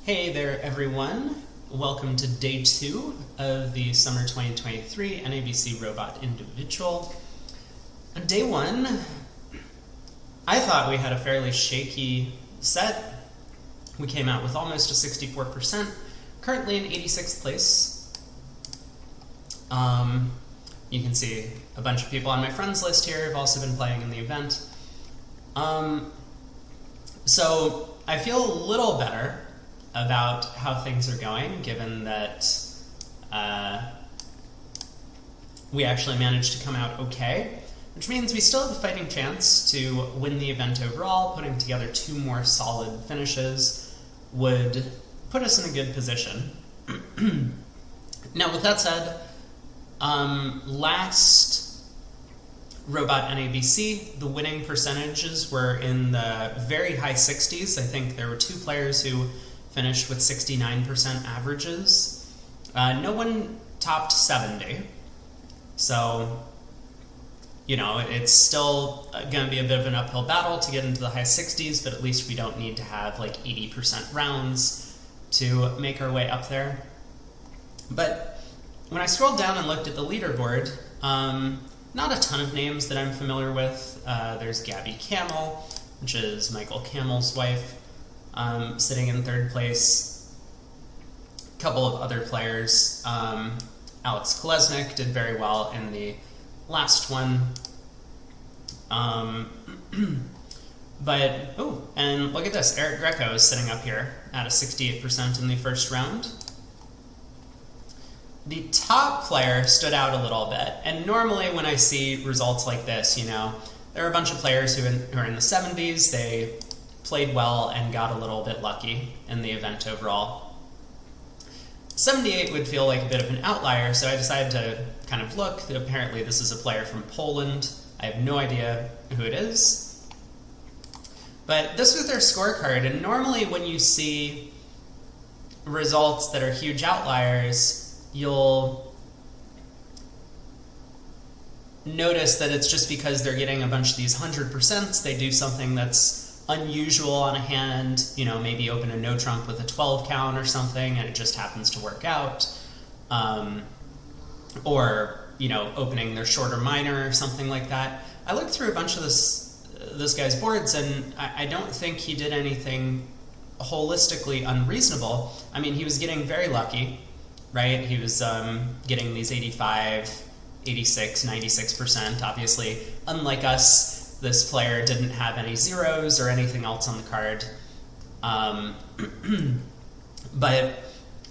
Hey there, everyone. Welcome to day 2 of the summer 2023 NABC Robot Individual. On day 1, I thought we had a fairly shaky set. We came out with almost a 64%, currently in 86th place. You can see a bunch of people on my friends list here have also been playing in the event. So I feel a little better about how things are going, given that we actually managed to come out okay, which means we still have a fighting chance to win the event overall. Putting together 2 more solid finishes would put us in a good position. Now, with that said, last Robot NABC, the winning percentages were in the very high 60s. I think there were 2 players who finished with 69% averages. No one topped 70. So, you know, it's still going to be a bit of an uphill battle to get into the high 60s, but at least we don't need to have like 80% rounds to make our way up there. But when I scrolled down and looked at the leaderboard, not a ton of names that I'm familiar with. There's Gabby Camel, which is Michael Camel's wife, sitting in 3rd place. A couple of other players. Alex Kolesnik did very well in the last one. But, oh, and look at this. Eric Greco is sitting up here at a 68% in the first round. The top player stood out a little bit, and normally when I see results like this, you know, there are a bunch of players who are in the 70s. They played well and got a little bit lucky in the event overall. 78 would feel like a bit of an outlier, so I decided to kind of look. Apparently this is a player from Poland. I have no idea who it is. But this was their scorecard, and normally when you see results that are huge outliers, you'll notice that it's just because they're getting a bunch of these 100%. They do something that's unusual on a hand, you know, maybe open a no trump with a 12 count or something, and it just happens to work out. Or, you know, opening their shorter minor or something like that. I looked through a bunch of this guy's boards, and I don't think he did anything holistically unreasonable. I mean, he was getting very lucky, right? He was getting these 85, 86, 96%. Obviously, unlike us, this player didn't have any zeros or anything else on the card. But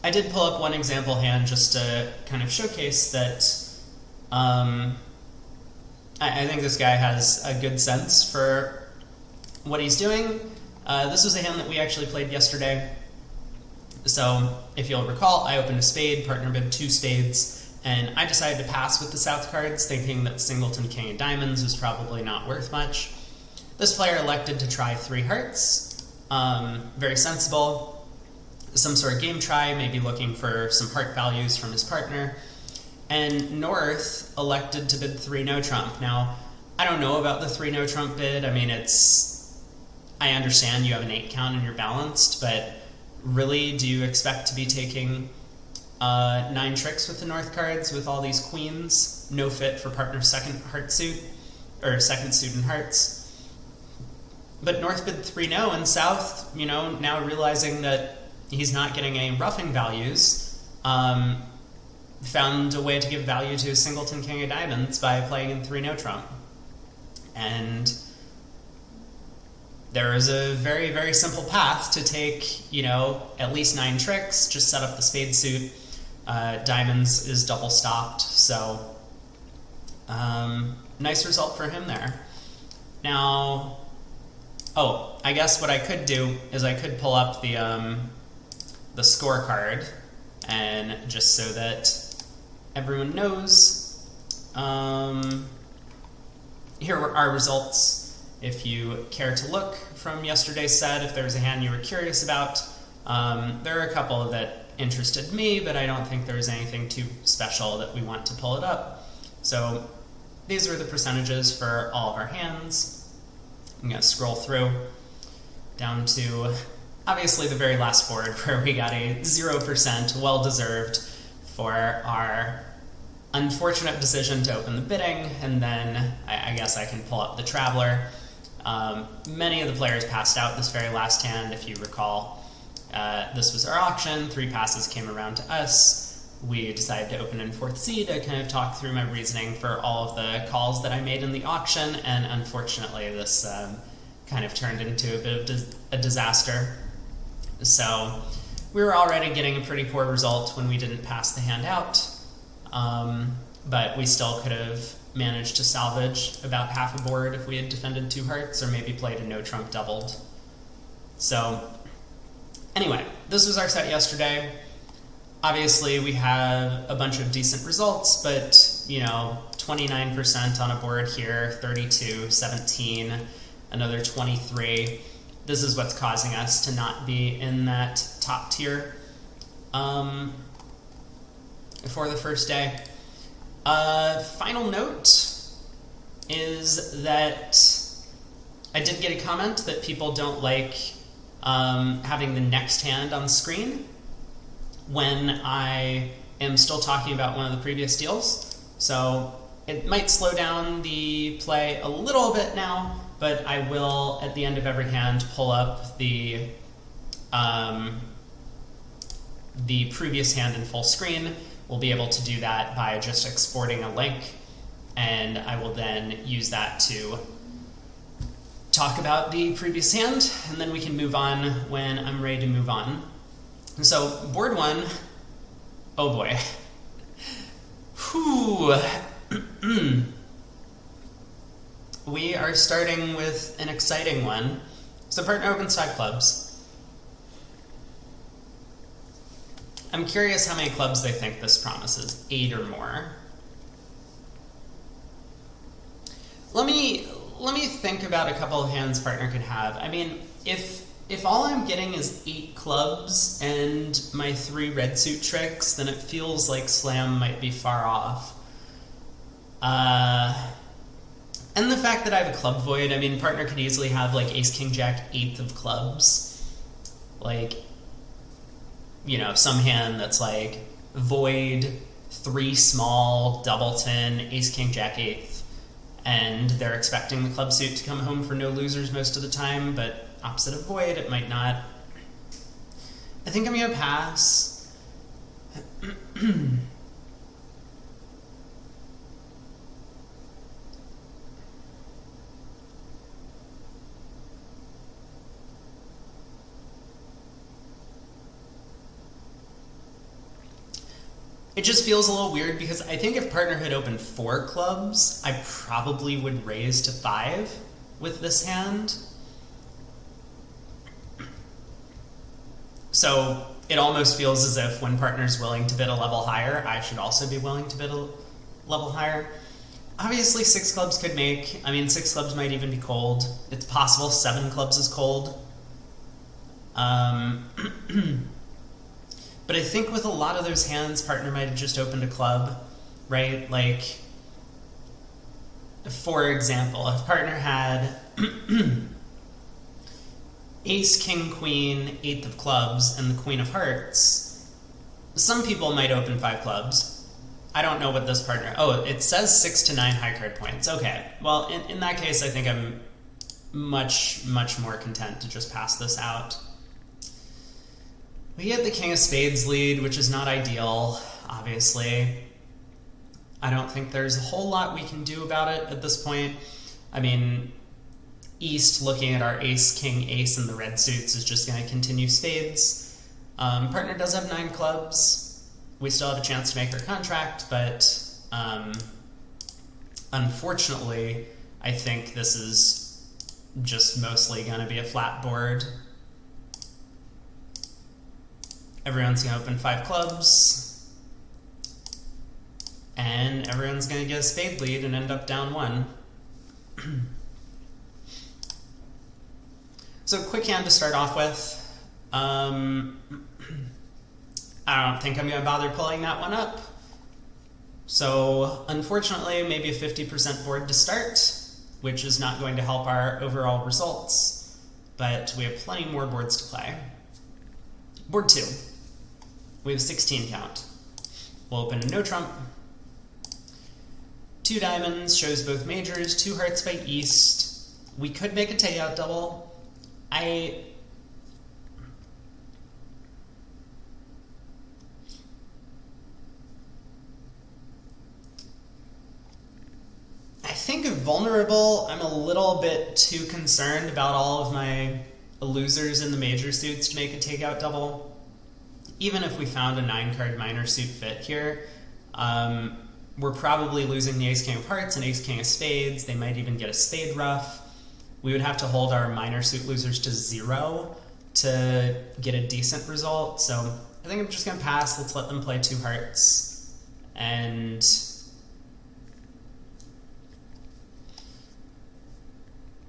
I did pull up one example hand just to kind of showcase that I think this guy has a good sense for what he's doing. This was a hand that we actually played yesterday. So if you'll recall, I opened a spade, partner bid 2 spades, and I decided to pass with the south cards, thinking that Singleton King of Diamonds was probably not worth much. This player elected to try 3 hearts. Very sensible. Some sort of game try, maybe looking for some heart values from his partner. And North elected to bid 3 no trump. Now, I don't know about the 3 no trump bid. I mean, I understand you have an 8 count and you're balanced, but really, do you expect to be taking 9 tricks with the North cards with all these queens? No fit for partner's second heart suit, or second suit in hearts. But North bid 3 no, and South, you know, now realizing that he's not getting any roughing values, found a way to give value to his Singleton King of Diamonds by playing in 3 no trump. And there is a very, very simple path to take, you know, at least 9 tricks, just set up the spade suit. Diamonds is double stopped, so nice result for him there. Now, oh, I guess what I could do is I could pull up the scorecard, and just so that everyone knows, here were our results. If you care to look from yesterday's set, if there was a hand you were curious about, there are a couple that interested me, but I don't think there's anything too special that we want to pull it up. So these are the percentages for all of our hands. I'm going to scroll through down to obviously the very last board where we got a 0%, well-deserved, for our unfortunate decision to open the bidding, and then I guess I can pull up the Traveler. Many of the players passed out this very last hand, if you recall. This was our auction, 3 passes came around to us. We decided to open in 4th C to kind of talk through my reasoning for all of the calls that I made in the auction, and unfortunately this kind of turned into a bit of a disaster. So we were already getting a pretty poor result when we didn't pass the hand out, but we still could have managed to salvage about half a board if we had defended 2 hearts or maybe played a no trump doubled. So anyway, this was our set yesterday. Obviously we have a bunch of decent results, but 29% on a board here, 32, 17, another 23. This is what's causing us to not be in that top tier for the first day. Final note is that I did get a comment that people don't like having the next hand on screen when I am still talking about one of the previous deals. So it might slow down the play a little bit now, but I will, at the end of every hand, pull up the previous hand in full screen. We'll be able to do that by just exporting a link, and I will then use that to talk about the previous hand, and then we can move on when I'm ready to move on. So board 1, oh boy. Whew. We are starting with an exciting one. So partner opens 5 clubs. I'm curious how many clubs they think this promises, 8 or more. Let me think about a couple of hands partner could have. I mean, if all I'm getting is 8 clubs and my 3 red suit tricks, then it feels like slam might be far off. And the fact that I have a club void, I mean, partner could easily have like ace, king, jack, 8th of clubs. Like, some hand that's like void, 3 small, doubleton, ace, king, jack, 8th. And they're expecting the club suit to come home for no losers most of the time, but opposite of void, it might not. I think I'm going to pass. It just feels a little weird because I think if partner had opened 4 clubs, I probably would raise to 5 with this hand. So it almost feels as if when partner's willing to bid a level higher, I should also be willing to bid a level higher. Obviously 6 clubs could make, 6 clubs might even be cold. It's possible 7 clubs is cold. But I think with a lot of those hands, partner might have just opened a club, right? Like, for example, if partner had ace, king, queen, 8th of clubs, and the queen of hearts, some people might open 5 clubs. I don't know what this partner... Oh, it says 6 to 9 high card points. Okay, well, in that case, I think I'm much, much more content to just pass this out. We get the king of spades lead, which is not ideal, obviously. I don't think there's a whole lot we can do about it at this point. East, looking at our ace, king, ace, and the red suits, is just going to continue spades. Partner does have 9 clubs. We still have a chance to make our contract, but unfortunately, I think this is just mostly going to be a flat board. Everyone's going to open 5 clubs, and everyone's going to get a spade lead and end up down 1. So quick hand to start off with. I don't think I'm going to bother pulling that one up. So unfortunately, maybe a 50% board to start, which is not going to help our overall results, but we have plenty more boards to play. Board 2. We have 16 count. We'll open a no trump. 2 diamonds, shows both majors, 2 hearts by East. We could make a takeout double. I think vulnerable, I'm a little bit too concerned about all of my losers in the major suits to make a takeout double. Even if we found a 9-card minor suit fit here, we're probably losing the ace-king of hearts and ace-king of spades. They might even get a spade ruff. We would have to hold our minor suit losers to 0 to get a decent result. So I think I'm just going to pass. Let's let them play 2 hearts and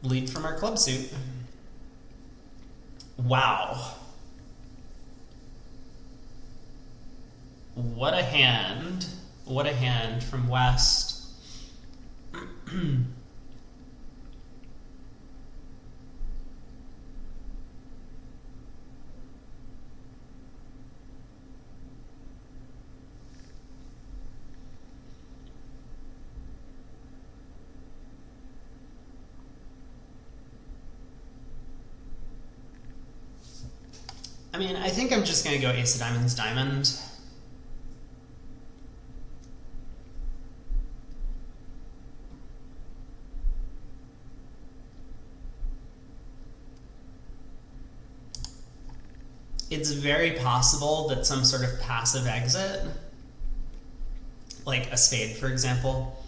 lead from our club suit. Wow. What a hand. What a hand from West. I mean, I think I'm just going to go ace of diamonds, diamond. It's very possible that some sort of passive exit, like a spade, for example,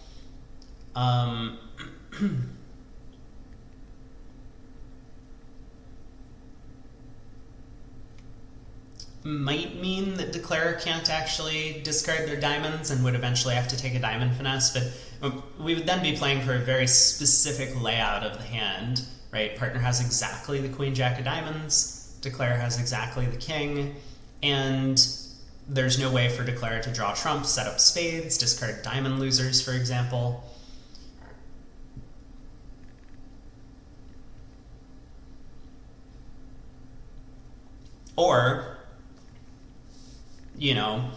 might mean that declarer can't actually discard their diamonds and would eventually have to take a diamond finesse, but we would then be playing for a very specific layout of the hand, right? Partner has exactly the queen jack of diamonds, declarer has exactly the king, and there's no way for declarer to draw trumps, set up spades, discard diamond losers, for example. Or, you know,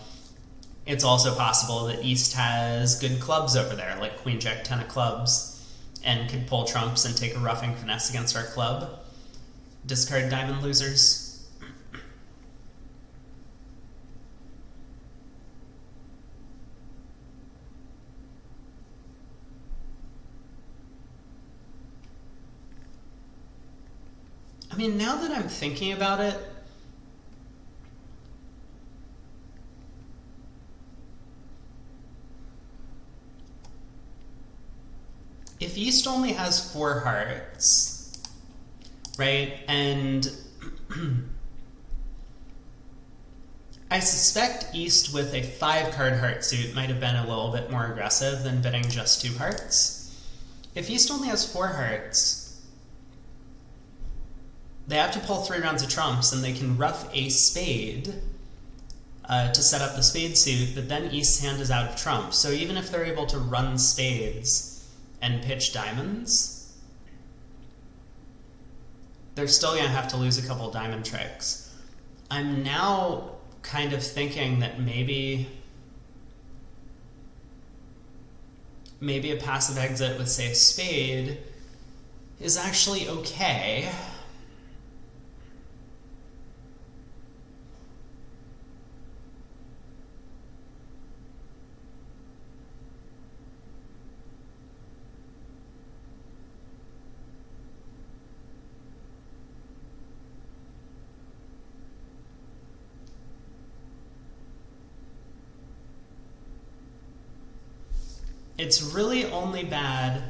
it's also possible that East has good clubs over there, like queen jack 10 of clubs, and could pull trumps and take a roughing finesse against our club. Discard diamond losers. I mean, now that I'm thinking about it, if East only has 4 hearts, right, and I suspect East with a 5-card heart suit might have been a little bit more aggressive than betting just 2 hearts. If East only has 4 hearts, they have to pull 3 rounds of trumps, and they can ruff a spade to set up the spade suit, but then East's hand is out of trumps. So even if they're able to run spades and pitch diamonds, they're still going to have to lose a couple diamond tricks. I'm now kind of thinking that maybe a passive exit with, say, a spade is actually okay. It's really only bad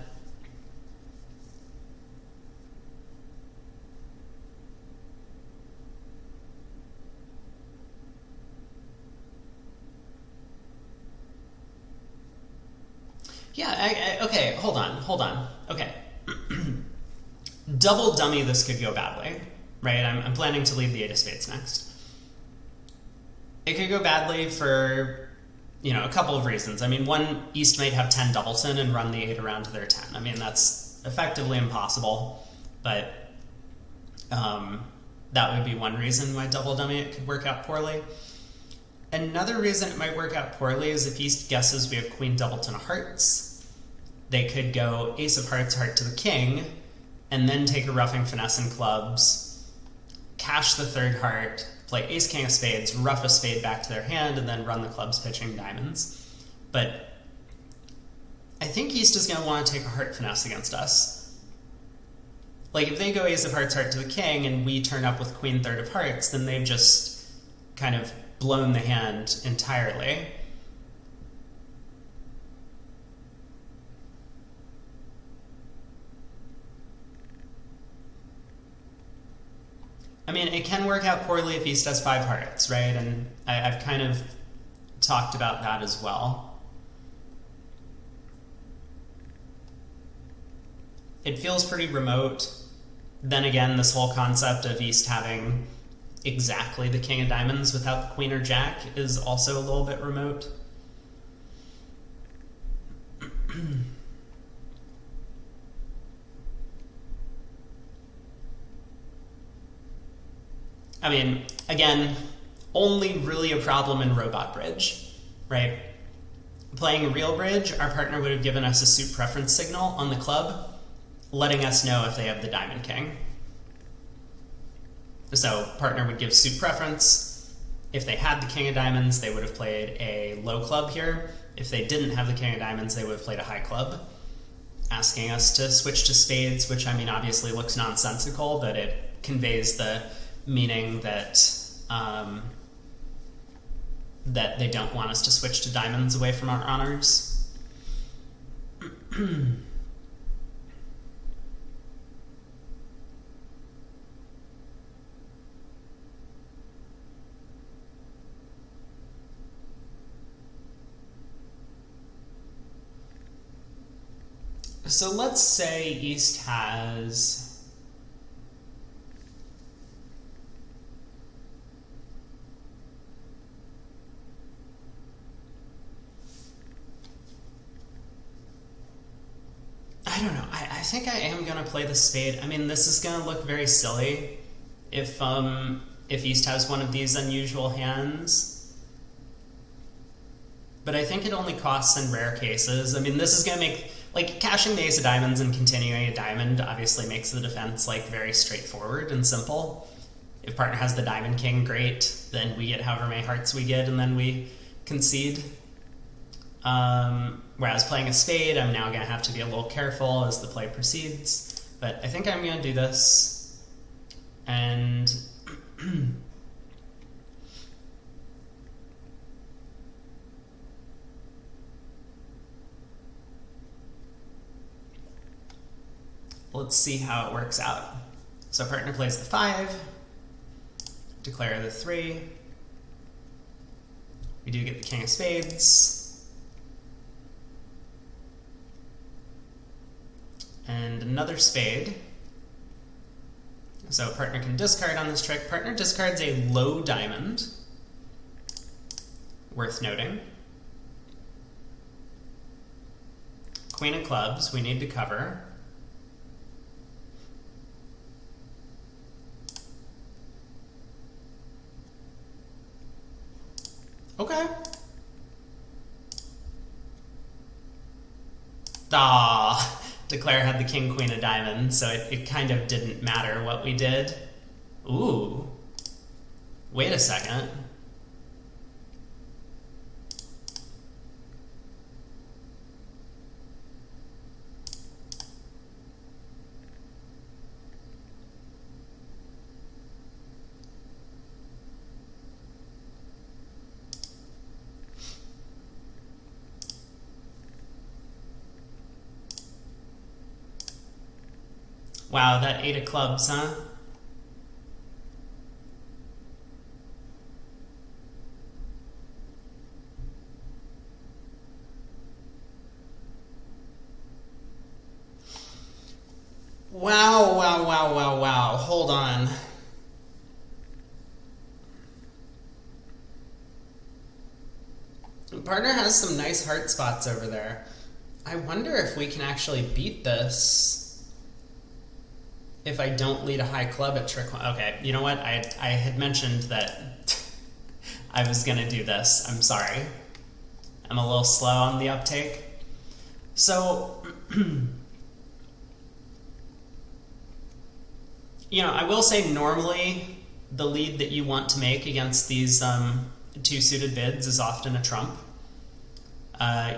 okay, hold on. Okay. Double dummy, this could go badly, right? I'm planning to leave the 8 of spades next. It could go badly for, a couple of reasons. I mean, one, East might have 10 doubleton and run the 8 around to their 10. I mean, that's effectively impossible, but that would be one reason why double dummying it could work out poorly. Another reason it might work out poorly is if East guesses we have Queen Doubleton of Hearts. They could go Ace of Hearts, heart to the king, and then take a roughing, finesse, and clubs, cash the third heart, play Ace King of Spades, rough a spade back to their hand, and then run the clubs pitching diamonds. But I think East is going to want to take a heart finesse against us. Like, if they go Ace of Hearts, heart to the king, and we turn up with Queen third of hearts, then they've just kind of blown the hand entirely. I mean, it can work out poorly if East has 5 hearts, right? And I've kind of talked about that as well. It feels pretty remote. Then again, this whole concept of East having exactly the king of diamonds without the queen or jack is also a little bit remote. I mean, again, only really a problem in robot bridge, right? Playing a real bridge, our partner would have given us a suit preference signal on the club, letting us know if they have the diamond king. So partner would give suit preference. If they had the king of diamonds, they would have played a low club here. If they didn't have the king of diamonds, they would have played a high club, asking us to switch to spades, which, I mean, obviously looks nonsensical, but it conveys the meaning that that they don't want us to switch to diamonds away from our honors. So let's say East has I don't know. I think I am going to play the spade. I mean, this is going to look very silly if East has one of these unusual hands. But I think it only costs in rare cases. I mean, this is going to make, like, cashing the ace of diamonds and continuing a diamond obviously makes the defense, like, very straightforward and simple. If partner has the diamond king, great. Then we get however many hearts we get, and then we concede. Whereas playing a spade, I'm now going to have to be a little careful as the play proceeds. But I think I'm going to do this. And let's see how it works out. So partner plays the 5, declare the 3. We do get the king of spades. And another spade. So partner can discard on this trick. Partner discards a low diamond. Worth noting. Queen of clubs, we need to cover. Okay. Ah. Declare had the king, queen of diamonds, so it kind of didn't matter what we did. Ooh. Wait a second. Wow, that 8 of clubs, huh? Wow, wow, wow, wow, wow. Hold on. Partner has some nice heart spots over there. I wonder if we can actually beat this. if I don't lead a high club at trick one. Okay, you know what? I had mentioned that I was going to do this. I'm sorry. I'm a little slow on the uptake. So, you know, I will say normally the lead that you want to make against these two suited bids is often a trump.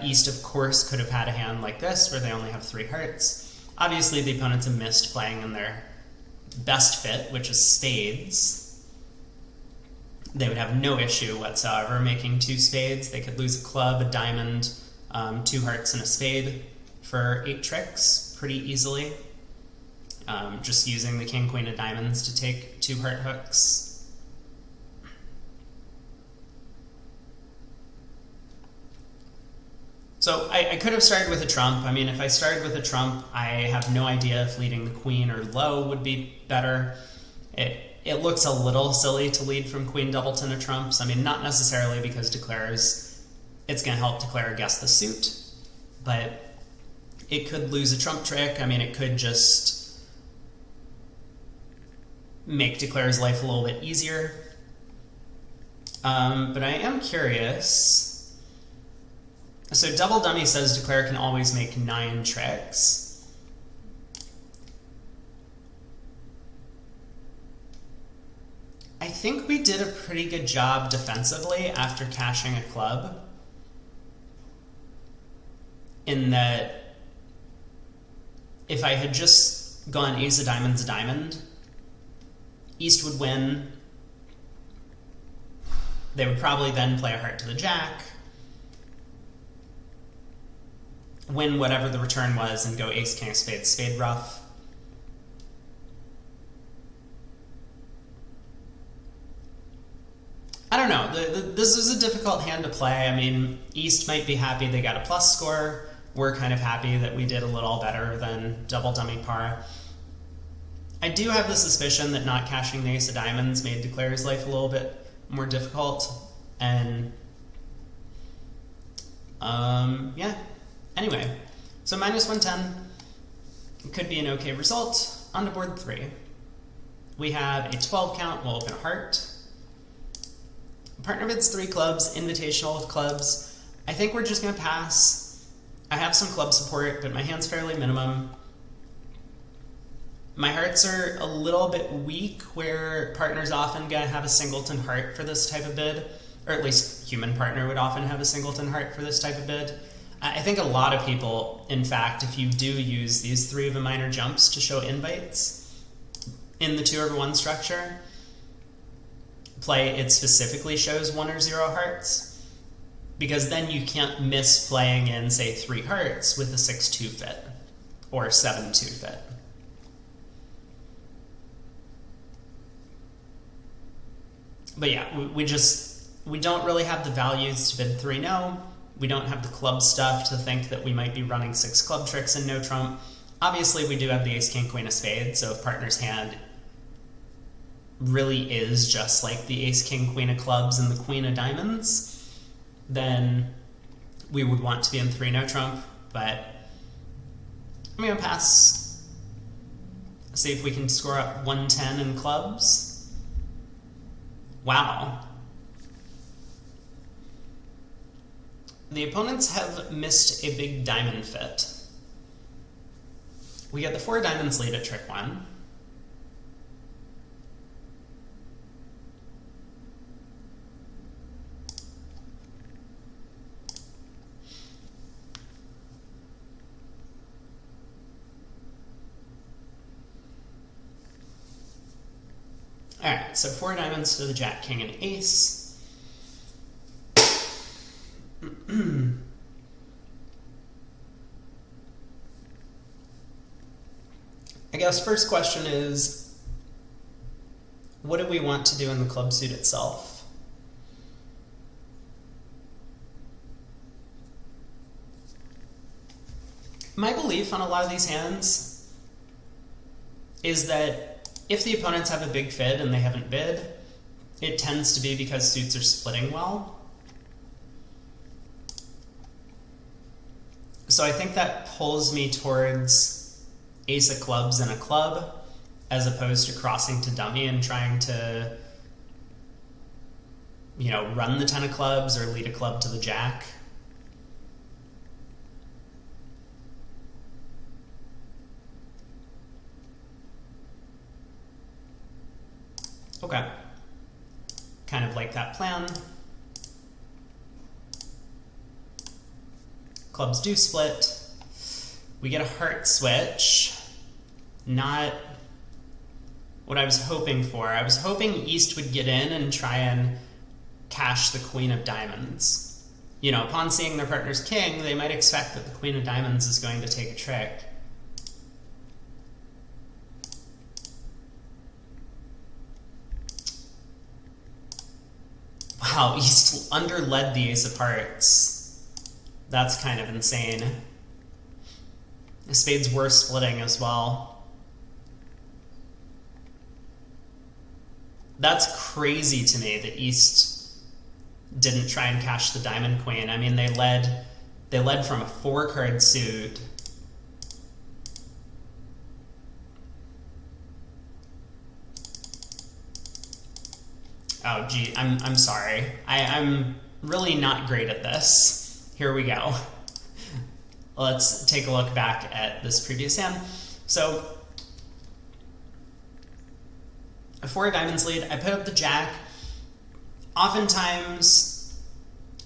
East, of course, could have had a hand like this where they only have 3 hearts. Obviously, the opponents have missed playing in their best fit, which is spades. They would have no issue whatsoever making 2 spades. They could lose a club, a diamond, 2 hearts, and a spade for 8 tricks pretty easily. Just using the king, queen of diamonds to take 2 heart hooks. So I could have started with a trump. I mean, if I started with a trump, I have no idea if leading the queen or low would be better. It looks a little silly to lead from queen doubleton of trumps. I mean, not necessarily because declares it's going to help declare guess the suit, but it could lose a trump trick. I mean, it could just make declare's life a little bit easier. But I am curious. So double dummy says declare can always make 9 tricks. I think we did a pretty good job defensively after cashing a club, in that if I had just gone ace of diamonds, a diamond, East would win. They would probably then play a heart to the jack, win whatever the return was, and go ace, king of spades, spade ruff. I don't know. This is a difficult hand to play. I mean, East might be happy they got a plus score. We're kind of happy that we did a little better than double dummy par. I do have the suspicion that not cashing the ace of diamonds made declare's life a little bit more difficult. And yeah. Anyway, so minus 110 could be an okay result. On to board 3. We have a 12 count, we'll open a heart. Partner bids 3 clubs, invitational with clubs. I think we're just going to pass. I have some club support, but my hand's fairly minimum. My hearts are a little bit weak, where partner's often going to have a singleton heart for this type of bid, or at least human partner would often have a singleton heart for this type of bid. I think a lot of people, in fact, if you do use these 3 of a minor jumps to show invites in the 2/1 structure, it specifically shows 1 or 0 hearts, because then you can't miss playing in, say, 3 hearts with a 6-2 fit or 7-2 fit. But yeah, we don't really have the values to bid 3 no. We don't have the club stuff to think that we might be running 6 club tricks and no trump. Obviously, we do have the ace, king, queen of spades, so if partner's hand really is just like the ace, king, queen of clubs and the queen of diamonds, then we would want to be in 3 no trump, but I'm going to pass. See if we can score up 110 in clubs. Wow. The opponents have missed a big diamond fit. We get the 4 diamonds lead at trick 1. Alright, so 4 diamonds to the jack, king, and ace. I guess first question is, what do we want to do in the club suit itself? My belief on a lot of these hands is that if the opponents have a big fid and they haven't bid, it tends to be because suits are splitting well. So I think that pulls me towards ace of clubs and a club, as opposed to crossing to dummy and trying to, you know, run the 10 of clubs or lead a club to the jack. Okay. Kind of like that plan. Clubs do split. We get a heart switch. Not what I was hoping for. I was hoping East would get in and try and cash the Queen of Diamonds. You know, upon seeing their partner's king, they might expect that the Queen of Diamonds is going to take a trick. Wow, East underled the Ace of Hearts. That's kind of insane. The spades were splitting as well. That's crazy to me that East didn't try and cash the Diamond Queen. I mean, they led from a 4-card suit. Oh, gee, I'm sorry. I'm really not great at this. Here we go. Let's take a look back at this previous hand. So, a 4 of diamonds lead. I put up the jack. Oftentimes,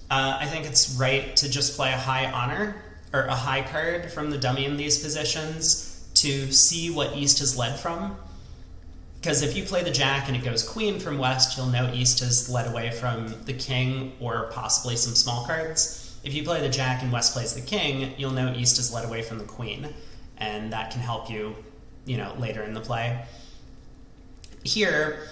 I think it's right to just play a high honor, or a high card from the dummy in these positions to see what East has led from. Because if you play the jack and it goes queen from West, you'll know East has led away from the king or possibly some small cards. If you play the jack and West plays the king, you'll know East has led away from the queen. And that can help you, you know, later in the play. Here,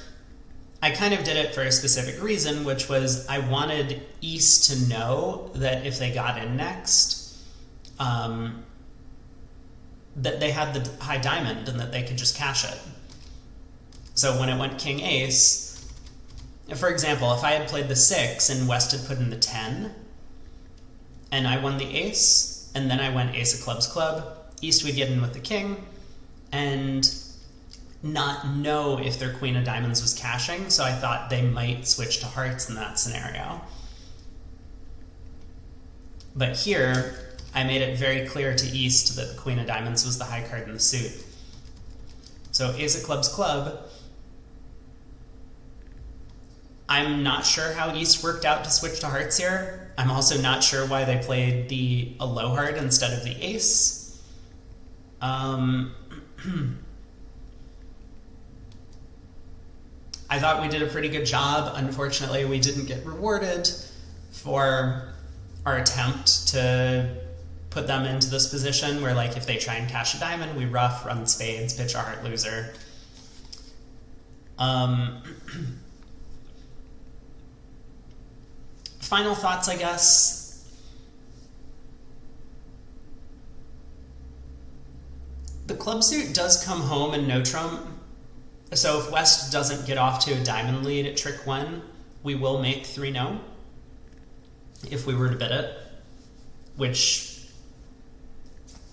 I kind of did it for a specific reason, which was I wanted East to know that if they got in next, that they had the high diamond and that they could just cash it. So when it went king ace, for example, if I had played the 6 and West had put in the 10, and I won the ace, and then I went ace of clubs club, East would get in with the king, and not know if their queen of diamonds was cashing, so I thought they might switch to hearts in that scenario. But here, I made it very clear to East that the queen of diamonds was the high card in the suit. So ace of clubs club. I'm not sure how East worked out to switch to hearts here. I'm also not sure why they played a low heart instead of the ace. I thought we did a pretty good job. Unfortunately, we didn't get rewarded for our attempt to put them into this position where, like, if they try and cash a diamond, we ruff, run spades, pitch a heart loser. Final thoughts, I guess. The club suit does come home in no trump. So if West doesn't get off to a diamond lead at trick 1, we will make 3-no if we were to bid it, which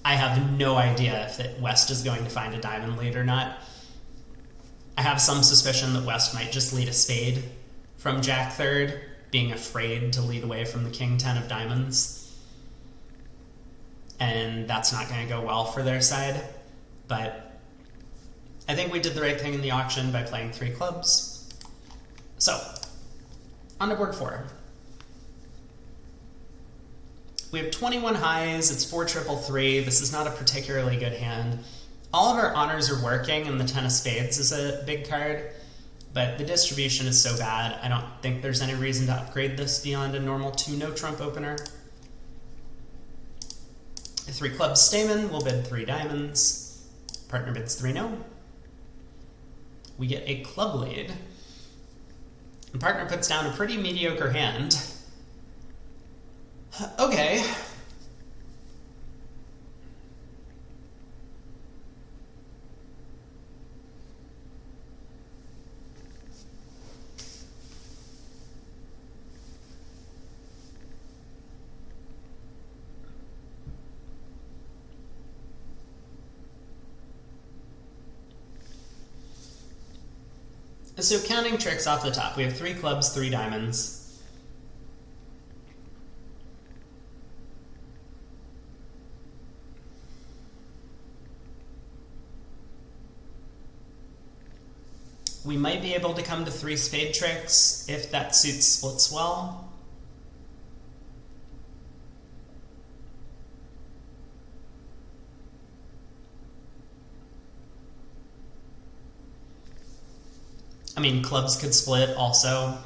I have no idea if West is going to find a diamond lead or not. I have some suspicion that West might just lead a spade from jack third, being afraid to lead away from the king 10 of diamonds. And that's not going to go well for their side. But I think we did the right thing in the auction by playing 3 clubs. So, on to board 4. We have 21 highs, it's 4 triple 3. This is not a particularly good hand. All of our honors are working, and the 10 of spades is a big card, but the distribution is so bad, I don't think there's any reason to upgrade this beyond a normal 2-no trump opener. 3 clubs Stamen, we'll bid 3 diamonds. Partner bids 3-no. We get a club lead. And partner puts down a pretty mediocre hand. Okay. So counting tricks off the top, we have 3 clubs, 3 diamonds. We might be able to come to 3 spade tricks if that suit splits well. I mean, clubs could split also.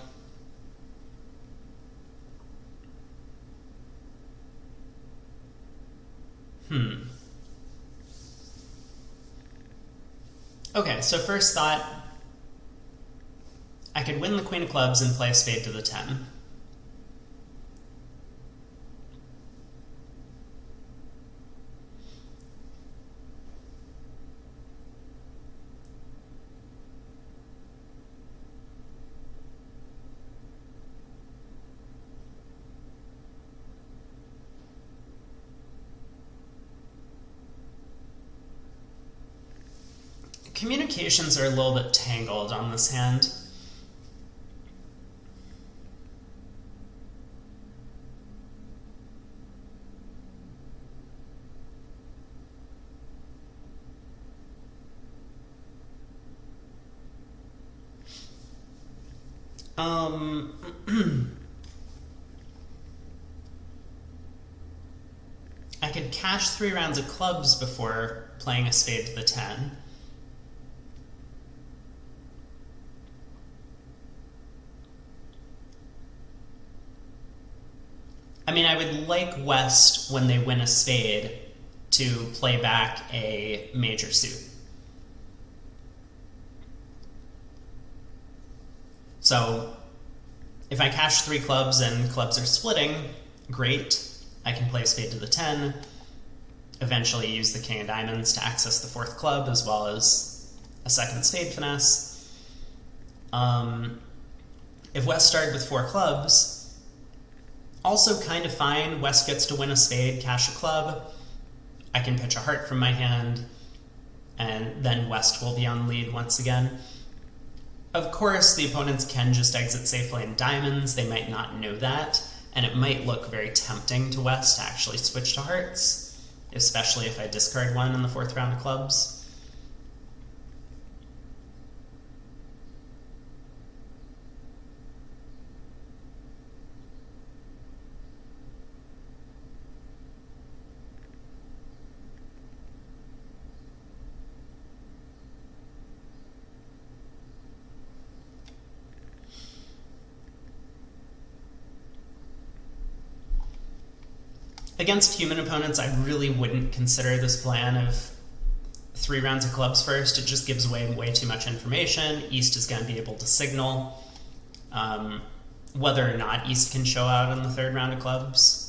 Okay, so first thought, I could win the queen of clubs and play a spade to the 10. Communications are a little bit tangled on this hand. I could cash 3 rounds of clubs before playing a spade to the 10. I mean, I would like West, when they win a spade, to play back a major suit. So if I cash 3 clubs and clubs are splitting, great. I can play a spade to the 10, eventually use the king of diamonds to access the 4th club, as well as a second spade finesse. If West started with 4 clubs, also kind of fine. West gets to win a spade, cash a club. I can pitch a heart from my hand, and then West will be on lead once again. Of course, the opponents can just exit safely in diamonds. They might not know that, and it might look very tempting to West to actually switch to hearts, especially if I discard 1 in the 4th round of clubs. Against human opponents, I really wouldn't consider this plan of 3 rounds of clubs first. It just gives away way too much information. East is going to be able to signal whether or not East can show out in the 3rd round of clubs.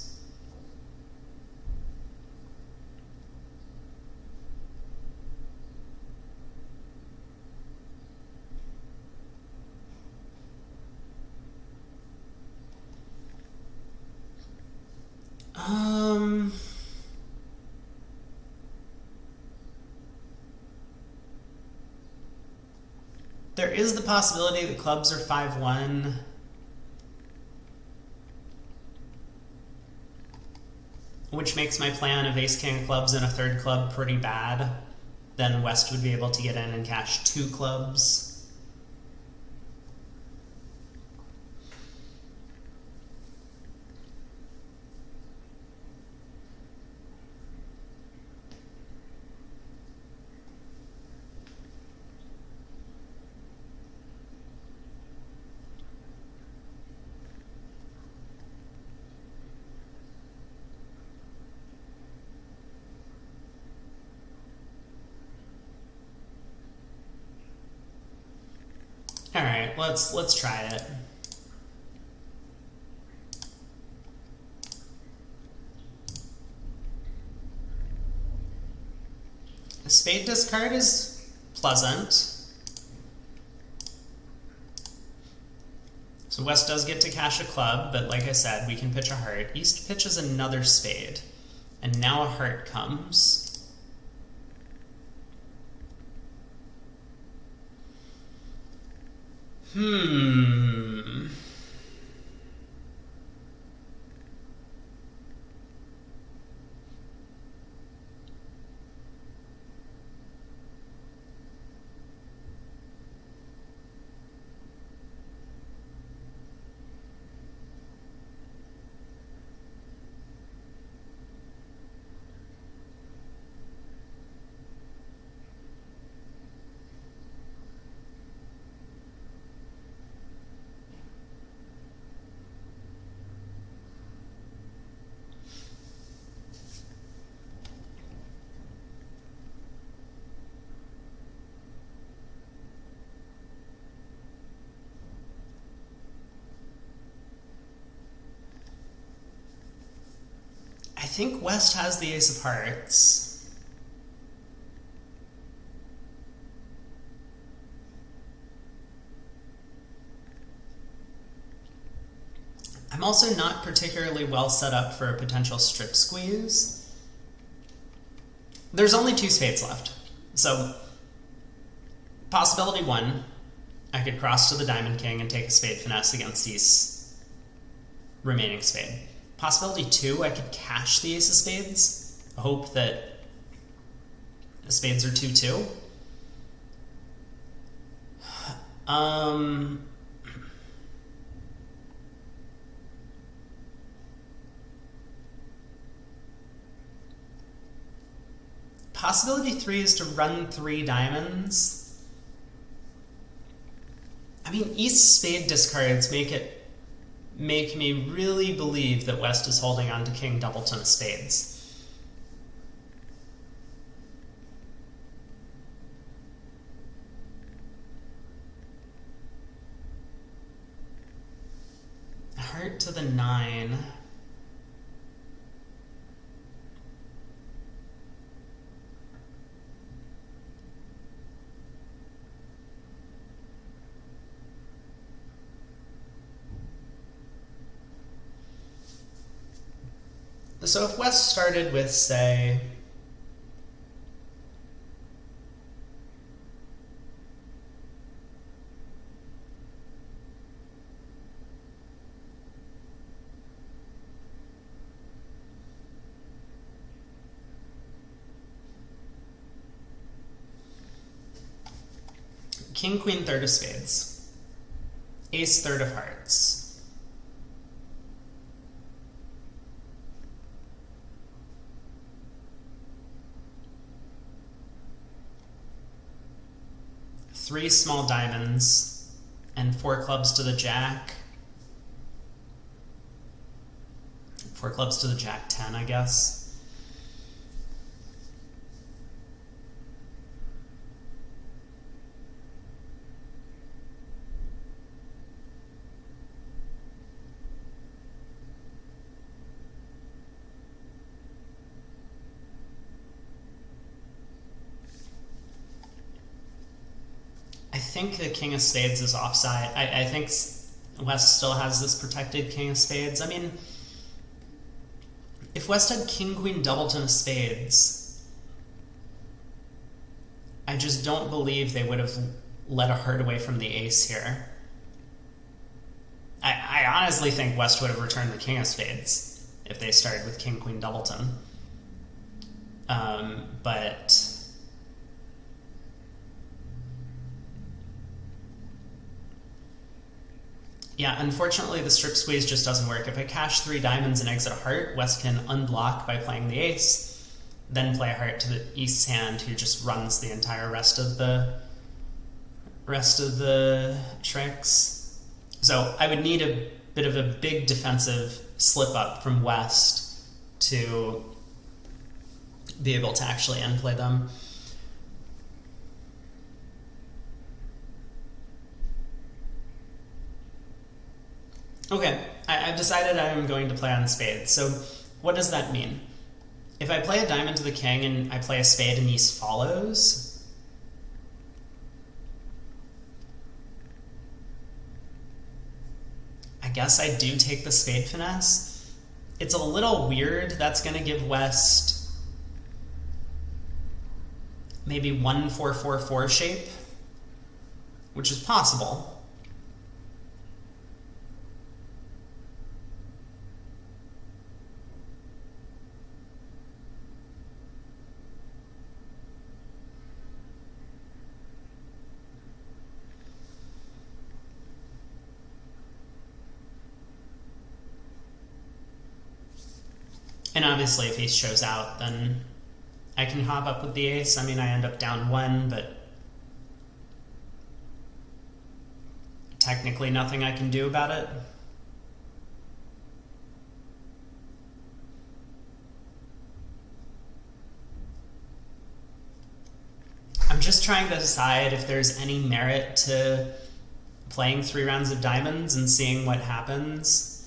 There is the possibility that clubs are 5-1. Which makes my plan of ace-king of clubs and a 3rd club pretty bad. Then West would be able to get in and cash 2 clubs. All right, let's try it. A spade discard is pleasant. So West does get to cash a club, but like I said, we can pitch a heart. East pitches another spade, and now a heart comes. Hmm. I think West has the ace of hearts. I'm also not particularly well set up for a potential strip squeeze. There's only 2 spades left. So, possibility 1, I could cross to the Diamond King and take a spade finesse against these remaining spade. Possibility 2, I could cash the ace of spades, hope that the spades are 2-2. Possibility 3 is to run 3 diamonds. I mean, East spade discards make me really believe that West is holding on to King Doubleton of spades. Heart to the 9. So if West started with, say, King, Queen, third of spades, Ace, third of hearts, three small diamonds, and 4 clubs to the Jack. 4 clubs to the Jack 10, I guess. I think the King of Spades is offside. I think West still has this protected King of Spades. I mean, if West had King, Queen, Doubleton of Spades, I just don't believe they would have let a heart away from the ace here. I honestly think West would have returned the King of Spades if they started with King, Queen, Doubleton. But yeah, unfortunately the strip squeeze just doesn't work. If I cash 3 diamonds and exit a heart, West can unblock by playing the ace, then play a heart to the East's hand, who just runs the entire rest of the tricks. So I would need a bit of a big defensive slip up from West to be able to actually end play them. Okay, I've decided I'm going to play on spades. So what does that mean? If I play a diamond to the king and I play a spade and East follows, I guess I do take the spade finesse. It's a little weird. That's going to give West maybe 1-4-4-4 shape, which is possible. And obviously if ace shows out, then I can hop up with the ace. I mean, I end up down 1, but technically nothing I can do about it. I'm just trying to decide if there's any merit to playing 3 rounds of diamonds and seeing what happens.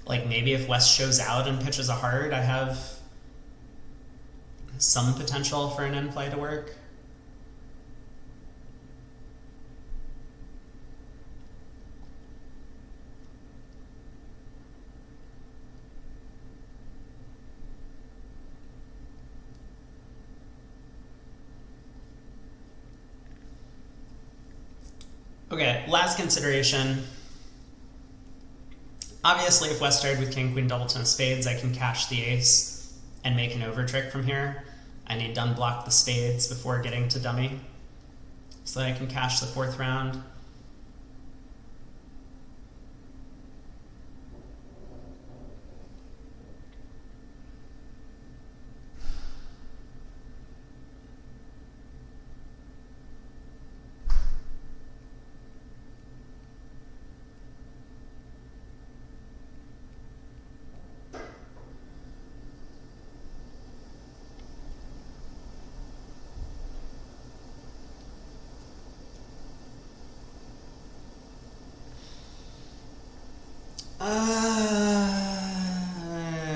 Like maybe if West shows out and pitches a heart, I have some potential for an end play to work. Okay, last consideration. Obviously, if West started with King, Queen, double ten of spades, I can cash the ace and make an over trick from here. I need to unblock the spades before getting to dummy so that I can cash the 4th round.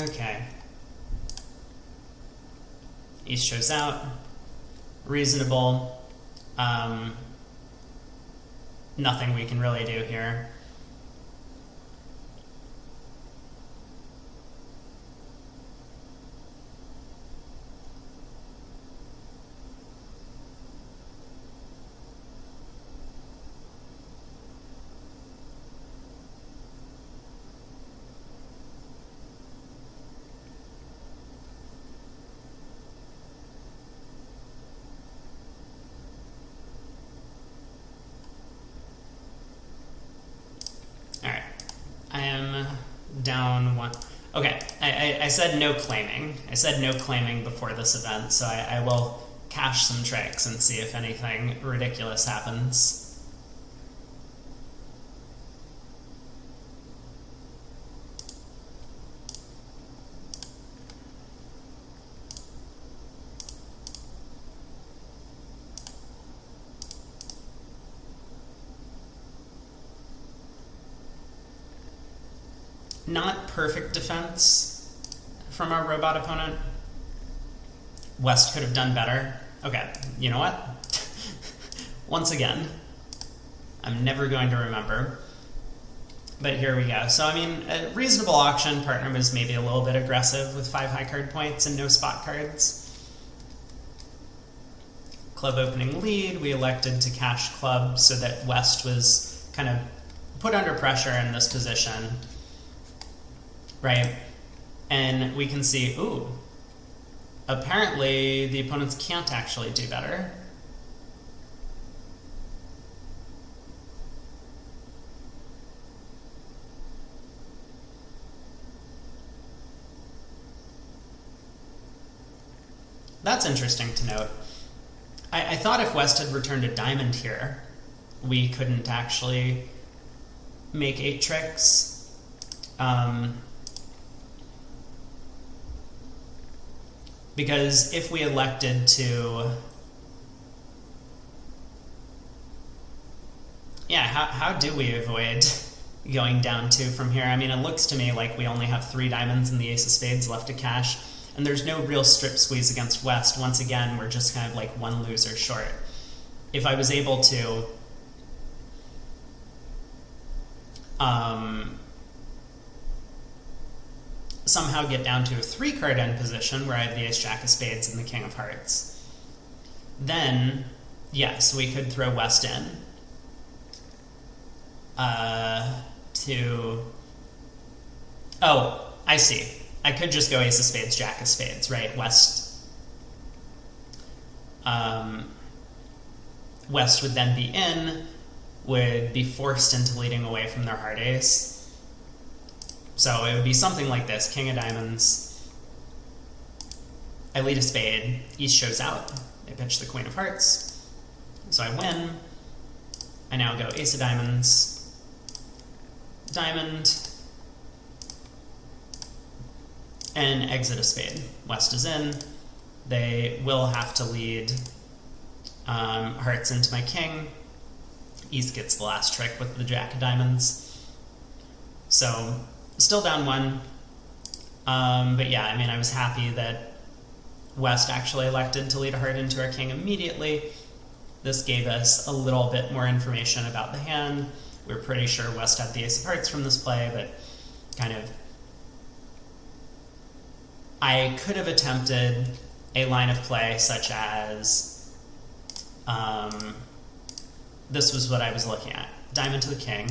Okay. Ace shows out. Reasonable. Nothing we can really do here. Down 1. Okay, I said no claiming. I said no claiming before this event, so I will cash some tricks and see if anything ridiculous happens. Not perfect defense from our robot opponent. West could have done better. Okay, you know what? Once again, I'm never going to remember. But here we go. So, I mean, a reasonable auction. Partner was maybe a little bit aggressive with 5 high card points and no spot cards. Club opening lead. We elected to cash club so that West was kind of put under pressure in this position. Right? And we can see, ooh, apparently the opponents can't actually do better. That's interesting to note. I thought if West had returned a diamond here, we couldn't actually make 8 tricks. Because if we elected to, yeah, how do we avoid going down 2 from here? I mean, it looks to me like we only have 3 diamonds and the ace of spades left to cash, and there's no real strip squeeze against West. Once again, we're just kind of like 1 loser short. If I was able to somehow get down to a 3-card end position where I have the ace jack of spades and the king of hearts, then yes, we could throw West in to, oh, I see. I could just go ace of spades, jack of spades, right? West West would then be in, would be forced into leading away from their hard ace. So it would be something like this: king of diamonds, I lead a spade, East shows out, they pitch the queen of hearts, so I win. I now go ace of diamonds, diamond, and exit a spade. West is in, they will have to lead hearts into my king. East gets the last trick with the jack of diamonds. So still down one, but yeah, I mean, I was happy that West actually elected to lead a heart into our king immediately. This gave us a little bit more information about the hand. We were pretty sure West had the ace of hearts from this play, but kind of, I could have attempted a line of play such as, this was what I was looking at. Diamond to the king.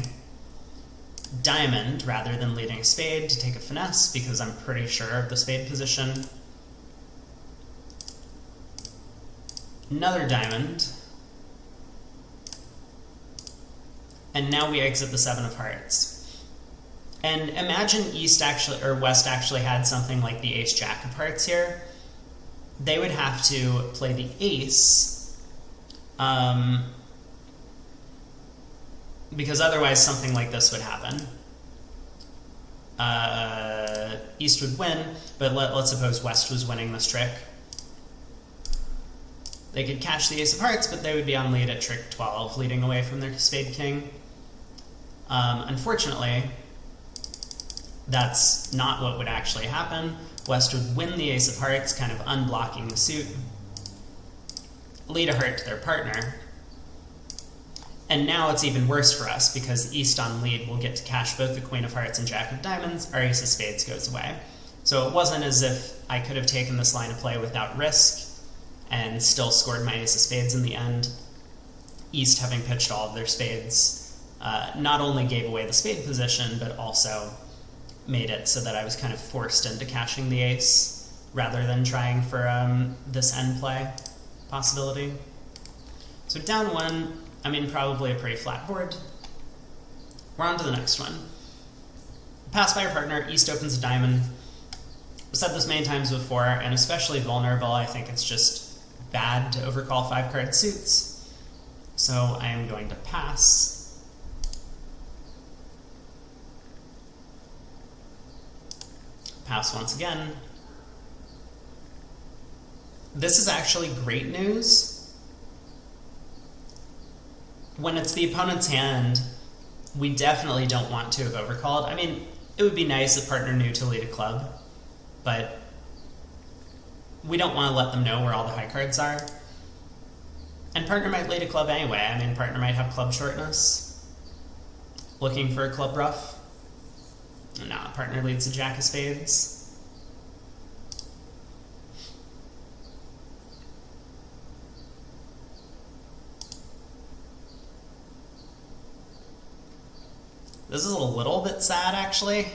Diamond, rather than leading a spade, to take a finesse, because I'm pretty sure of the spade position. Another diamond. And now we exit the seven of hearts. And imagine West actually had something like the ace jack of hearts here. They would have to play the ace, because otherwise something like this would happen. East would win, but let's suppose West was winning this trick. They could catch the ace of hearts, but they would be on lead at trick 12, leading away from their spade king. Unfortunately, that's not what would actually happen. West would win the ace of hearts, kind of unblocking the suit, lead a heart to their partner. And now it's even worse for us, because East on lead will get to cash both the queen of hearts and jack of diamonds. Our ace of spades goes away. So it wasn't as if I could have taken this line of play without risk and still scored my ace of spades in the end. East, having pitched all of their spades, not only gave away the spade position, but also made it so that I was kind of forced into cashing the ace rather than trying for this end play possibility. So down one, I mean, probably a pretty flat board. We're on to the next one. Pass by your partner, East opens a diamond. I've said this many times before, and especially vulnerable, I think it's just bad to overcall 5-card suits. So I am going to pass. Pass once again. This is actually great news. When it's the opponent's hand, we definitely don't want to have overcalled. I mean, it would be nice if partner knew to lead a club, but we don't want to let them know where all the high cards are. And partner might lead a club anyway. I mean, partner might have club shortness, looking for a club ruff. No, partner leads a jack of spades. This is a little bit sad, actually,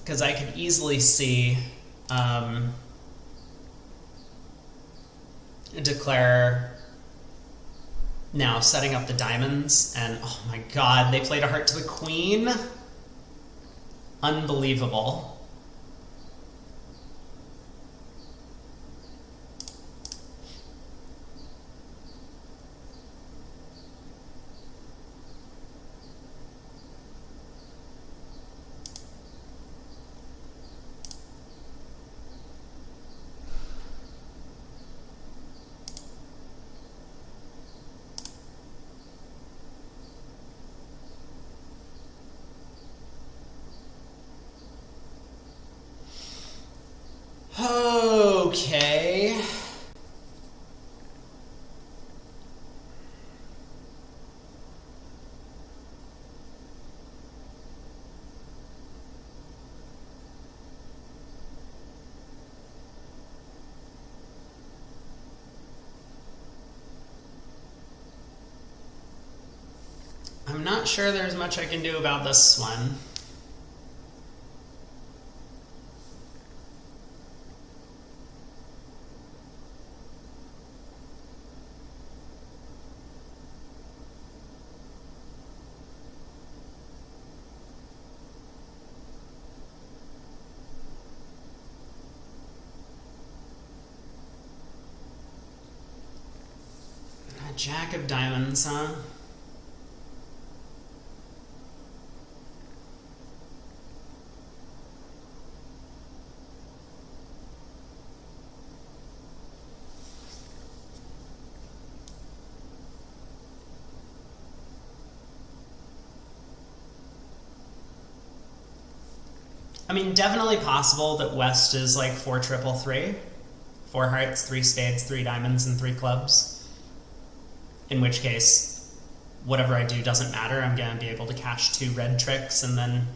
because I could easily see declare now setting up the diamonds, and oh my god, they played a heart to the queen. Unbelievable. Okay. I'm not sure there's much I can do about this one. Jack of diamonds, huh? I mean, definitely possible that West is like 4-3-3. 4 hearts, 3 spades, 3 diamonds, and 3 clubs. In which case, whatever I do doesn't matter. I'm going to be able to cash 2 red tricks and then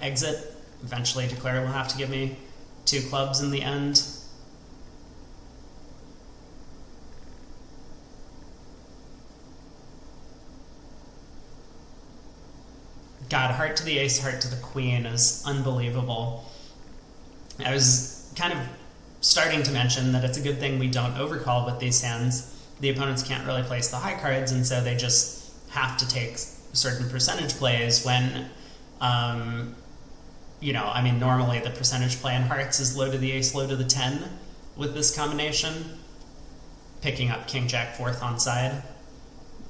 exit. Eventually, Declare will have to give me 2 clubs in the end. God, heart to the ace, heart to the queen is unbelievable. I was kind of starting to mention that it's a good thing we don't overcall with these hands. The opponents can't really place the high cards, and so they just have to take certain percentage plays when, I mean, normally the percentage play in hearts is low to the ace, low to the 10 with this combination, picking up king, jack, 4th on side.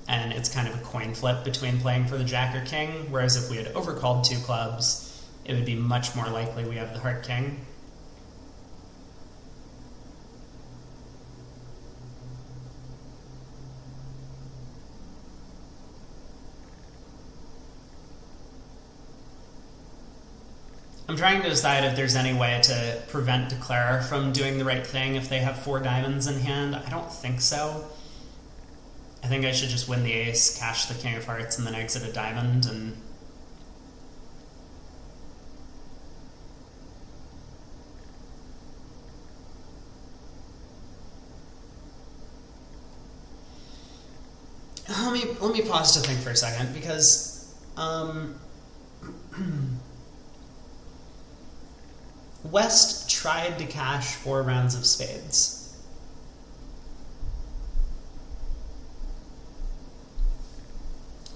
And it's kind of a coin flip between playing for the jack or king, whereas if we had overcalled 2 clubs, it would be much more likely we have the heart king. I'm trying to decide if there's any way to prevent Declare from doing the right thing if they have 4 diamonds in hand. I don't think so. I think I should just win the ace, cash the king of hearts, and then exit a diamond, and let me pause to think for a second, because West tried to cash 4 rounds of spades.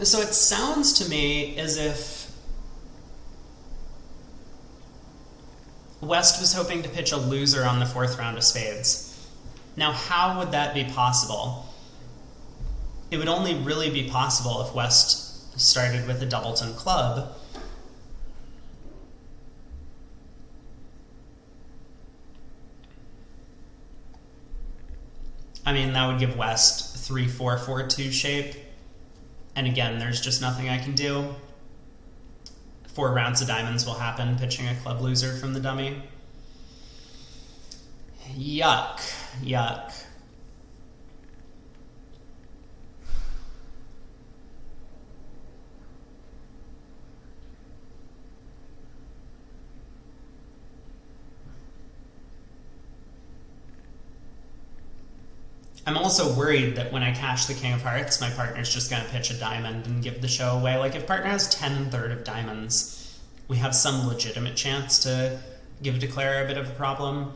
So it sounds to me as if West was hoping to pitch a loser on the 4th round of spades. Now, how would that be possible? It would only really be possible if West started with a doubleton club. I mean, that would give West 3-4-4-2 shape. And again, there's just nothing I can do. 4 rounds of diamonds will happen, pitching a club loser from the dummy. Yuck. Yuck. I'm also worried that when I cash the king of hearts, my partner's just going to pitch a diamond and give the show away. Like, if partner has 10-3 of diamonds, we have some legitimate chance to give Declare a bit of a problem.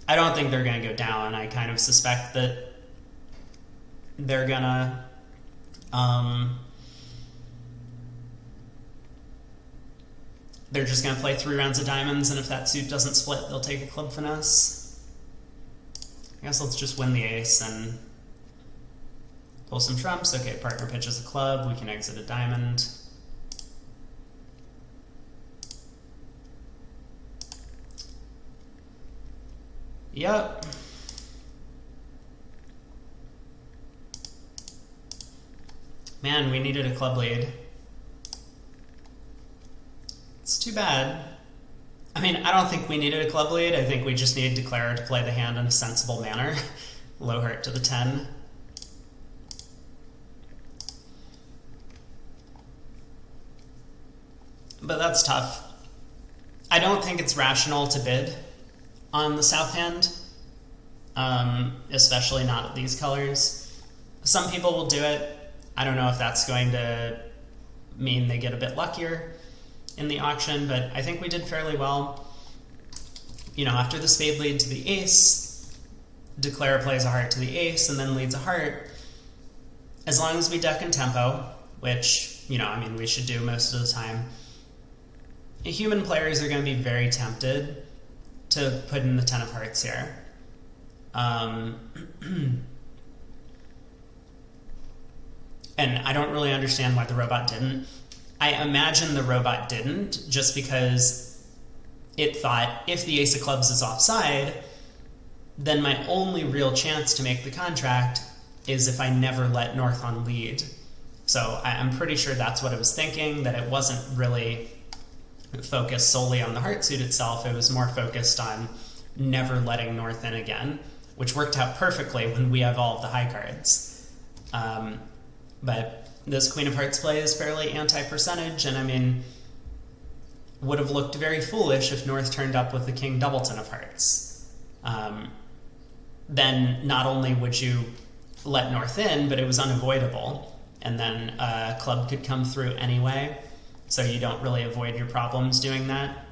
I don't think they're going to go down. I kind of suspect that they're going to they're just going to play 3 rounds of diamonds, and if that suit doesn't split, they'll take a club finesse. I guess let's just win the ace and pull some trumps. Okay, partner pitches a club. We can exit a diamond. Yep. Man, we needed a club lead. It's too bad. I mean, I don't think we needed a club lead. I think we just needed Declare to play the hand in a sensible manner. Low heart to the 10. But that's tough. I don't think it's rational to bid on the south hand, especially not at these colors. Some people will do it. I don't know if that's going to mean they get a bit luckier in the auction, but I think we did fairly well. You know, after the spade lead to the ace, Declare plays a heart to the ace and then leads a heart. As long as we duck in tempo, which, you know, I mean, we should do most of the time, human players are going to be very tempted to put in the 10 of hearts here. and I don't really understand why the robot didn't. I imagine the robot didn't just because it thought if the ace of clubs is offside, then my only real chance to make the contract is if I never let North on lead. So I'm pretty sure that's what it was thinking, that it wasn't really focused solely on the heart suit itself. It was more focused on never letting North in again, which worked out perfectly when we evolved the high cards. But this Queen of Hearts play is fairly anti-percentage, and I mean, would have looked very foolish if North turned up with the King Doubleton of Hearts. Then not only would you let North in, but it was unavoidable, and then a club could come through anyway, so you don't really avoid your problems doing that.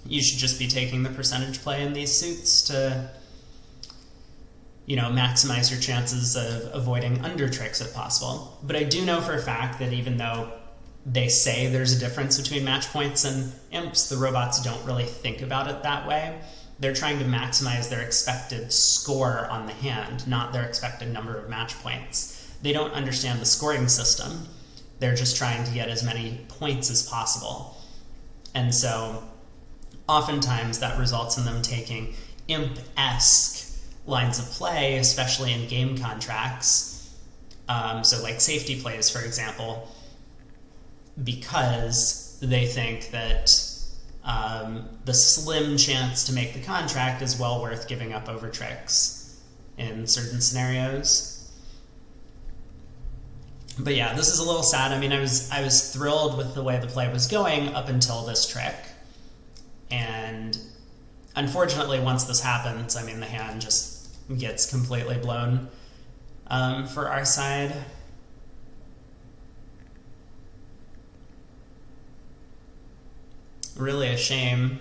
You should just be taking the percentage play in these suits to, you know, maximize your chances of avoiding under tricks if possible. But I do know for a fact that even though they say there's a difference between match points and imps, the robots don't really think about it that way. They're trying to maximize their expected score on the hand, not their expected number of match points. They don't understand the scoring system. They're just trying to get as many points as possible. And so oftentimes that results in them taking imp-esque lines of play, especially in game contracts. So like safety plays, for example, because they think that the slim chance to make the contract is well worth giving up over tricks in certain scenarios. But yeah, this is a little sad. I mean, I was thrilled with the way the play was going up until this trick. And unfortunately, once this happens, I mean, the hand just gets completely blown for our side. Really a shame.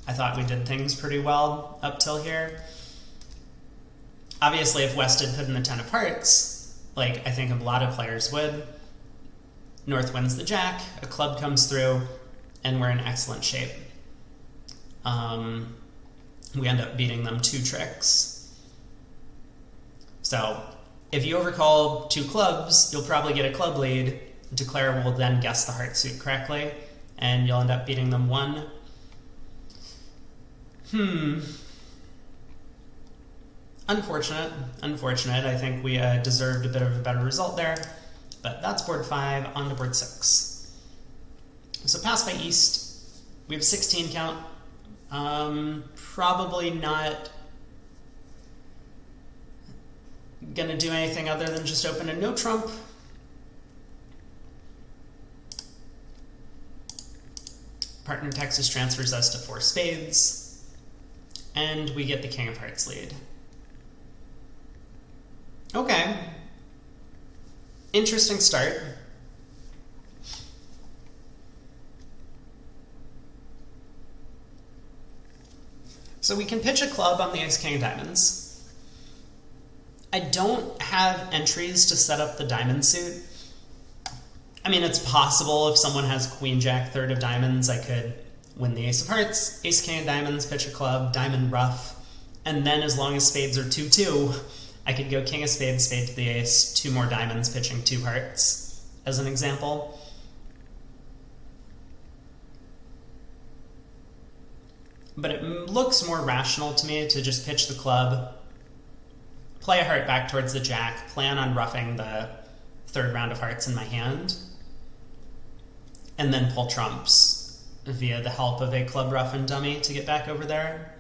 I thought we did things pretty well up till here. Obviously, if West had put in the 10 of hearts, like I think a lot of players would, North wins the jack, a club comes through, and we're in excellent shape. We end up beating them 2 tricks. So if you overcall 2 clubs, you'll probably get a club lead. Declare will then guess the heart suit correctly, and you'll end up beating them 1. Unfortunate. I think we deserved a bit of a better result there, but that's board 5, on to board 6. So pass by East, we have a 16 count. Probably not gonna do anything other than just open a no trump. Partner Texas transfers us to 4 spades, and we get the King of Hearts lead. Okay. Interesting start. So we can pitch a club on the Ace-King of Diamonds. I don't have entries to set up the diamond suit. I mean, it's possible if someone has Queen-Jack, 3rd of diamonds, I could win the Ace of Hearts, Ace-King of Diamonds, pitch a club, diamond ruff, and then as long as spades are 2-2, I could go King of Spades, spade to the ace, 2 more diamonds, pitching 2 hearts, as an example. But it looks more rational to me to just pitch the club, play a heart back towards the jack, plan on roughing the 3rd round of hearts in my hand, and then pull trumps via the help of a club ruff and dummy to get back over there.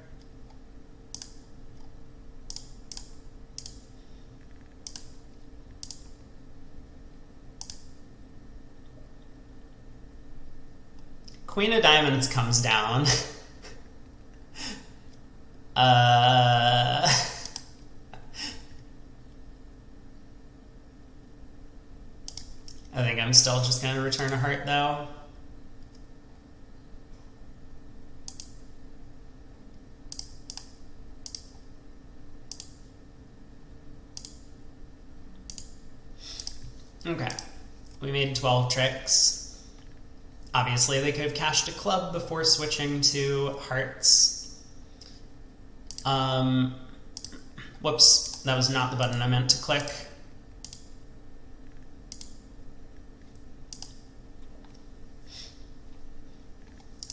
Queen of Diamonds comes down. I think I'm still just going to return a heart, though. Okay. We made 12 tricks. Obviously, they could have cashed a club before switching to hearts. Whoops, that was not the button I meant to click.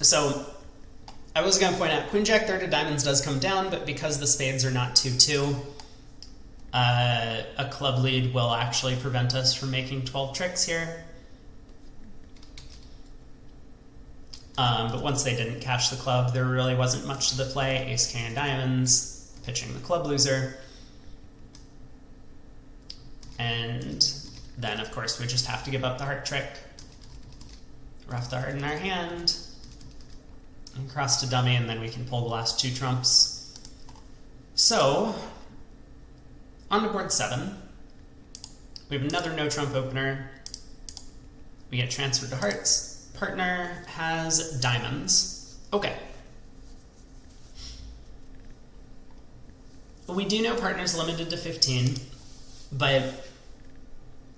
So I was going to point out Queen Jack third of diamonds does come down, but because the spades are not 2-2, a club lead will actually prevent us from making 12 tricks here. But once they didn't cash the club, there really wasn't much to the play. Ace, king of diamonds, pitching the club loser. And then, of course, we just have to give up the heart trick. Rough the heart in our hand. And cross to dummy, and then we can pull the last 2 trumps. So, on to board 7. We have another no trump opener. We get transferred to hearts. Partner has diamonds. Okay. We do know partner's limited to 15, but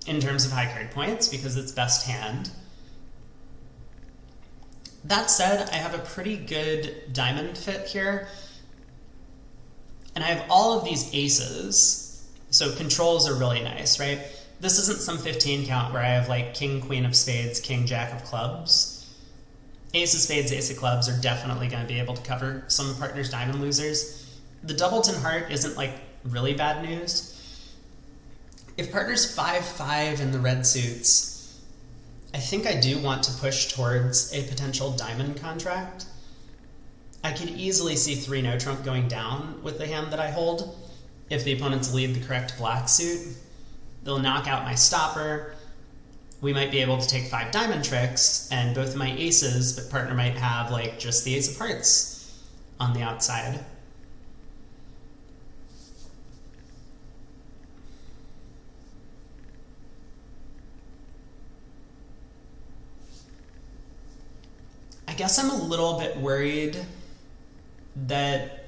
in terms of high card points, because it's best hand. That said, I have a pretty good diamond fit here. And I have all of these aces, so controls are really nice, right? This isn't some 15 count where I have like king, queen of spades, king, jack of clubs. Ace of spades, ace of clubs are definitely going to be able to cover some of partner's diamond losers. The doubleton heart isn't like really bad news. If partner's 5-5 in the red suits, I think I do want to push towards a potential diamond contract. I could easily see 3 no trump going down with the hand that I hold if the opponents lead the correct black suit. They'll knock out my stopper. We might be able to take 5 diamond tricks and both of my aces, but partner might have like just the ace of hearts on the outside. I guess I'm a little bit worried that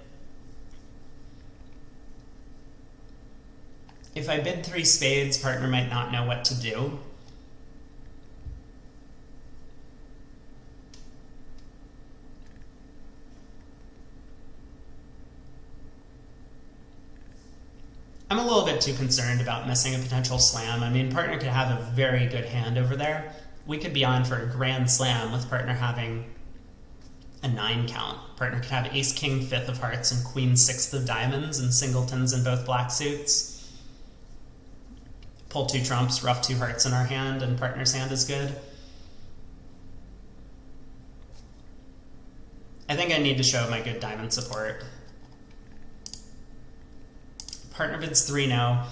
if I bid 3 spades, partner might not know what to do. I'm a little bit too concerned about missing a potential slam. I mean, partner could have a very good hand over there. We could be on for a grand slam with partner having a 9 count. Partner could have ace, king, 5th of hearts and queen, 6th of diamonds and singletons in both black suits. Pull 2 trumps, rough 2 hearts in our hand, and partner's hand is good. I think I need to show my good diamond support. Partner bids 3 no.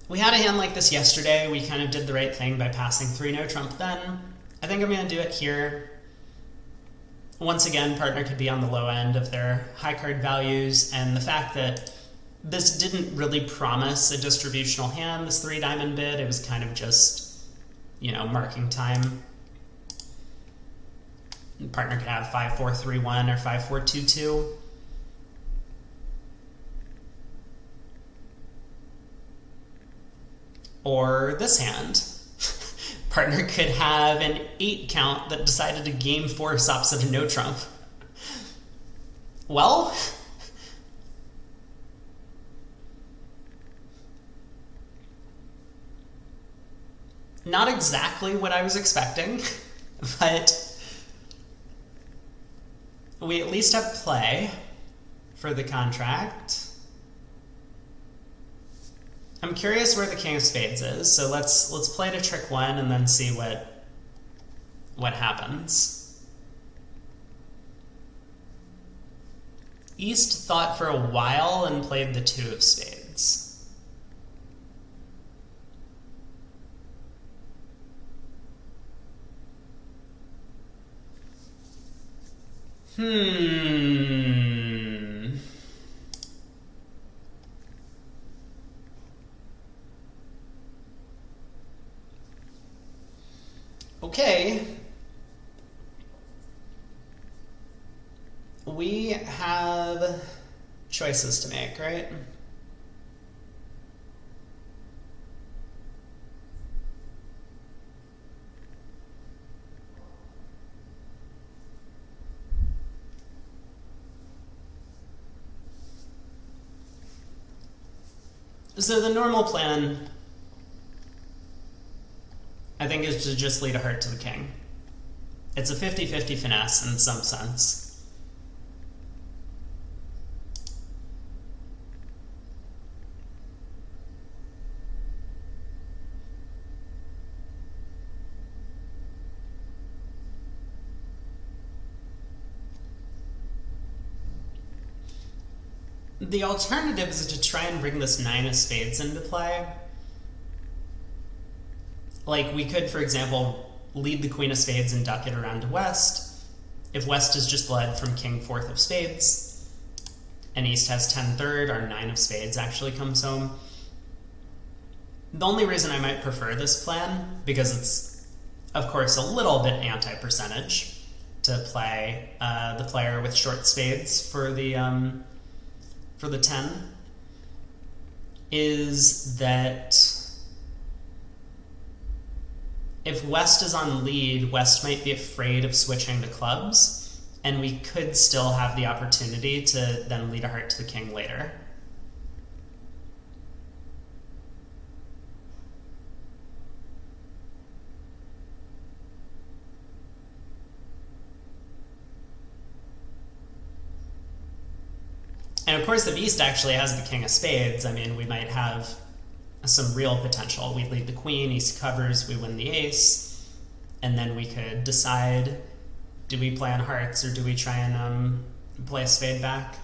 We had a hand like this yesterday. We kind of did the right thing by passing 3 no trump then. I think I'm going to do it here. Once again, partner could be on the low end of their high card values, and the fact that this didn't really promise a distributional hand, this 3 diamond bid, it was kind of just, you know, marking time. And partner could have 5-4-3-1 or 5-4-2-2. Or this hand. Partner could have an 8 count that decided to game force opposite a no trump. Well, not exactly what I was expecting, but we at least have play for the contract. I'm curious where the king of spades is, so let's play to trick 1 and then see what happens. East thought for a while and played the 2 of spades. Okay. We have choices to make, right? So the normal plan, I think, is to just lead a heart to the king. It's a 50-50 finesse in some sense. The alternative is to try and bring this 9 of spades into play. Like, we could, for example, lead the queen of spades and duck it around to west. If west is just led from king 4th of spades, and east has 10-3, our 9 of spades actually comes home. The only reason I might prefer this plan, because it's, of course, a little bit anti-percentage to play the player with short spades for the 10, is that if west is on lead, west might be afraid of switching to clubs, and we could still have the opportunity to then lead a heart to the king later. And of course, if east actually has the king of spades, I mean, we might have some real potential. We lead the queen, east covers, we win the ace, and then we could decide, do we play on hearts or do we try and play a spade back?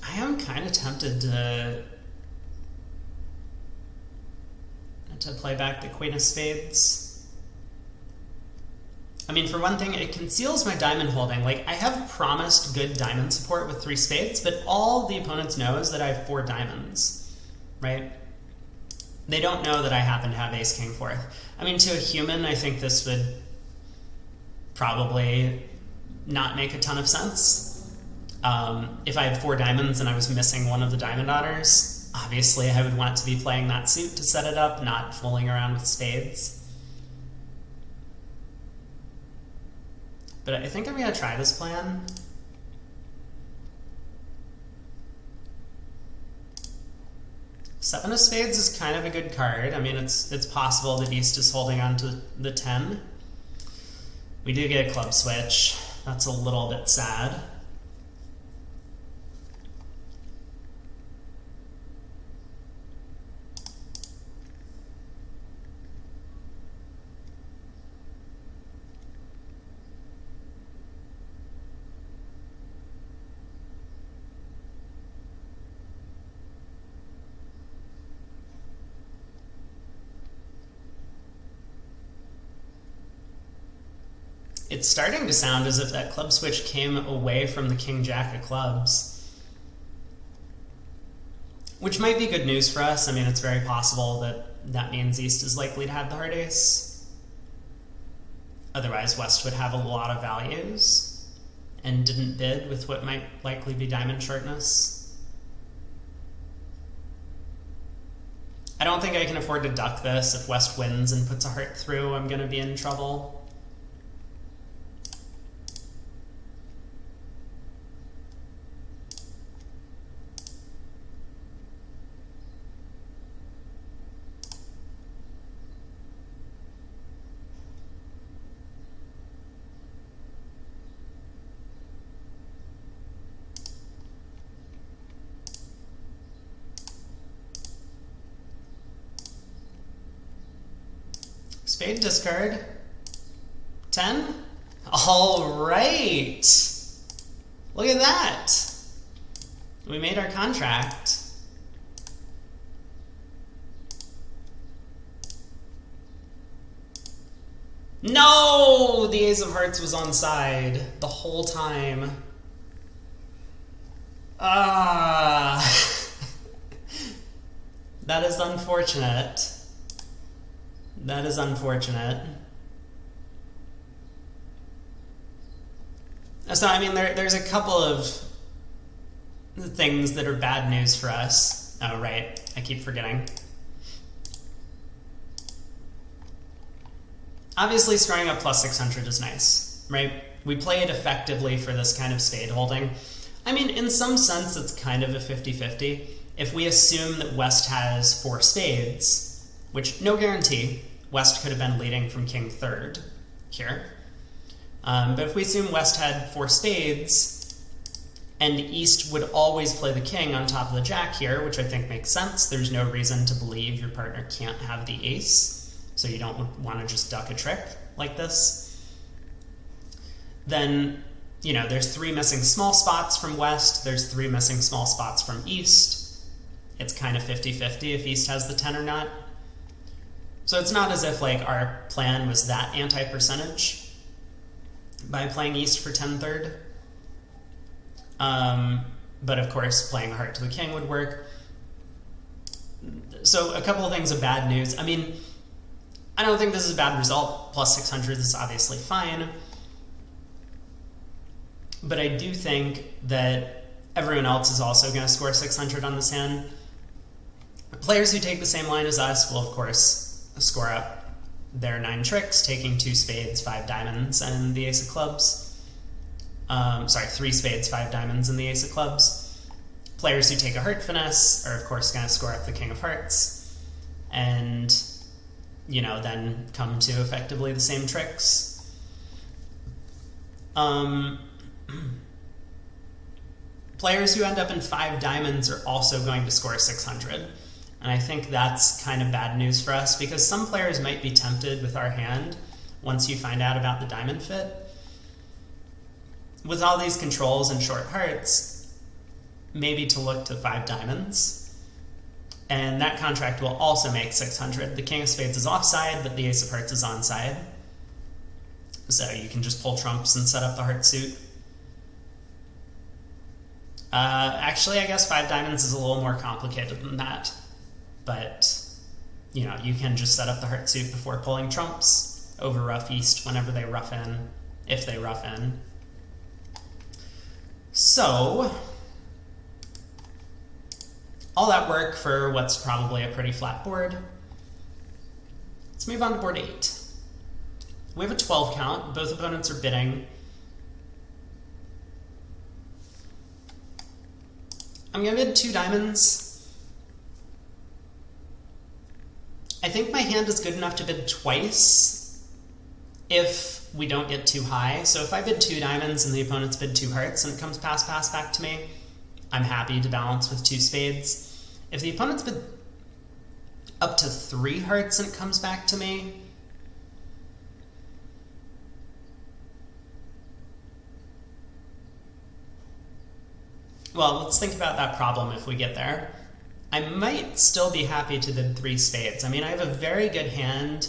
I am kind of tempted to play back the queen of spades. I mean, for one thing, it conceals my diamond holding. Like, I have promised good diamond support with 3 spades, but all the opponents know is that I have 4 diamonds, right? They don't know that I happen to have ace king 4th. I mean, to a human, I think this would probably not make a ton of sense. If I had 4 diamonds and I was missing one of the diamond otters, obviously I would want to be playing that suit to set it up, not fooling around with spades. But I think I'm going to try this plan. Seven of spades is kind of a good card. I mean, it's possible that east is holding on to the 10. We do get a club switch. That's a little bit sad. It's starting to sound as if that club switch came away from the king-jack of clubs. Which might be good news for us. I mean, it's very possible that that means east is likely to have the heart ace. Otherwise, west would have a lot of values and didn't bid with what might likely be diamond shortness. I don't think I can afford to duck this. If west wins and puts a heart through, I'm going to be in trouble. Spade discard. 10? All right. Look at that. We made our contract. No! The ace of hearts was on side the whole time. Ah. That is unfortunate. That is unfortunate. So, I mean, there's a couple of things that are bad news for us. Oh, right. I keep forgetting. Obviously, scoring up plus 600 is nice, right? We play it effectively for this kind of spade holding. I mean, in some sense, it's kind of a 50-50. If we assume that West has 4 spades, which, no guarantee, West could have been leading from king third here. But if we assume West had 4 spades, and East would always play the king on top of the jack here, which I think makes sense. There's no reason to believe your partner can't have the ace, so you don't want to just duck a trick like this. Then, you know, there's 3 missing small spots from West, there's 3 missing small spots from East. It's kind of 50-50 if East has the 10 or not. So it's not as if, like, our plan was that anti-percentage by playing East for 10 third. But of course, playing heart to the king would work. So a couple of things of bad news. I mean, I don't think this is a bad result. Plus 600 is obviously fine. But I do think that everyone else is also going to score 600 on this hand. Players who take the same line as us will, of course, score up their 9 tricks, taking 2 spades, 5 diamonds, and the ace of clubs. 3 spades, 5 diamonds, and the ace of clubs. Players who take a heart finesse are, of course, going to score up the king of hearts, and, you know, then come to effectively the same tricks. Players who end up in 5 diamonds are also going to score 600. And I think that's kind of bad news for us, because some players might be tempted with our hand once you find out about the diamond fit. With all these controls and short hearts, maybe to look to 5 diamonds. And that contract will also make 600. The king of spades is offside, but the ace of hearts is onside. So you can just pull trumps and set up the heart suit. Actually, I guess 5 diamonds is a little more complicated than that. But, you know, you can just set up the heart suit before pulling trumps over rough East whenever they rough in, if they rough in. So, all that work for what's probably a pretty flat board. Let's move on to board 8. We have a 12 count. Both opponents are bidding. I'm going to bid 2 diamonds. I think my hand is good enough to bid twice if we don't get too high. So if I bid 2 diamonds and the opponent's bid 2 hearts and it comes pass back to me, I'm happy to balance with 2 spades. If the opponent's bid up to 3 hearts and it comes back to me, well, let's think about that problem if we get there. I might still be happy to bid 3 spades. I mean, I have a very good hand.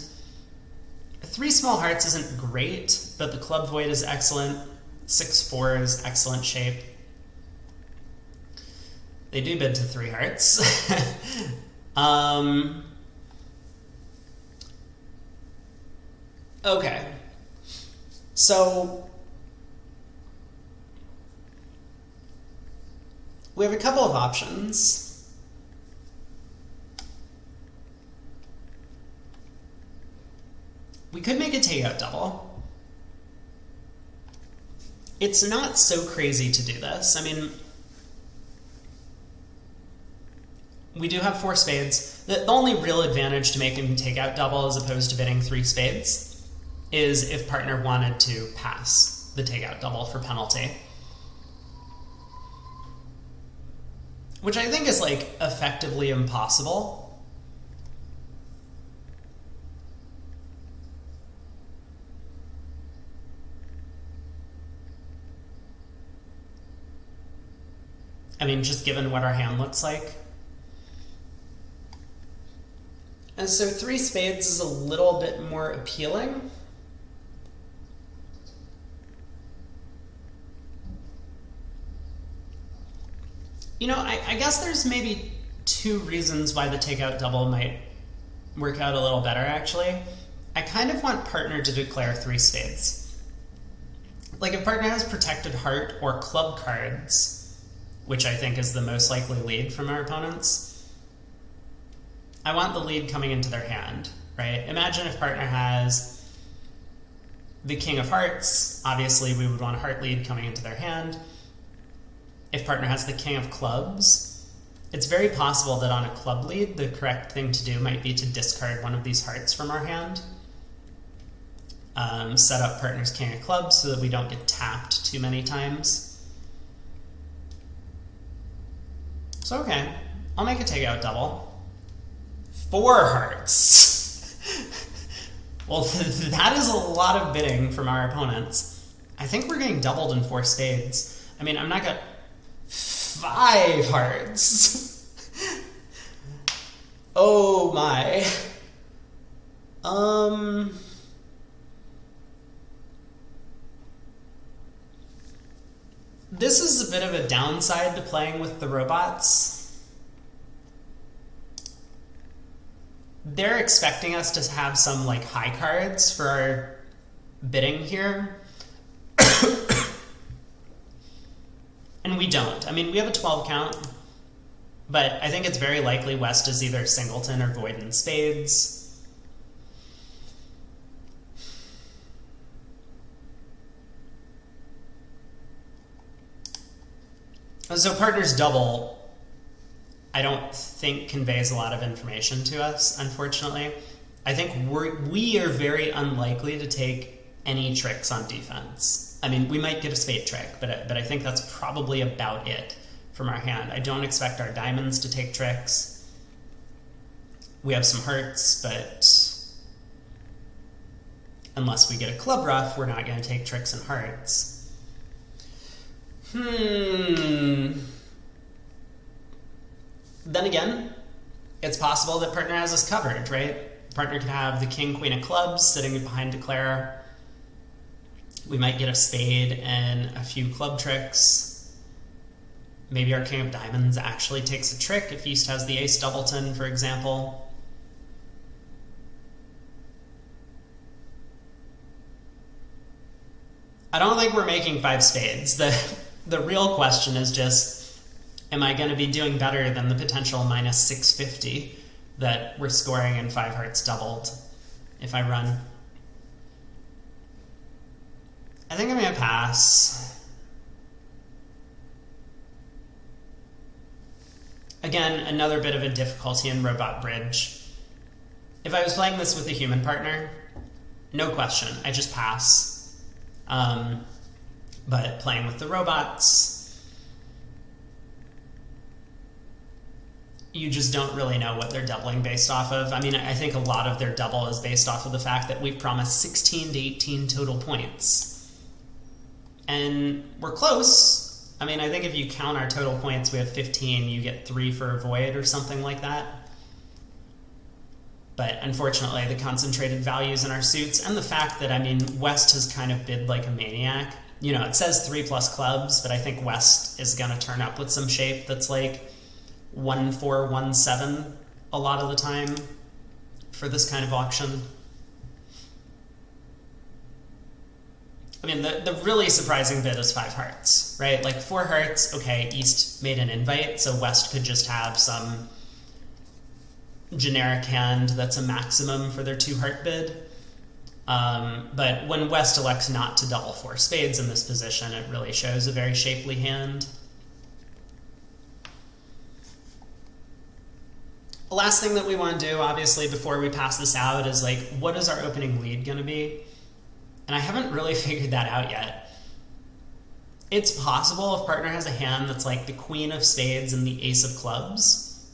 3 small hearts isn't great, but the club void is excellent. 6-4 is excellent shape. They do bid to 3 hearts. Okay. So we have a couple of options. We could make a takeout double. It's not so crazy to do this. I mean, we do have 4 spades. The only real advantage to making a takeout double as opposed to bidding 3 spades is if partner wanted to pass the takeout double for penalty. Which I think is, like, effectively impossible. I mean, just given what our hand looks like. And so 3 spades is a little bit more appealing. You know, I guess there's maybe 2 reasons why the takeout double might work out a little better, actually. I kind of want partner to declare 3 spades. Like, if partner has protected heart or club cards, which I think is the most likely lead from our opponents, I want the lead coming into their hand, right? Imagine if partner has the king of hearts, obviously we would want a heart lead coming into their hand. If partner has the king of clubs, it's very possible that on a club lead, the correct thing to do might be to discard one of these hearts from our hand. Set up partner's king of clubs so that we don't get tapped too many times. So okay, I'll make a takeout double. 4 hearts. Well, that is a lot of bidding from our opponents. I think we're getting doubled in 4 spades. I mean, I'm not gonna... 5 hearts. Oh my. This is a bit of a downside to playing with the robots. They're expecting us to have some like high cards for our bidding here. And we don't. I mean, we have a 12 count, but I think it's very likely West is either singleton or void in spades. So partner's double, I don't think conveys a lot of information to us, unfortunately. I think we are very unlikely to take any tricks on defense. I mean, we might get a spade trick, but I think that's probably about it from our hand. I don't expect our diamonds to take tricks. We have some hearts, but unless we get a club ruff, we're not going to take tricks and hearts. Then again, it's possible that partner has us covered, right? Partner could have the king, queen of clubs sitting behind declare. We might get a spade and a few club tricks. Maybe our king of diamonds actually takes a trick if East has the ace doubleton, for example. I don't think we're making 5 spades. The real question is just, am I going to be doing better than the potential minus 650 that we're scoring in 5 hearts doubled if I run? I think I'm going to pass. Again, another bit of a difficulty in Robot Bridge. If I was playing this with a human partner, no question, I just pass. But playing with the robots, you just don't really know what they're doubling based off of. I mean, I think a lot of their double is based off of the fact that we've promised 16 to 18 total points. And we're close. I mean, I think if you count our total points, we have 15, you get 3 for a void or something like that. But unfortunately, the concentrated values in our suits and the fact that, I mean, West has kind of bid like a maniac. You know, it says 3+ clubs, but I think West is going to turn up with some shape that's like 1-4, 1-7 a lot of the time for this kind of auction. I mean, the really surprising bid is 5 hearts, right? Like 4 hearts, okay, East made an invite, so West could just have some generic hand that's a maximum for their 2 heart bid. But when West elects not to double 4 spades in this position, it really shows a very shapely hand. The last thing that we want to do, obviously, before we pass this out is like, what is our opening lead going to be? And I haven't really figured that out yet. It's possible if partner has a hand that's like the queen of spades and the ace of clubs,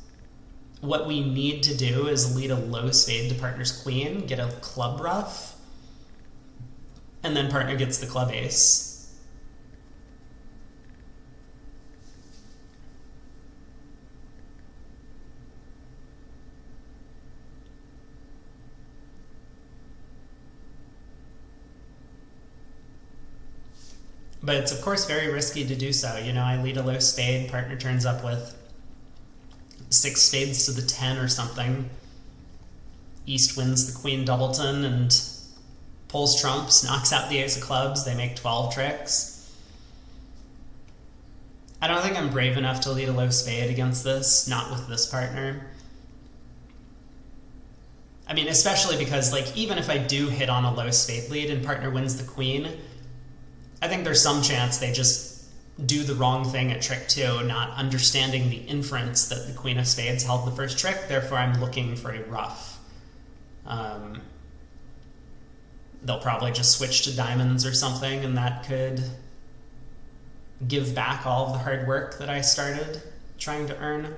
what we need to do is lead a low spade to partner's queen, get a club ruff, and then partner gets the club ace. But it's, of course, very risky to do so. You know, I lead a low spade, partner turns up with 6 spades to the 10 or something. East wins the queen doubleton and pulls trumps, knocks out the ace of clubs. They make 12 tricks. I don't think I'm brave enough to lead a low spade against this, not with this partner. I mean, especially because, like, even if I do hit on a low spade lead and partner wins the queen, I think there's some chance they just do the wrong thing at trick 2, not understanding the inference that the queen of spades held the first trick. Therefore, I'm looking for a ruff. They'll probably just switch to diamonds or something, and that could give back all of the hard work that I started trying to earn.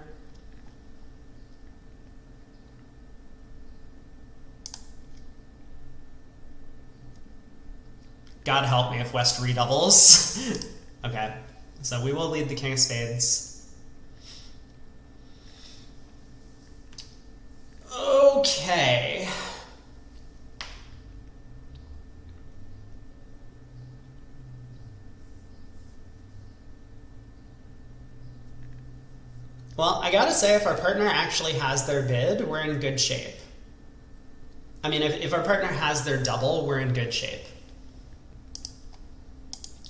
God help me if West redoubles. Okay, so we will lead the king of spades. Okay. Well, I gotta say, if our partner actually has their bid, we're in good shape. I mean, if our partner has their double, we're in good shape.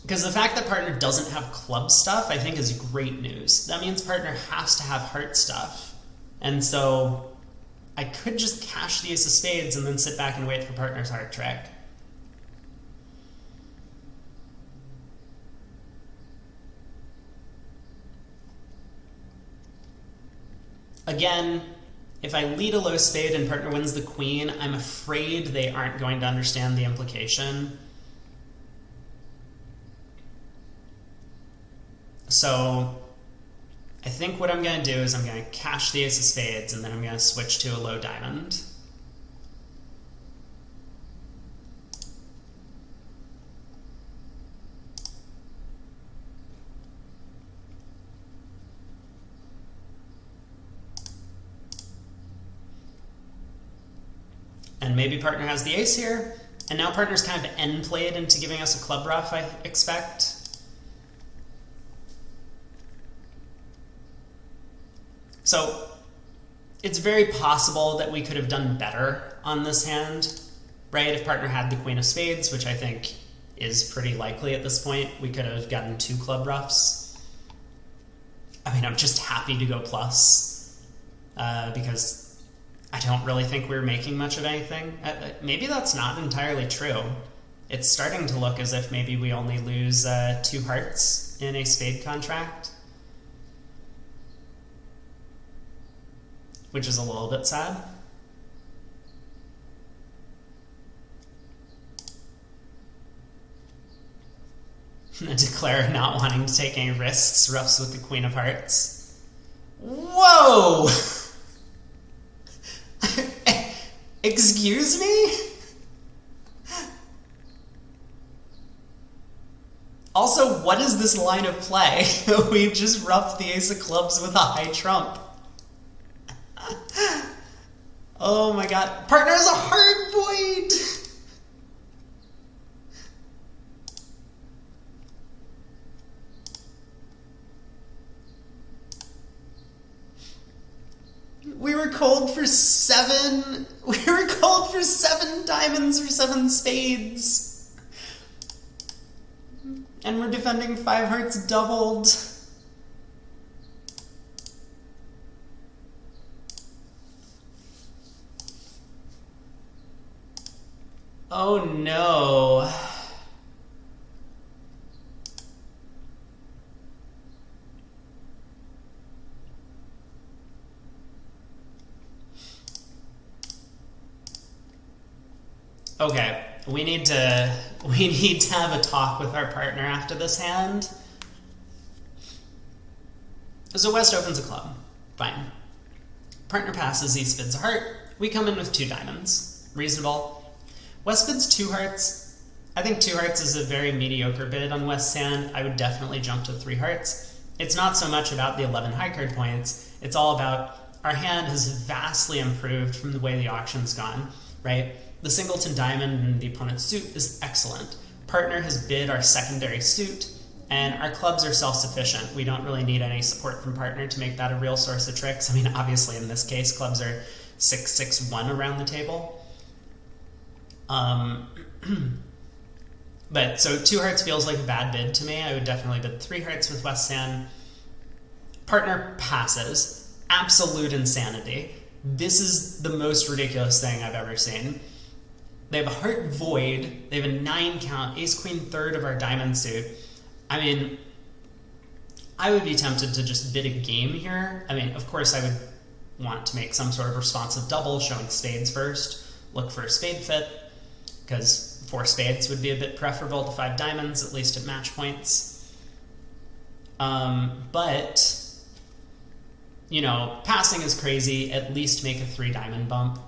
Because the fact that partner doesn't have club stuff, I think, is great news. That means partner has to have heart stuff. And so I could just cash the ace of spades and then sit back and wait for partner's heart trick. Again, if I lead a low spade and partner wins the queen, I'm afraid they aren't going to understand the implication. So I think what I'm going to do is I'm going to cash the ace of spades, and then I'm going to switch to a low diamond. And maybe partner has the ace here, and now partner's kind of end played into giving us a club ruff, I expect. So it's very possible that we could have done better on this hand, right? If partner had the queen of spades, which I think is pretty likely at this point, we could have gotten 2 club ruffs. I mean, I'm just happy to go plus because I don't really think we're making much of anything. Maybe that's not entirely true. It's starting to look as if maybe we only lose 2 hearts in a spade contract, which is a little bit sad. Declare not wanting to take any risks, ruffs with the queen of hearts. Whoa! Excuse me? Also, what is this line of play? We've just ruffed the ace of clubs with a high trump. Oh my god. Partner has a hard void! We were called for 7. We were called for 7 diamonds or 7 spades. And we're defending 5 hearts doubled. Oh no. Okay, we need to have a talk with our partner after this hand. So West opens a club. Fine. Partner passes, he spids a heart. We come in with 2 diamonds. Reasonable. West bids 2 hearts. I think 2 hearts is a very mediocre bid on West's hand. I would definitely jump to 3 hearts. It's not so much about the 11 high card points. It's all about our hand has vastly improved from the way the auction's gone, right? The singleton diamond in the opponent's suit is excellent. Partner has bid our secondary suit, and our clubs are self-sufficient. We don't really need any support from partner to make that a real source of tricks. I mean, obviously in this case, clubs are 6-6-1 around the table. But so 2 hearts feels like a bad bid to me. I would definitely bid 3 hearts with West Hand. Partner passes. Absolute insanity. This is the most ridiculous thing I've ever seen. They have a heart void. They have a 9 count. Ace queen third of our diamond suit. I mean, I would be tempted to just bid a game here. I mean, of course I would want to make some sort of responsive double, showing spades first. Look for a spade fit, because 4 spades would be a bit preferable to 5 diamonds, at least at match points. But, you know, passing is crazy. At least make a 3 diamond bump.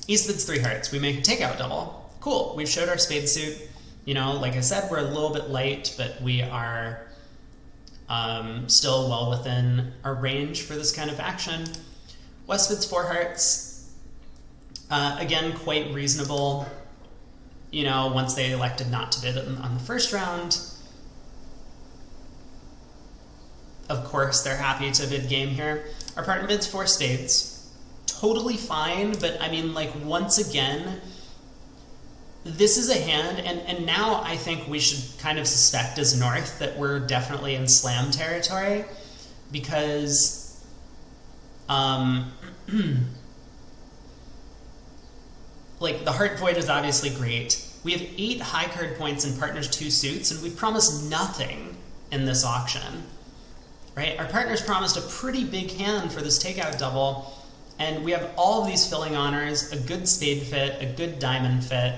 East bids 3 hearts. We make a takeout double. Cool. We've showed our spade suit. You know, like I said, we're a little bit light, but we are still well within our range for this kind of action. West bids 4 hearts. Again, quite reasonable. You know, once they elected not to bid on the first round, of course they're happy to bid game here. Our partner bids 4 spades. Totally fine, but I mean, like, once again, this is a hand, and now I think we should kind of suspect as North that we're definitely in slam territory, because like, the heart void is obviously great. We have 8 high card points in partner's 2 suits, and we've promised nothing in this auction, right? Our partner's promised a pretty big hand for this takeout double, and we have all of these filling honors, a good spade fit, a good diamond fit.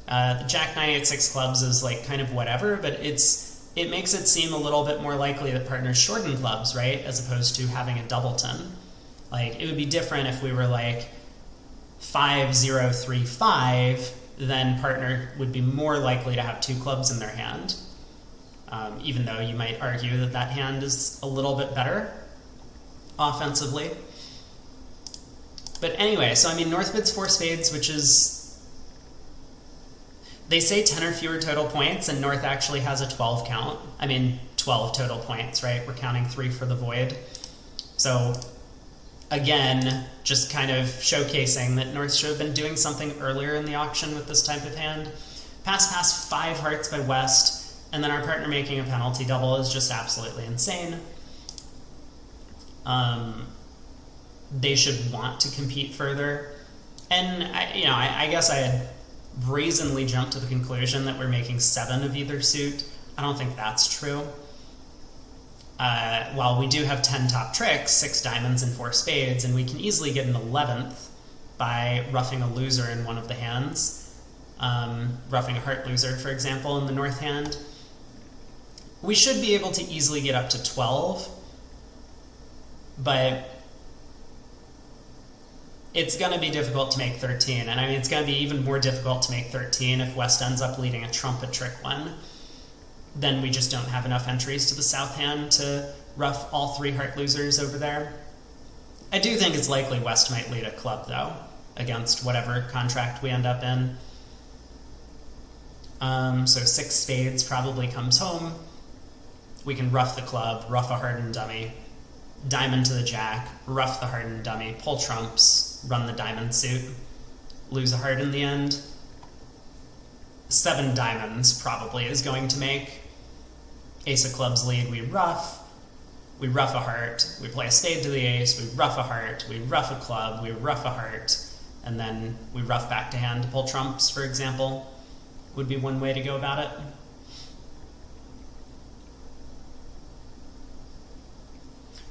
The Jack 9, 8, 6 clubs is like kind of whatever, but it makes it seem a little bit more likely that partners shorten clubs, right? As opposed to having a doubleton. Like, it would be different if we were like 5, 0, 3, 5, then partner would be more likely to have 2 clubs in their hand. Even though you might argue that that hand is a little bit better offensively. But anyway, so I mean, North bids 4 spades, which is, they say 10 or fewer total points, and North actually has a 12 count. I mean, 12 total points, right? We're counting 3 for the void. So again, just kind of showcasing that North should have been doing something earlier in the auction with this type of hand. Pass 5 hearts by West, and then our partner making a penalty double is just absolutely insane. They should want to compete further. And I guess I had brazenly jumped to the conclusion that we're making 7 of either suit. I don't think that's true. While we do have 10 top tricks, 6 diamonds and 4 spades, and we can easily get an 11th by roughing a loser in one of the hands. Roughing a heart loser, for example, in the North hand. We should be able to easily get up to 12, but it's going to be difficult to make 13, and I mean, it's going to be even more difficult to make 13 if West ends up leading a trumpet trick one. Then we just don't have enough entries to the South hand to rough all 3 heart losers over there. I do think it's likely West might lead a club, though, against whatever contract we end up in. So 6 spades probably comes home. We can rough the club, rough a hardened dummy, diamond to the jack, rough the hardened dummy, pull trumps, run the diamond suit, lose a heart in the end. 7 diamonds probably is going to make. Ace of clubs lead, we rough a heart, we play a spade to the ace, we rough a heart, we rough a club, we rough a heart, and then we rough back to hand to pull trumps, for example, would be one way to go about it.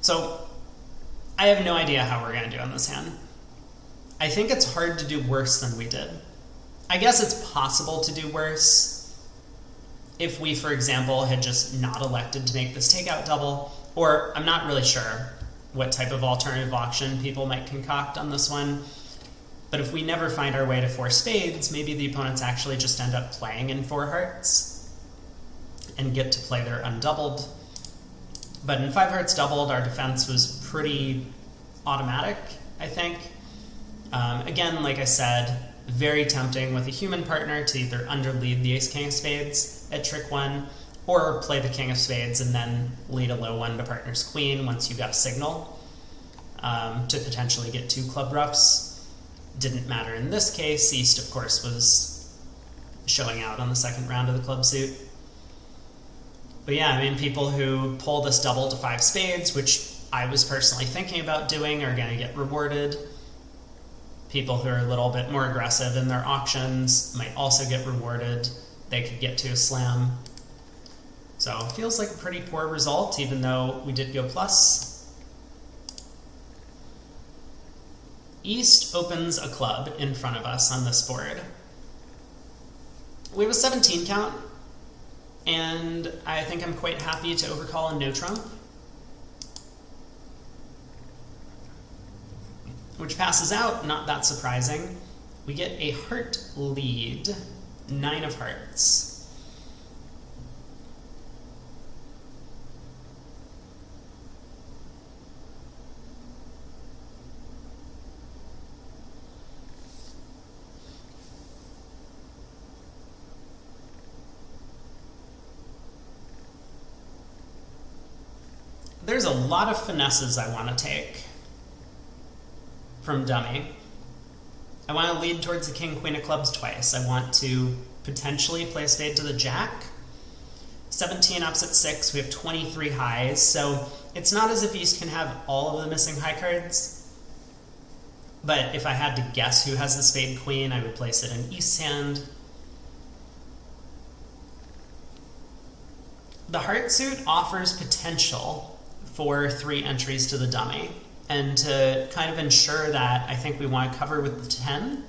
So, I have no idea how we're going to do on this hand. I think it's hard to do worse than we did. I guess it's possible to do worse if we, for example, had just not elected to make this takeout double, or I'm not really sure what type of alternative auction people might concoct on this one. But if we never find our way to 4 spades, maybe the opponents actually just end up playing in 4 hearts and get to play their undoubled. But in 5 hearts doubled, our defense was pretty automatic, I think. Again, like I said, very tempting with a human partner to either underlead the ace-king of spades at trick 1, or play the king of spades and then lead a low one to partner's queen once you got a signal. to potentially get 2 club ruffs. Didn't matter in this case. East, of course, was showing out on the second round of the club suit. But yeah, I mean, people who pull this double to 5 spades, which I was personally thinking about doing, are going to get rewarded. People who are a little bit more aggressive in their auctions might also get rewarded. They could get to a slam. So it feels like a pretty poor result, even though we did go plus. East opens a club in front of us on this board. We have a 17 count, and I think I'm quite happy to overcall a no trump, which passes out, not that surprising. We get a heart lead, 9 of hearts. There's a lot of finesses I want to take from dummy. I want to lead towards the king, queen of clubs twice. I want to potentially play a spade to the jack. 17 ups at 6, we have 23 highs, so it's not as if East can have all of the missing high cards. But if I had to guess who has the spade queen, I would place it in East's hand. The heart suit offers potential for 3 entries to the dummy. And to kind of ensure that, I think we want to cover with the 10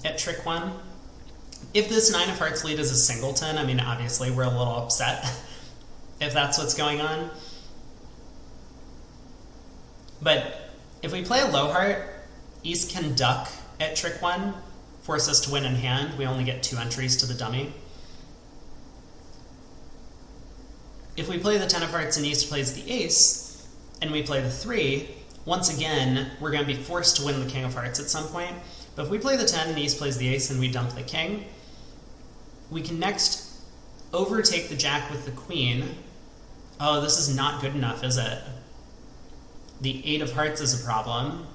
at trick 1. If this 9 of hearts lead is a singleton, I mean, obviously we're a little upset if that's what's going on. But if we play a low heart, East can duck at trick 1, force us to win in hand. We only get 2 entries to the dummy. If we play the 10 of hearts and East plays the ace, and we play the 3, once again, we're going to be forced to win the king of hearts at some point. But if we play the 10 and East plays the ace and we dump the king, we can next overtake the jack with the queen. Oh, this is not good enough, is it? The 8 of hearts is a problem.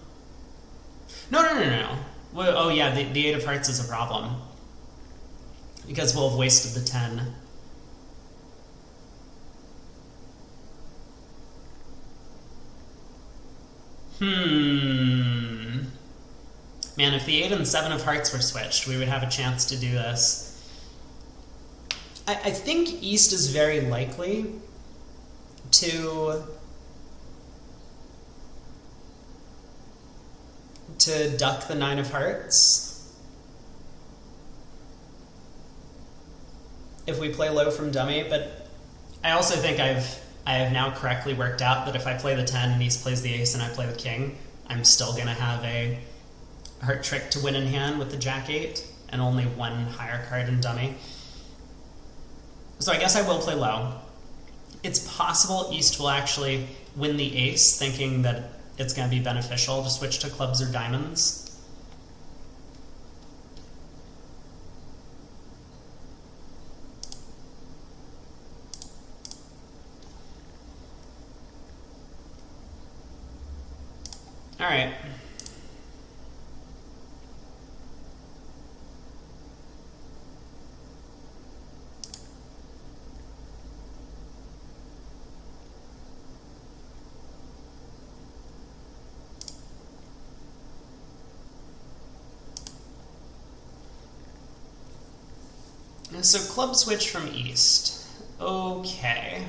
No. Well, oh yeah, the 8 of hearts is a problem, because we'll have wasted the 10. Man, if the 8 and 7 of hearts were switched, we would have a chance to do this. I think East is very likely to duck the 9 of hearts if we play low from dummy, but I also think I have now correctly worked out that if I play the 10 and East plays the ace and I play the king, I'm still going to have a heart trick to win in hand with the jack 8 and only 1 higher card in dummy. So I guess I will play low. It's possible East will actually win the ace, thinking that it's going to be beneficial to switch to clubs or diamonds. All right. So club switch from East. Okay.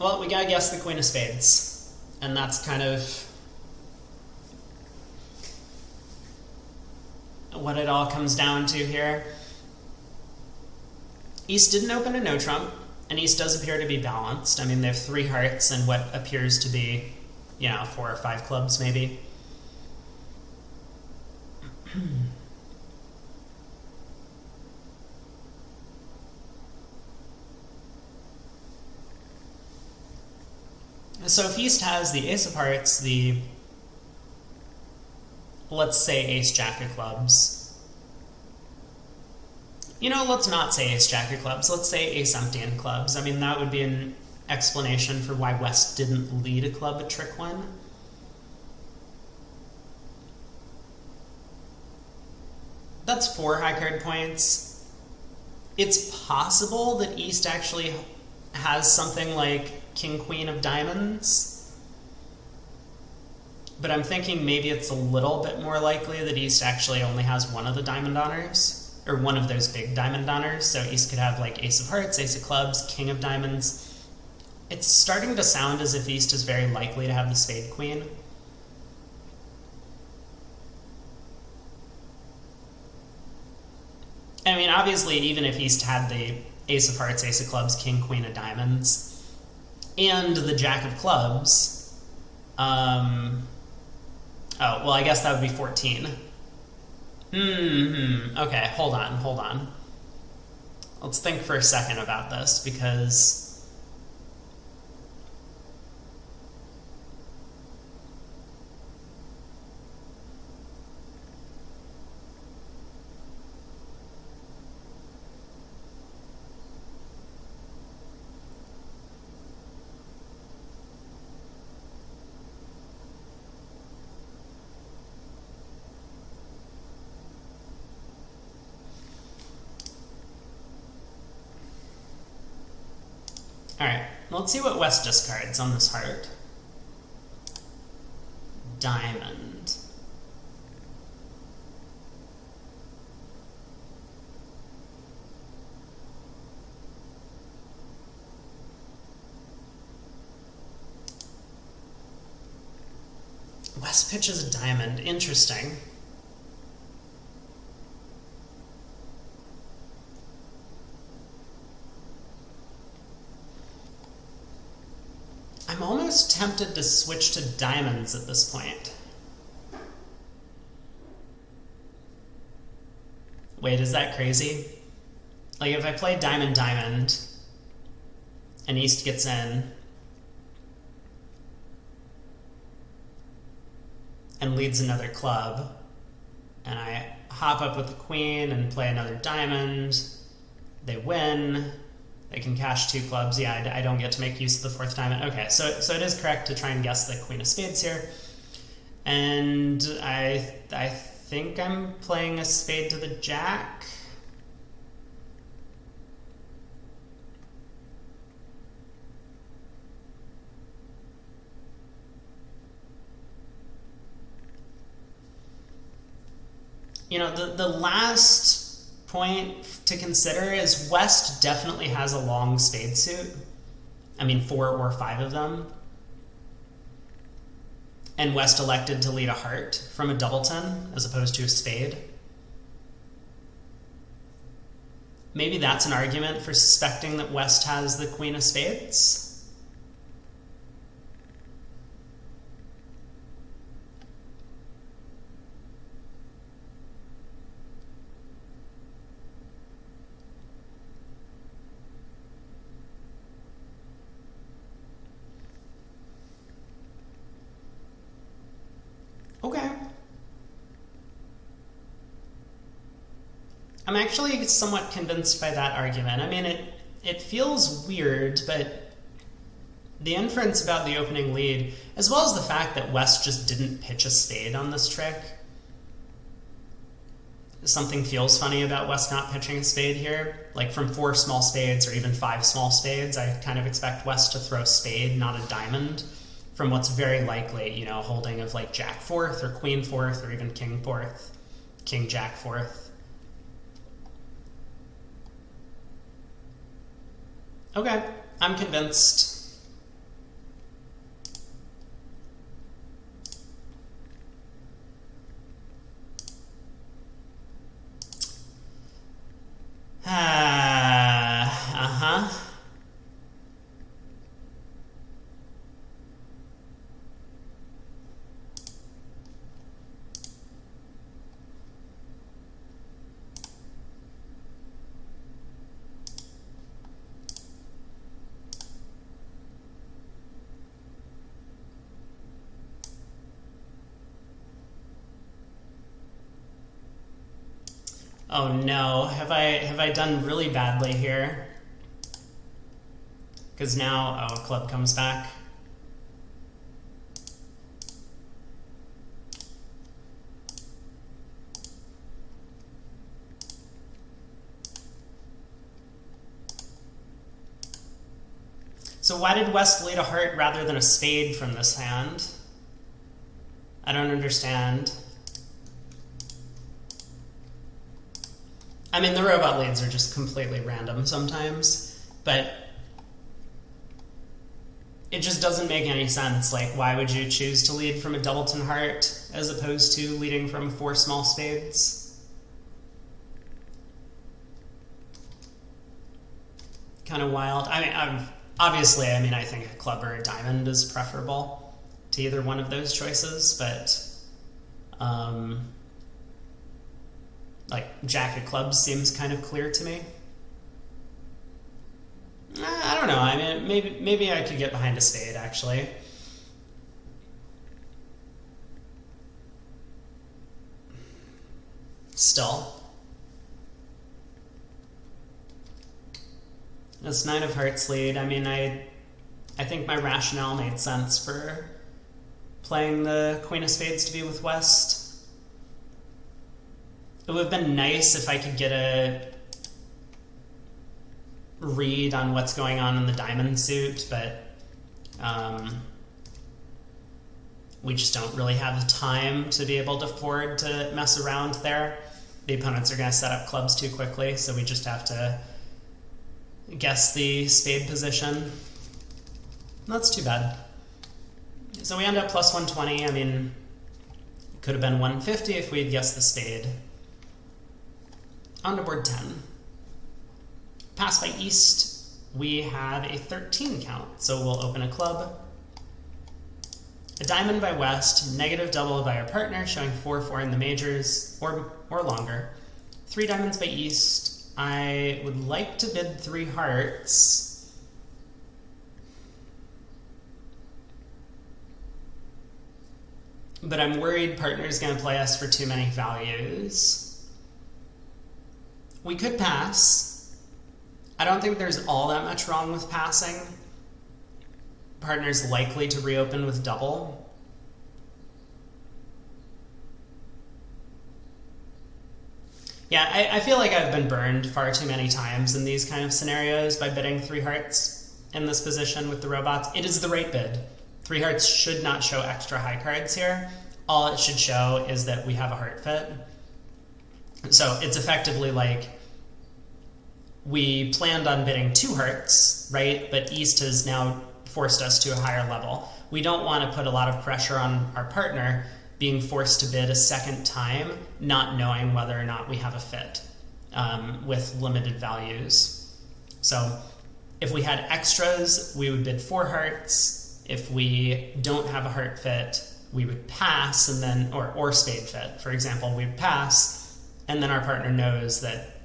Well, we gotta guess the queen of spades, and that's kind of what it all comes down to here. East didn't open a no trump, and East does appear to be balanced. I mean, they have 3 hearts and what appears to be, 4 or 5 clubs maybe. So if East has the ace of hearts, the, let's say, ace jack of clubs. You know, let's not say ace jack of clubs. Let's say ace empty in clubs. I mean, that would be an explanation for why West didn't lead a club a trick win. That's 4 high card points. It's possible that East actually has something like king queen of diamonds, but I'm thinking maybe it's a little bit more likely that East actually only has one of the diamond honors, or one of those big diamond honors. So East could have like ace of hearts, ace of clubs, king of diamonds. It's starting to sound as if East is very likely to have the spade queen. I mean, obviously, even if East had the ace of hearts, ace of clubs, king, queen of diamonds, and the jack of clubs, oh, well, I guess that would be 14. Okay, hold on. Let's think for a second about this, because alright, let's see what West discards on this heart. Diamond. West pitches a diamond. Interesting. I'm almost tempted to switch to diamonds at this point. Wait, is that crazy? Like, if I play diamond, diamond, and East gets in, and leads another club, and I hop up with the queen and play another diamond, they win, they can cash 2 clubs. Yeah, I don't get to make use of the 4th diamond. Okay, so it is correct to try and guess the queen of spades here. And I think I'm playing a spade to the jack. You know, the last point to consider is West definitely has a long spade suit. I mean, 4 or 5 of them. And West elected to lead a heart from a doubleton as opposed to a spade. Maybe that's an argument for suspecting that West has the queen of spades. Okay. I'm actually somewhat convinced by that argument. I mean, it feels weird, but the inference about the opening lead, as well as the fact that West just didn't pitch a spade on this trick, something feels funny about West not pitching a spade here. Like, from 4 small spades or even 5 small spades, I kind of expect West to throw spade, not a diamond, from what's very likely, you know, holding of like jack 4th or queen 4th or even king 4th, king jack 4th. Okay, I'm convinced. Uh-huh. Oh no, have I done really badly here? Because now, oh, club comes back. So why did West lead a heart rather than a spade from this hand? I don't understand. I mean, the robot leads are just completely random sometimes, but it just doesn't make any sense. Like, why would you choose to lead from a doubleton heart as opposed to leading from 4 small spades? Kind of wild. I mean, obviously, I think a club or a diamond is preferable to either one of those choices, but like jack of clubs seems kind of clear to me. I don't know. I mean, maybe I could get behind a spade, actually. Still. This 9 of hearts lead, I mean, I think my rationale made sense for playing the Queen of Spades to be with West. It would have been nice if I could get a read on what's going on in the diamond suit, but we just don't really have the time to be able to afford to mess around there. The opponents are going to set up clubs too quickly, so we just have to guess the spade position. That's too bad. So we end up plus 120. I mean, it could have been 150 if we had guessed the spade. On to board 10. Pass by East, we have a 13 count, so we'll open a club. A diamond by West, negative double by our partner, showing 4-4 in the majors, or longer. 3 diamonds by East. I would like to bid 3 hearts. But I'm worried partner's going to play us for too many values. We could pass. I don't think there's all that much wrong with passing. Partner's likely to reopen with double. Yeah, I feel like I've been burned far too many times in these kind of scenarios by bidding 3 hearts in this position with the robots. It is the right bid. 3 hearts should not show extra high cards here. All it should show is that we have a heart fit. So it's effectively like we planned on bidding 2 hearts, right? But East has now forced us to a higher level. We don't want to put a lot of pressure on our partner being forced to bid a second time, not knowing whether or not we have a fit with limited values. So if we had extras, we would bid 4 hearts. If we don't have a heart fit, we would pass, and then, or spade fit, for example, we would pass, and then our partner knows that,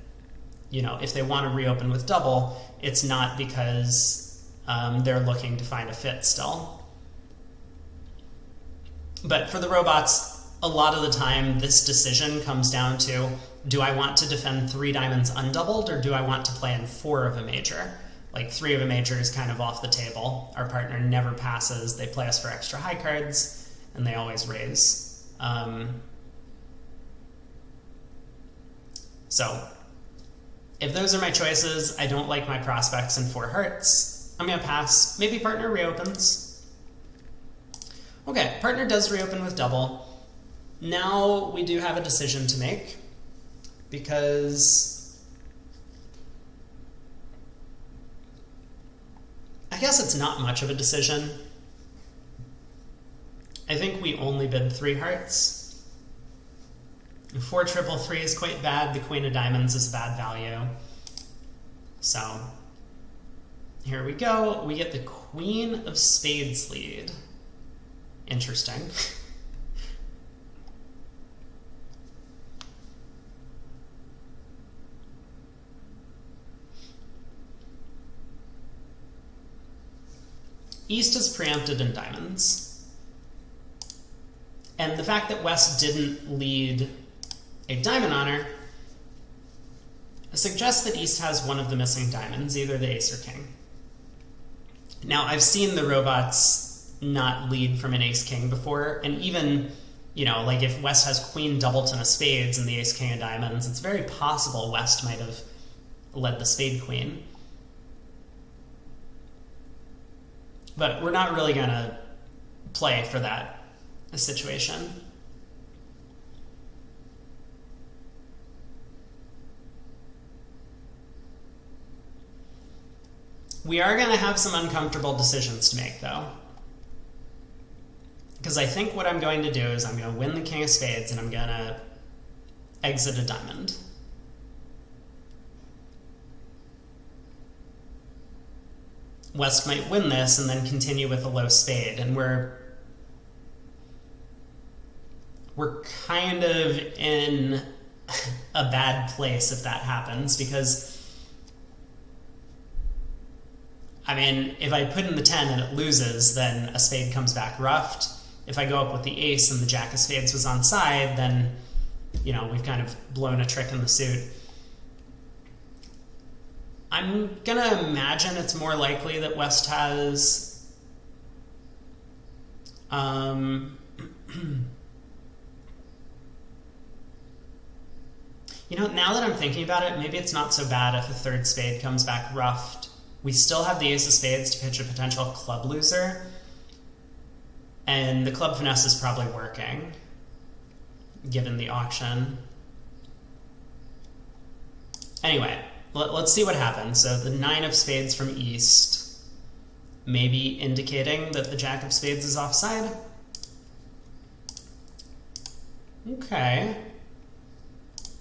you know, if they want to reopen with double, it's not because they're looking to find a fit still. But for the robots, a lot of the time, this decision comes down to, do I want to defend 3 diamonds undoubled, or do I want to play in 4 of a major? Like 3 of a major is kind of off the table. Our partner never passes. They play us for extra high cards, and they always raise. So if those are my choices, I don't like my prospects in 4 hearts. I'm going to pass. Maybe partner reopens. Okay, partner does reopen with double. Now we do have a decision to make, because I guess it's not much of a decision. I think we only bid 3 hearts. 4 triple 3 is quite bad. The Queen of Diamonds is a bad value. So here we go. We get the Queen of Spades lead. Interesting. East is preempted in diamonds. And the fact that West didn't lead a diamond honor suggests that East has one of the missing diamonds, either the ace or king. Now, I've seen the robots not lead from an ace-king before, and even, like if West has queen doubleton of spades and the ace-king of diamonds, it's very possible West might have led the spade-queen. But we're not really going to play for that situation. We are going to have some uncomfortable decisions to make, though. Because I think what I'm going to do is I'm going to win the king of spades and I'm going to exit a diamond. West might win this and then continue with a low spade, and we're kind of in a bad place if that happens, because if I put in the 10 and it loses, then a spade comes back ruffed. If I go up with the ace and the jack of spades was on side, then, we've kind of blown a trick in the suit. I'm going to imagine it's more likely that West has now that I'm thinking about it, maybe it's not so bad if a third spade comes back ruffed. We still have the ace of spades to pitch a potential club loser, and the club finesse is probably working, given the auction. Anyway, let's see what happens. So the 9 of spades from East, maybe indicating that the jack of spades is offside. Okay.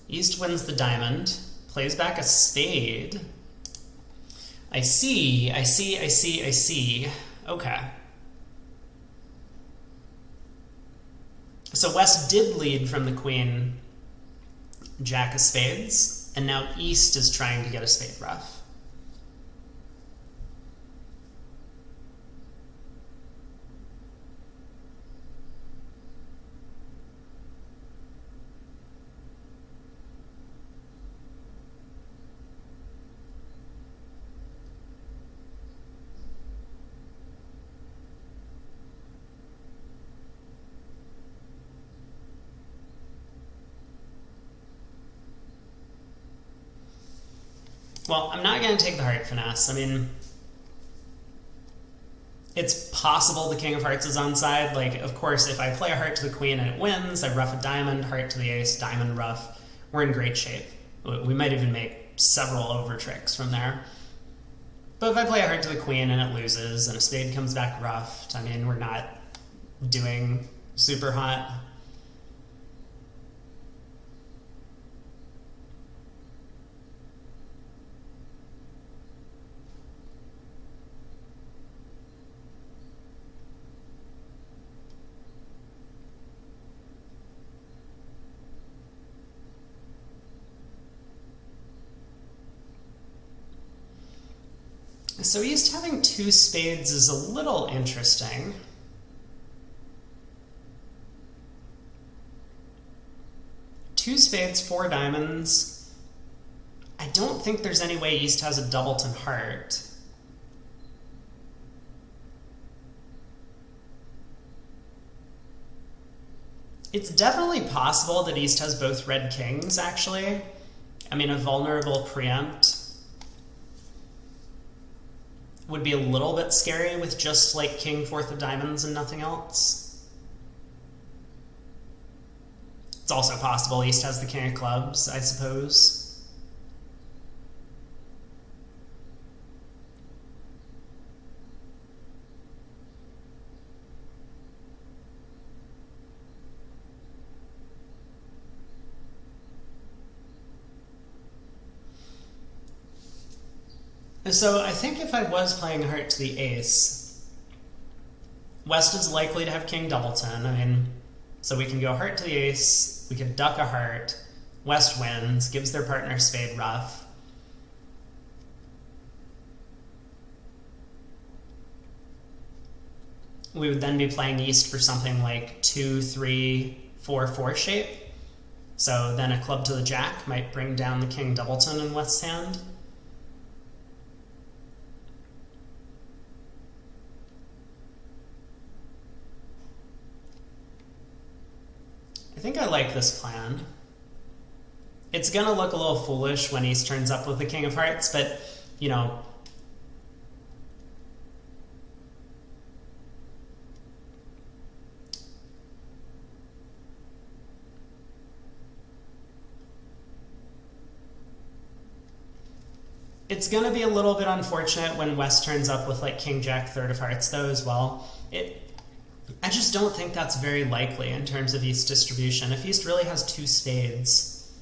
East wins the diamond, plays back a spade. I see. Okay. So West did lead from the queen, jack of spades, and now East is trying to get a spade ruff. Well, I'm not going to take the heart finesse. It's possible the king of hearts is onside. Of course, if I play a heart to the queen and it wins, I ruff a diamond, heart to the ace, diamond ruff. We're in great shape. We might even make several over tricks from there. But if I play a heart to the queen and it loses and a spade comes back ruffed, we're not doing super hot. So East having 2 spades is a little interesting. Two spades, 4 diamonds. I don't think there's any way East has a doubleton heart. It's definitely possible that East has both red kings, actually. A vulnerable preempt would be a little bit scary with just king, 4th of diamonds and nothing else. It's also possible East has the king of clubs, I suppose. So I think if I was playing a heart to the ace, West is likely to have king doubleton. So we can go heart to the ace, we could duck a heart, West wins, gives their partner spade ruff. We would then be playing East for something like 2, 3, 4, 4 shape. So then a club to the jack might bring down the king doubleton in West's hand. I think I like this plan. It's going to look a little foolish when East turns up with the king of hearts, but, you know, it's going to be a little bit unfortunate when West turns up with like king jack third of hearts though as well. I just don't think that's very likely in terms of East distribution. If East really has two spades,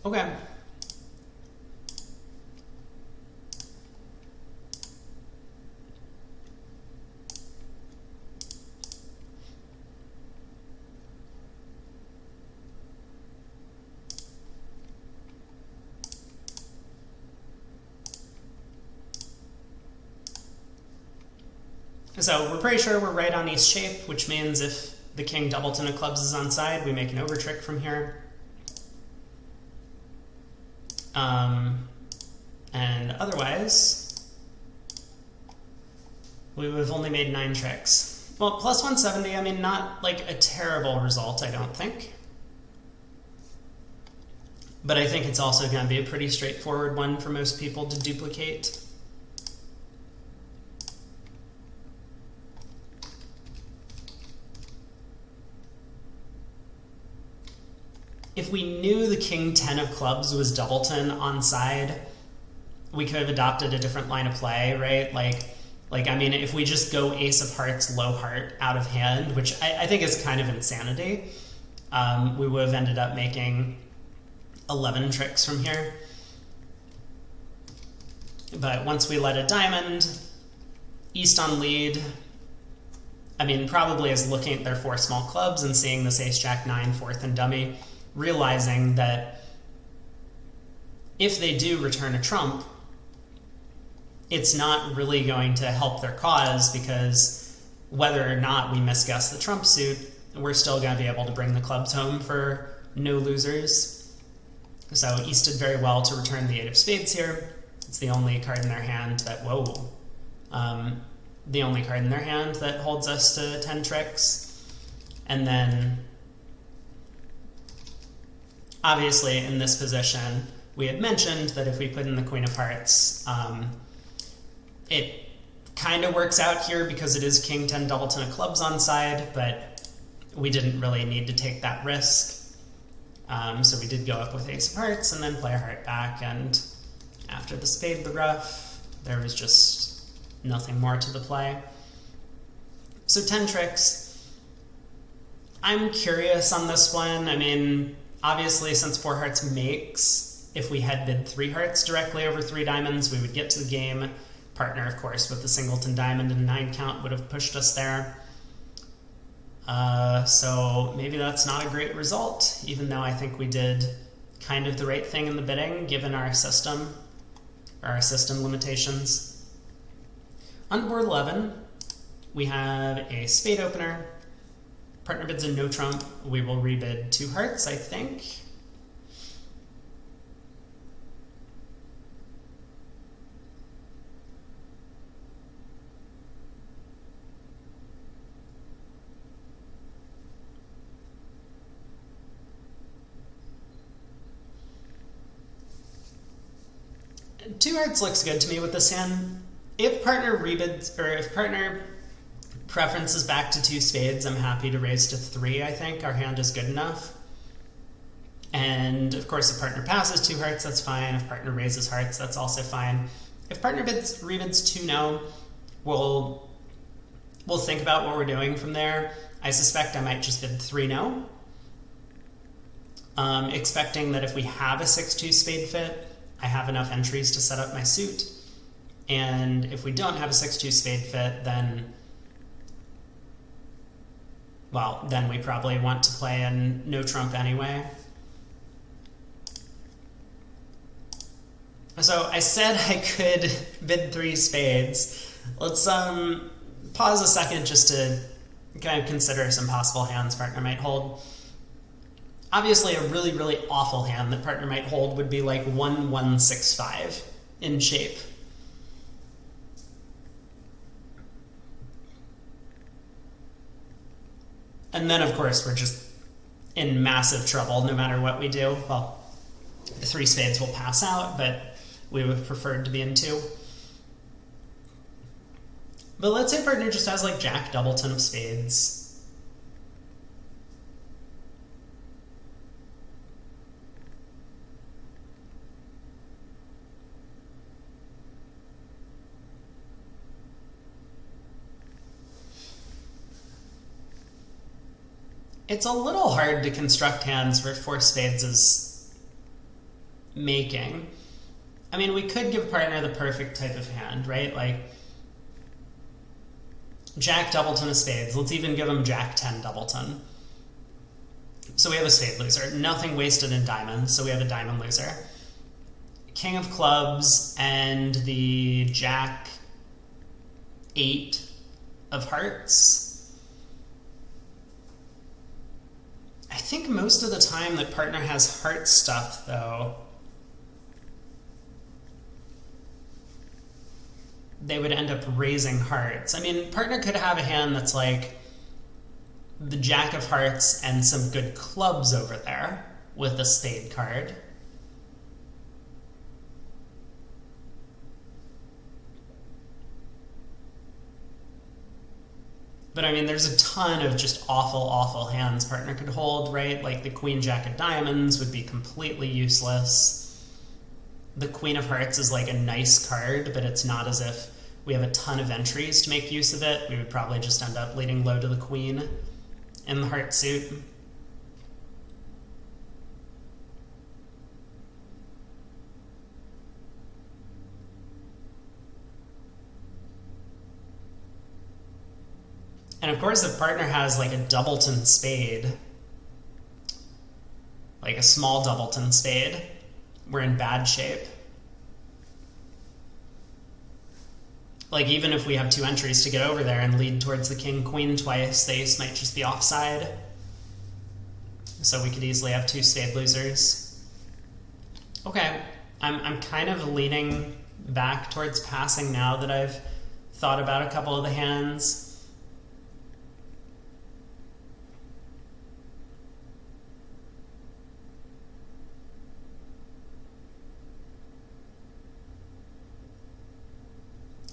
okay. So we're pretty sure we're right on East shape, which means if the king doubleton of clubs is on side, we make an over trick from here. And otherwise, we would have only made 9 tricks. Well, plus 170, I mean, not like a terrible result, I don't think. But I think it's also going to be a pretty straightforward one for most people to duplicate. If we knew the king 10 of clubs was doubleton on side, we could have adopted a different line of play, right? Like I mean, if we just go ace of hearts, low heart out of hand, which I think is kind of insanity, we would have ended up making 11 tricks from here. But once we let a diamond, East on lead, I mean, probably is looking at their 4 small clubs and seeing this ace jack 9 fourth and dummy, realizing that if they do return a trump, it's not really going to help their cause, because whether or not we misguess the trump suit, we're still going to be able to bring the clubs home for no losers. So East did very well to return the 8 of spades here. It's the only card in their hand that, the only card in their hand that holds us to 10 tricks. And then obviously, in this position, we had mentioned that if we put in the queen of hearts, it kind of works out here because it is king 10 doubleton of clubs on side, but we didn't really need to take that risk. So we did go up with ace of hearts and then play a heart back, and after the spade the rough, there was just nothing more to the play. So 10 tricks. I'm curious on this one. I mean, obviously, since 4 hearts makes, if we had bid 3 hearts directly over 3 diamonds, we would get to the game. Partner, of course, with the singleton diamond and 9 count would have pushed us there. So maybe that's not a great result, even though I think we did kind of the right thing in the bidding, given our system limitations. On board 11, we have a spade opener. Partner bids a no trump. We will rebid 2 hearts, I think. Two hearts looks good to me with this hand. If partner rebids, or if partner preferences back to 2 spades, I'm happy to raise to 3, I think. Our hand is good enough. And of course, if partner passes 2 hearts, that's fine. If partner raises hearts, that's also fine. If partner rebids 2 no, we'll think about what we're doing from there. I suspect I might just bid 3 no. Expecting that if we have a 6-2 spade fit, I have enough entries to set up my suit. And if we don't have a 6-2 spade fit, then we probably want to play in no trump anyway. So I said I could bid 3 spades. Let's pause a second just to kind of consider some possible hands partner might hold. Obviously, a really, really awful hand that partner might hold would be like 1-1-6-5 in shape. And then, of course, we're just in massive trouble no matter what we do. Well, the 3 spades will pass out, but we would have preferred to be in 2. But let's say partner just has like Jack Doubleton of spades. It's a little hard to construct hands where 4 spades is making. I mean, we could give partner the perfect type of hand, right? Like Jack Doubleton of spades. Let's even give him Jack 10 Doubleton. So we have a spade loser. Nothing wasted in diamonds, so we have a diamond loser. King of clubs and the Jack 8 of hearts. I think most of the time that partner has heart stuff, though, they would end up raising hearts. I mean, partner could have a hand that's like the Jack of hearts and some good clubs over there with a spade card. But I mean, there's a ton of just awful, awful hands partner could hold, right? Like the Queen Jack of diamonds would be completely useless. The Queen of hearts is like a nice card, but it's not as if we have a ton of entries to make use of it. We would probably just end up leading low to the queen in the heart suit. And of course, if partner has like a Doubleton spade, like a small Doubleton spade, we're in bad shape. Like even if we have 2 entries to get over there and lead towards the king queen twice, the ace might just be offside. So we could easily have 2 spade losers. Okay, I'm kind of leaning back towards passing now that I've thought about a couple of the hands.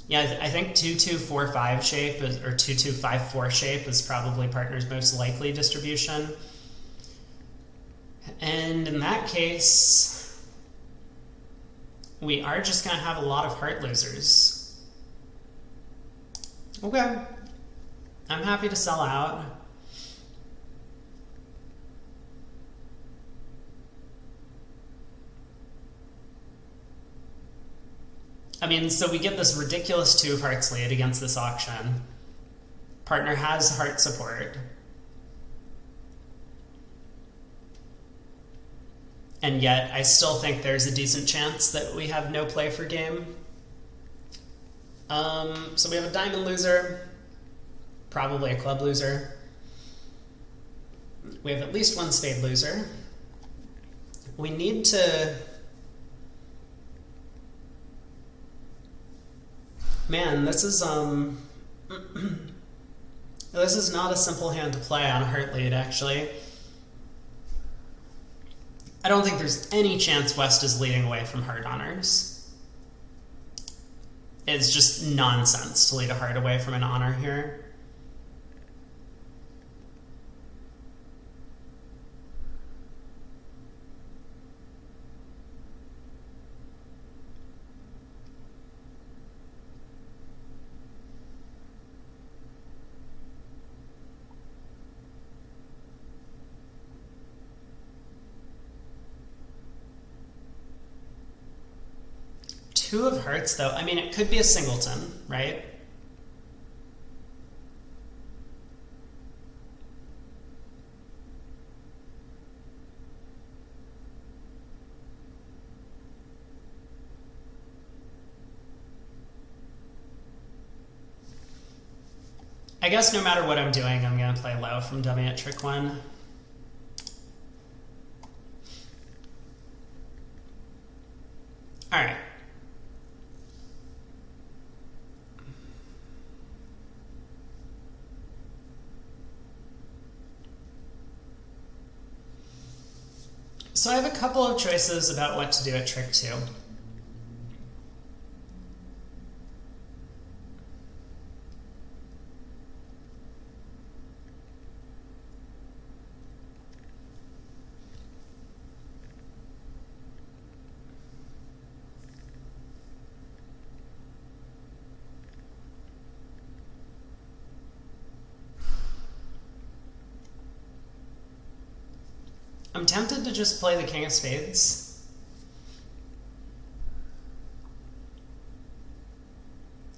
Yeah, I think 2-2-4-5 shape is, or 2-2-5-4 shape is probably partner's most likely distribution. And in that case, we are just going to have a lot of heart losers. Okay, I'm happy to sell out. I mean, so we get this ridiculous 2 of hearts lead against this auction. Partner has heart support. And yet, I still think there's a decent chance that we have no play for game. So we have a diamond loser, probably a club loser. We have at least 1 spade loser. We need to... Man, this is this is not a simple hand to play on a heart lead, actually. I don't think there's any chance West is leading away from heart honors. It's just nonsense to lead a heart away from an honor here. Two of hearts, though. I mean, it could be a singleton, right? I guess no matter what I'm doing, I'm going to play low from dummy at trick 1. All right. So I have a couple of choices about what to do at trick 2. I'm tempted to just play the king of spades.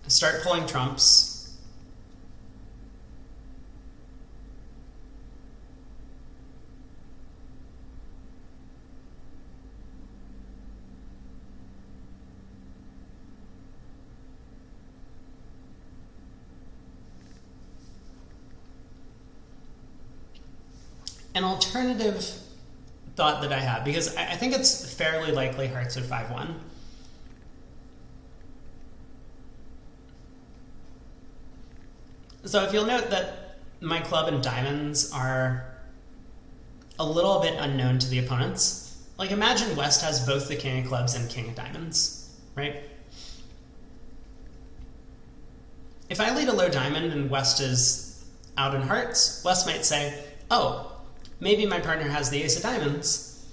Start pulling trumps. An alternative thought that I have, because I think it's fairly likely hearts would 5-1. So if you'll note that my club and diamonds are a little bit unknown to the opponents. Like imagine West has both the king of clubs and king of diamonds, right? If I lead a low diamond and West is out in hearts, West might say, oh, maybe my partner has the ace of diamonds.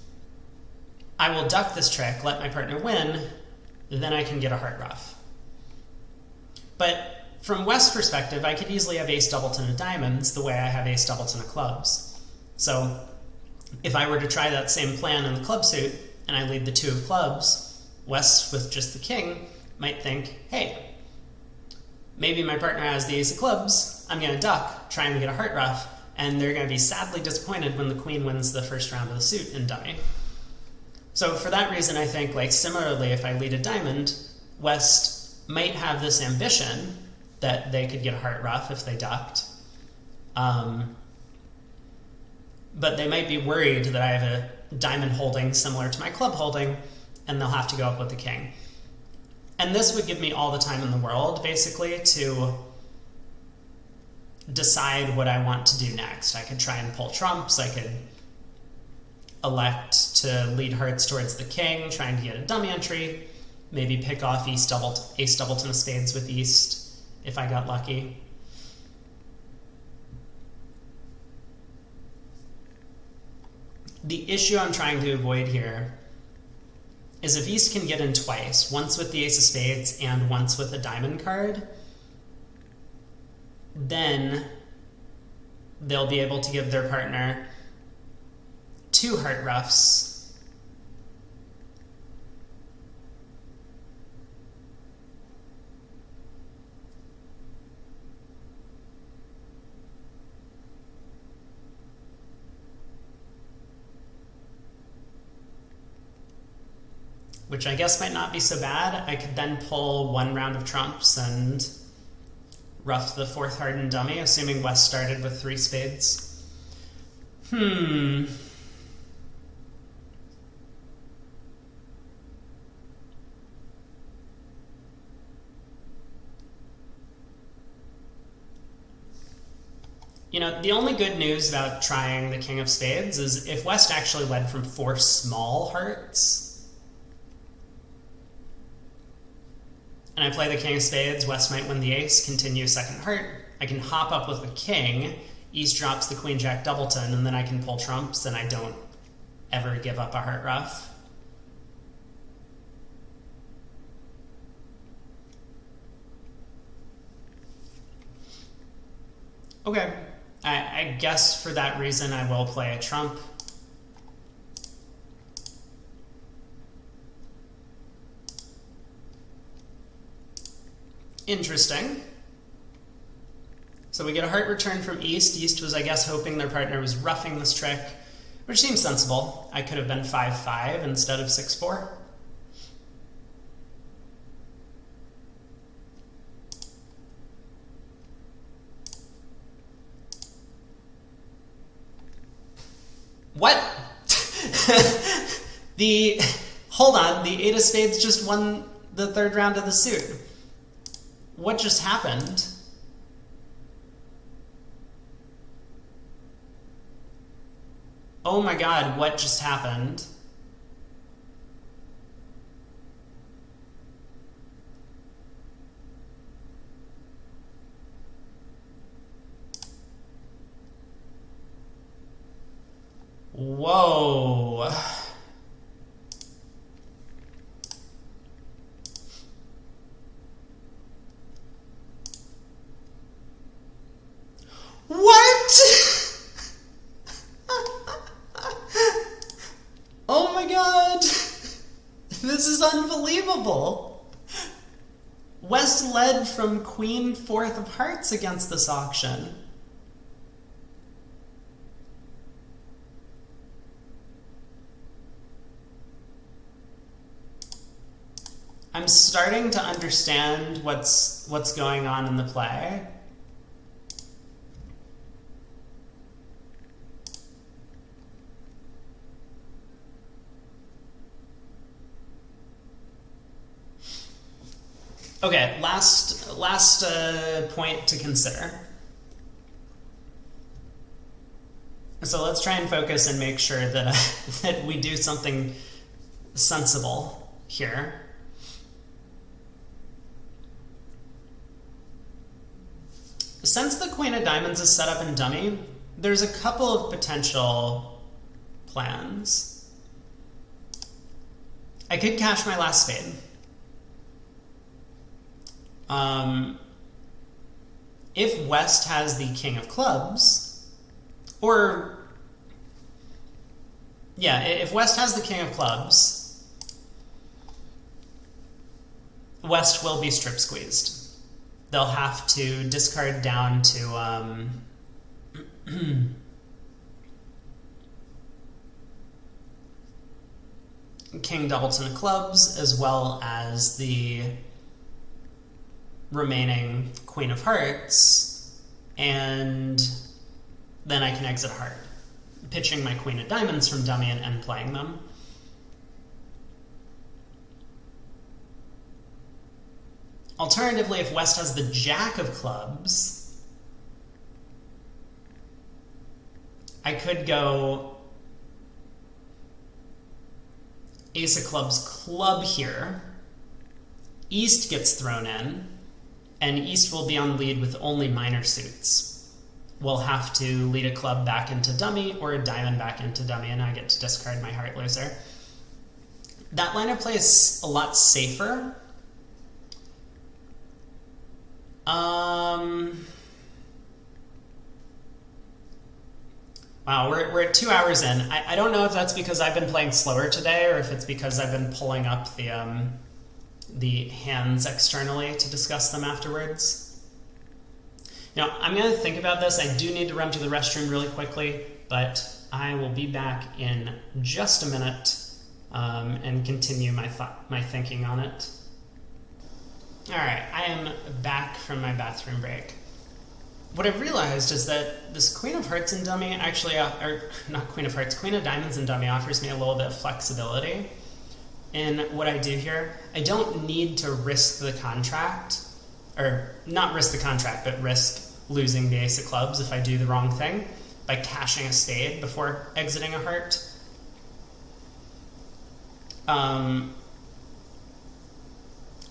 I will duck this trick, let my partner win, then I can get a heart ruff. But from West's perspective, I could easily have ace doubleton of diamonds the way I have ace doubleton of clubs. So if I were to try that same plan in the club suit, and I lead the 2 of clubs, West with just the king might think, hey, maybe my partner has the ace of clubs, I'm going to duck, trying to get a heart ruff, and they're going to be sadly disappointed when the queen wins the first round of the suit in dummy. So for that reason, I think, like similarly, if I lead a diamond, West might have this ambition that they could get a heart ruff if they ducked. But they might be worried that I have a diamond holding similar to my club holding, and they'll have to go up with the king. And this would give me all the time in the world, basically, to decide what I want to do next. I could try and pull trumps, I could elect to lead hearts towards the king, trying to get a dummy entry, maybe pick off ace doubleton of spades with East if I got lucky. The issue I'm trying to avoid here is if East can get in twice, once with the ace of spades and once with a diamond card, then they'll be able to give their partner 2 heart ruffs. Which I guess might not be so bad. I could then pull 1 round of trumps and ruff the 4th hardened dummy, assuming West started with 3 spades. You know, the only good news about trying the king of spades is if West actually led from 4 small hearts, and I play the king of spades, West might win the ace, continue second heart. I can hop up with the king, East drops the queen jack doubleton, and then I can pull trumps, and I don't ever give up a heart ruff. Okay, I guess for that reason I will play a trump. Interesting. So we get a heart return from East. East was, I guess, hoping their partner was roughing this trick, which seems sensible. I could have been 5-5 instead of 6-4. What? Hold on, the 8 of spades just won the 3rd round of the suit. What just happened? Oh my god, what just happened? Whoa. What? Oh my god. This is unbelievable. West led from Queen 4th of Hearts against this auction. I'm starting to understand what's going on in the play. Okay, last point to consider. So let's try and focus and make sure that that we do something sensible here. Since the Queen of Diamonds is set up in dummy, there's a couple of potential plans. I could cash my last spade. If West has the King of Clubs, or yeah, if West has the King of Clubs, West will be strip squeezed. They'll have to discard down to King Doubleton of Clubs, as well as the remaining Queen of Hearts, and then I can exit heart, pitching my Queen of Diamonds from dummy and playing them. Alternatively, if West has the Jack of Clubs, I could go Ace of Clubs club here. East gets thrown in, and East will be on lead with only minor suits. We'll have to lead a club back into dummy or a diamond back into dummy, and I get to discard my heart loser. That line of play is a lot safer. Wow, we're at 2 hours in. I don't know if that's because I've been playing slower today or if it's because I've been pulling up the hands externally to discuss them afterwards. Now, I'm going to think about this. I do need to run to the restroom really quickly, but I will be back in just a minute and continue my thinking on it. All right, I am back from my bathroom break. What I've realized is that this Queen of Hearts in dummy actually, or not Queen of Hearts, Queen of Diamonds in dummy offers me a little bit of flexibility in what I do here. I don't need to risk the contract, or not risk the contract, but risk losing the Ace of Clubs if I do the wrong thing by cashing a spade before exiting a heart.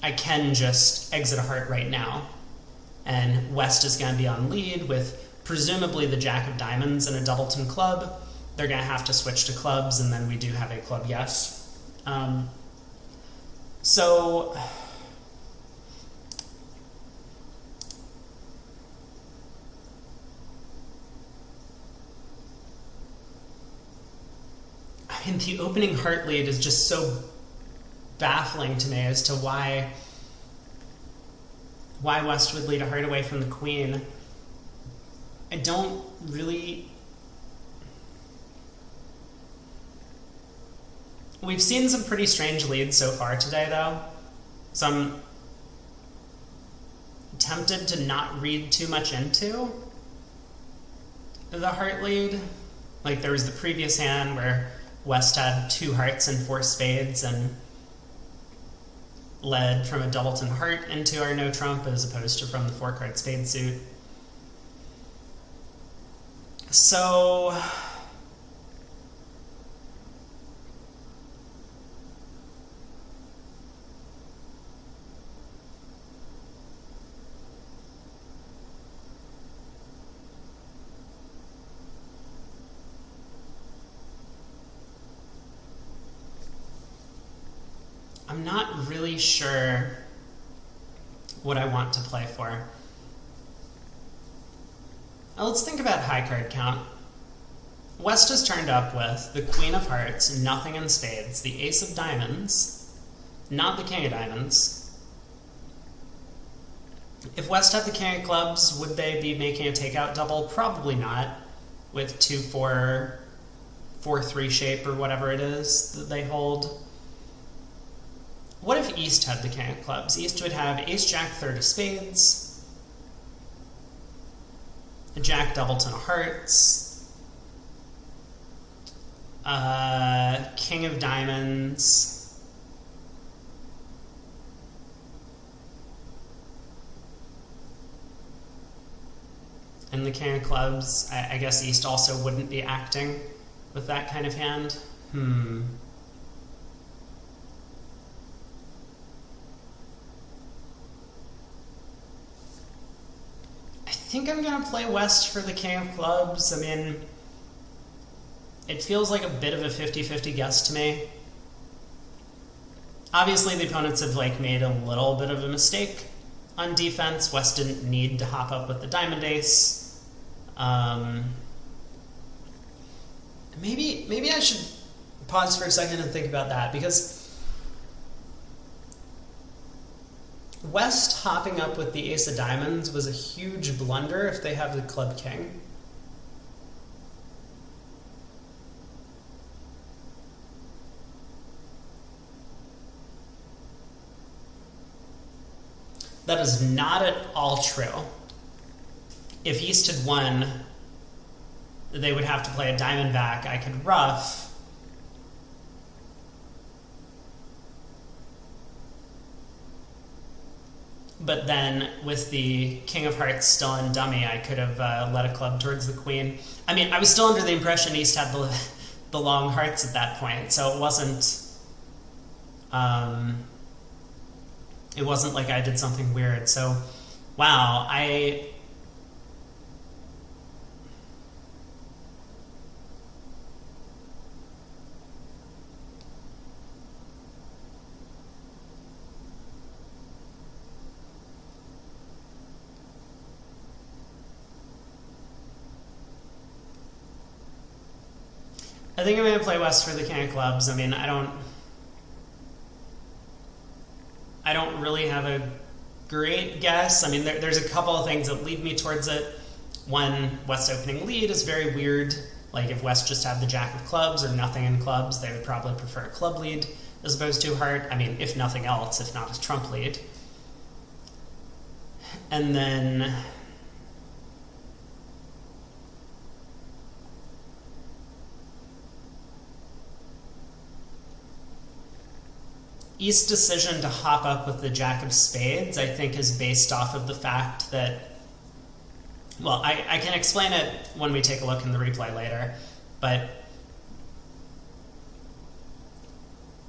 I can just exit a heart right now, and West is going to be on lead with presumably the Jack of Diamonds and a Doubleton club. They're going to have to switch to clubs, and then we do have a club yes. So I mean, the opening heart lead is just so baffling to me as to why West would lead a heart away from the Queen. I don't really... We've seen some pretty strange leads so far today, though, so I'm tempted to not read too much into the heart lead. Like there was the previous hand where West had 2 hearts and 4 spades and led from a doubleton heart into our no trump as opposed to from the 4-card spade suit. So I'm not really sure what I want to play for. Now let's think about high card count. West is turned up with the Queen of Hearts, nothing in spades, the Ace of Diamonds, not the King of Diamonds. If West had the King of Clubs, would they be making a takeout double? Probably not, with 2-4, 4-3 shape or whatever it is that they hold. What if East had the King of Clubs? East would have Ace, Jack, 3rd of spades, a Jack, doubleton of hearts, King of Diamonds, and the King of Clubs. I guess East also wouldn't be acting with that kind of hand. I think I'm going to play West for the King of Clubs. I mean, it feels like a bit of a 50-50 guess to me. Obviously, the opponents have made a little bit of a mistake on defense. West didn't need to hop up with the Diamond Ace. Maybe I should pause for a second and think about that, because West hopping up with the Ace of Diamonds was a huge blunder if they have the Club King. That is not at all true. If East had won, they would have to play a diamond back. I could ruff. But then, with the King of Hearts still in dummy, I could have led a club towards the Queen. I mean, I was still under the impression East had the long hearts at that point, so it wasn't like I did something weird. So, wow, I think I'm going to play West for the King of Clubs. I mean, I don't really have a great guess. I mean, there's a couple of things that lead me towards it. One, West opening lead is very weird. Like, if West just had the Jack of Clubs or nothing in clubs, they would probably prefer a club lead as opposed to a heart. I mean, if nothing else, if not a trump lead. And then East's decision to hop up with the Jack of Spades, I think, is based off of the fact that, well, I can explain it when we take a look in the replay later, but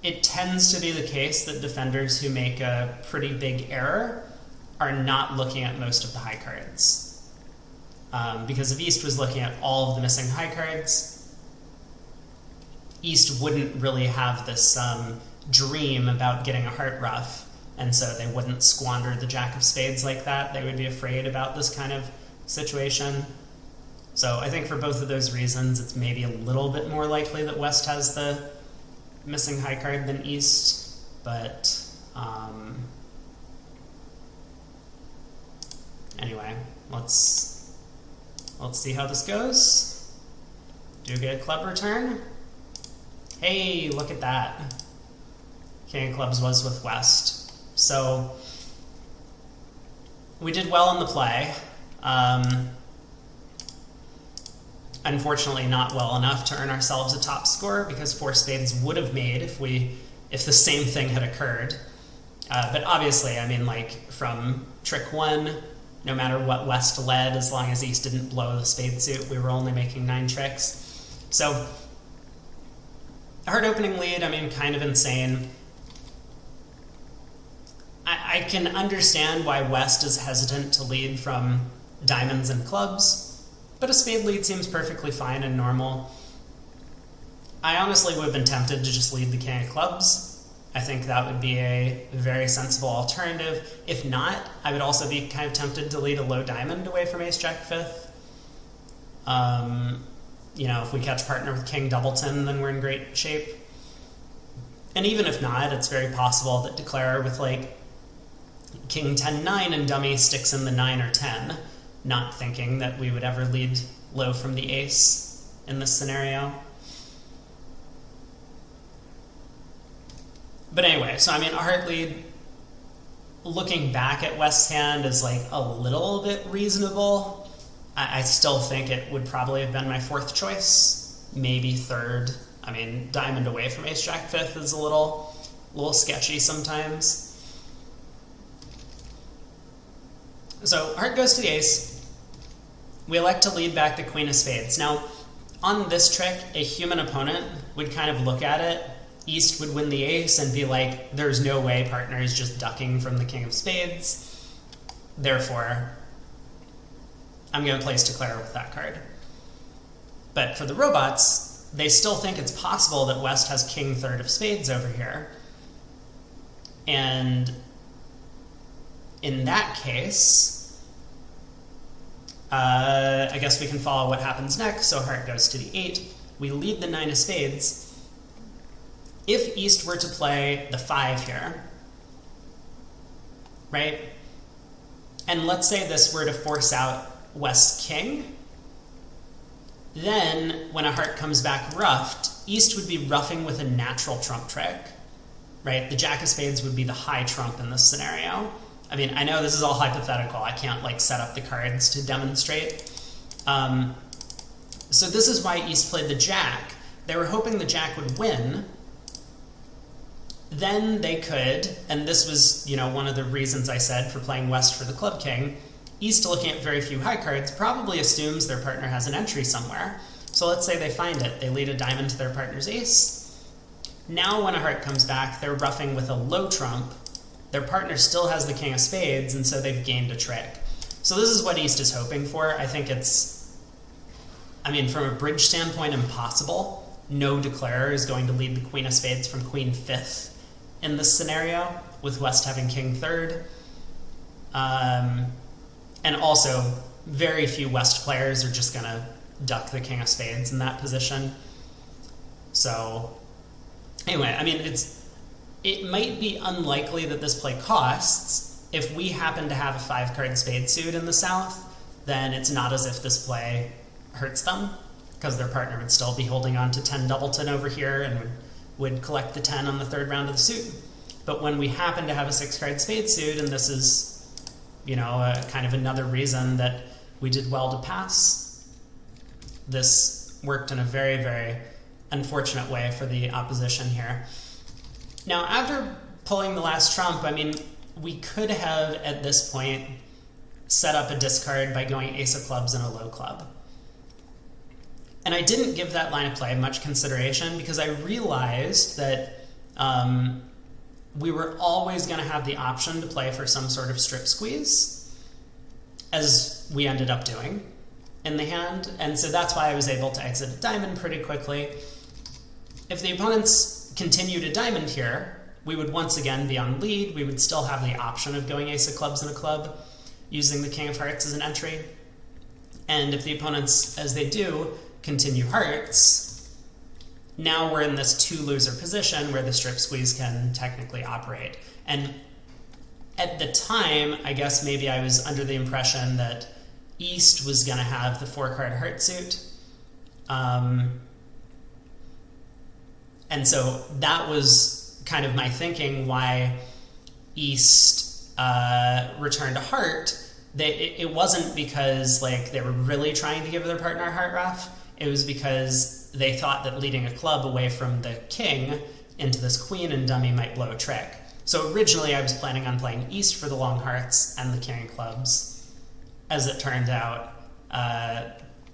it tends to be the case that defenders who make a pretty big error are not looking at most of the high cards. Because if East was looking at all of the missing high cards, East wouldn't really have this dream about getting a heart ruff, and so they wouldn't squander the Jack of Spades like that. They would be afraid about this kind of situation. So I think for both of those reasons, it's maybe a little bit more likely that West has the missing high card than East, but anyway, let's see how this goes. Do get a club return. Hey, look at that. King of Clubs was with West. So we did well in the play. I unfortunately not well enough to earn ourselves a top score, because 4 spades would have made if the same thing had occurred. But obviously, I mean, like, from trick 1, no matter what West led, as long as East didn't blow the spade suit, we were only making 9 tricks. So, hard opening lead, I mean, kind of insane. I can understand why West is hesitant to lead from diamonds and clubs, but a spade lead seems perfectly fine and normal. I honestly would have been tempted to just lead the king of clubs. I think that would be a very sensible alternative. If not, I would also be kind of tempted to lead a low diamond away from ace jack fifth. You know, if we catch partner with king doubleton, then we're in great shape. And even if not, it's very possible that declarer with like king 10-9 and dummy sticks in the 9 or 10, not thinking that we would ever lead low from the ace in this scenario. But anyway, so I mean, a heart lead, looking back at West's hand, is like a little bit reasonable. I still think it would probably have been my 4th choice, maybe 3rd. I mean, diamond away from ace jack fifth is a little sketchy sometimes. So heart goes to the ace. We elect to lead back the queen of spades. Now, on this trick, a human opponent would kind of look at it. East would win the ace and be like, there's no way partner is just ducking from the king of spades. Therefore, I'm going to place declare with that card. But for the robots, they still think it's possible that West has king 3rd of spades over here. And in that case, I guess we can follow what happens next. So heart goes to the 8. We lead the 9 of spades. If East were to play the 5 here, right? And let's say this were to force out West's king, then when a heart comes back ruffed, East would be ruffing with a natural trump trick, right? The jack of spades would be the high trump in this scenario. I mean, I know this is all hypothetical. I can't like set up the cards to demonstrate. So this is why East played the jack. They were hoping the jack would win. Then they could, and this was, you know, one of the reasons I said for playing West for the club king, East, looking at very few high cards, probably assumes their partner has an entry somewhere. So let's say they find it. They lead a diamond to their partner's ace. Now when a heart comes back, they're ruffing with a low trump. Their partner still has the king of spades, and so they've gained a trick. So this is what East is hoping for. I think it's, I mean, from a bridge standpoint, impossible. No declarer is going to lead the queen of spades from queen 5th in this scenario, with West having king 3rd. And also, very few West players are just going to duck the king of spades in that position. So, anyway, I mean, it might be unlikely that this play costs. If we happen to have a 5-card spade suit in the south, then it's not as if this play hurts them, because their partner would still be holding on to 10 doubleton over here and would collect the 10 on the 3rd round of the suit. But when we happen to have a 6-card spade suit, and this is, you know, kind of another reason that we did well to pass, this worked in a very, very unfortunate way for the opposition here. Now, after pulling the last trump, I mean, we could have, at this point, set up a discard by going ace of clubs and a low club. And I didn't give that line of play much consideration because I realized that we were always going to have the option to play for some sort of strip squeeze, as we ended up doing in the hand. And so that's why I was able to exit a diamond pretty quickly. If the opponents continued a diamond here, we would once again be on lead. We would still have the option of going ace of clubs and a club, using the king of hearts as an entry. And if the opponents, as they do, continue hearts, now we're in this 2-loser position where the strip squeeze can technically operate. And at the time, I guess maybe I was under the impression that East was going to have the 4-card heart suit. And so that was kind of my thinking why East returned a heart. It wasn't because like they were really trying to give their partner a heart ruff. it was because they thought that leading a club away from the king into this queen and dummy might blow a trick. So originally I was planning on playing east for the long hearts and the king of clubs. As it turned out,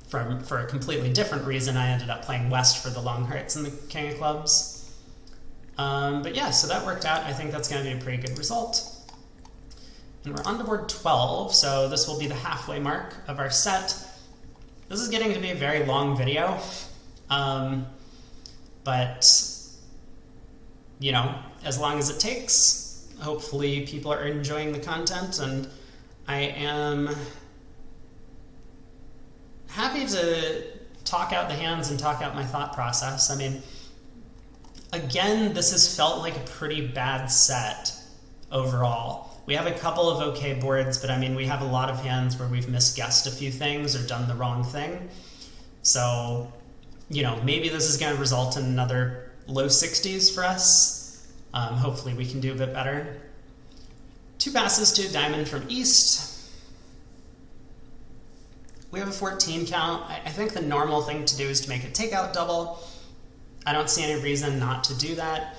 for a completely different reason, I ended up playing west for the long hearts and the king of clubs. But yeah, so that worked out. I think that's going to be a pretty good result. And we're on to board 12, so this will be the halfway mark of our set. This is getting to be a very long video, but, you know, as long as it takes, hopefully people are enjoying the content, and I am happy to talk out the hands and talk out my thought process. I mean, again, this has felt like a pretty bad set overall. We have a couple of okay boards, but I mean, we have a lot of hands where we've misguessed a few things or done the wrong thing. So, you know, maybe this is going to result in another low 60s for us. Hopefully we can do a bit better. 2 passes to a diamond from east. We have a 14 count. I think the normal thing to do is to make a takeout double. I don't see any reason not to do that.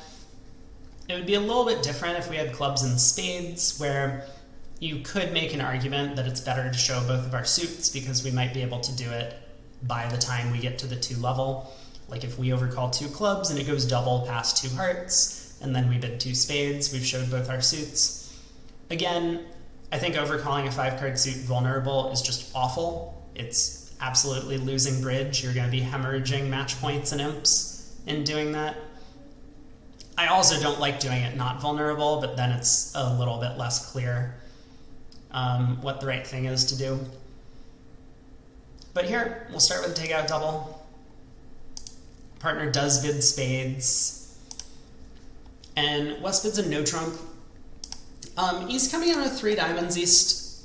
It would be a little bit different if we had clubs and spades, where you could make an argument that it's better to show both of our suits because we might be able to do it by the time we get to the 2 level. Like if we overcall 2 clubs and it goes double past 2 hearts, and then we bid 2 spades, we've showed both our suits. Again, I think overcalling a 5-card suit vulnerable is just awful. It's absolutely losing bridge. You're going to be hemorrhaging match points and imps in doing that. I also don't like doing it not vulnerable, but then it's a little bit less clear what the right thing is to do. But here, we'll start with a takeout double. Partner does bid spades. And West bids a no trump. East coming in with 3 diamonds. East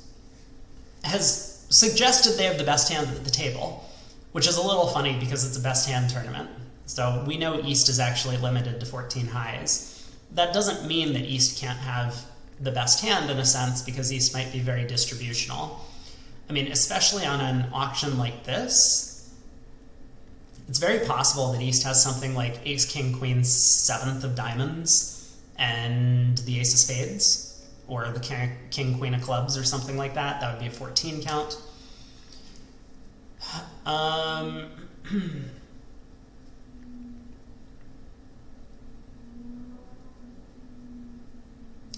has suggested they have the best hand at the table, which is a little funny because it's a best hand tournament. So we know East is actually limited to 14 highs. That doesn't mean that East can't have the best hand in a sense, because East might be very distributional. I mean, especially on an auction like this, it's very possible that East has something like Ace, King, Queen, 7th of diamonds, and the Ace of spades, or the King, Queen of clubs, or something like that. That would be a 14 count.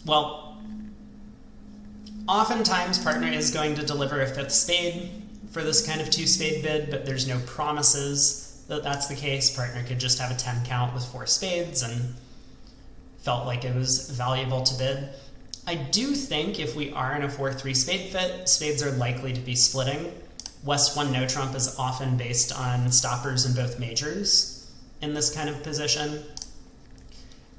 Well, oftentimes partner is going to deliver a 5th spade for this kind of 2-spade bid, but there's no promises that that's the case. Partner could just have a 10 count with 4 spades and felt like it was valuable to bid. I do think if we are in a 4-3 spade fit, spades are likely to be splitting. West 1 no trump is often based on stoppers in both majors in this kind of position.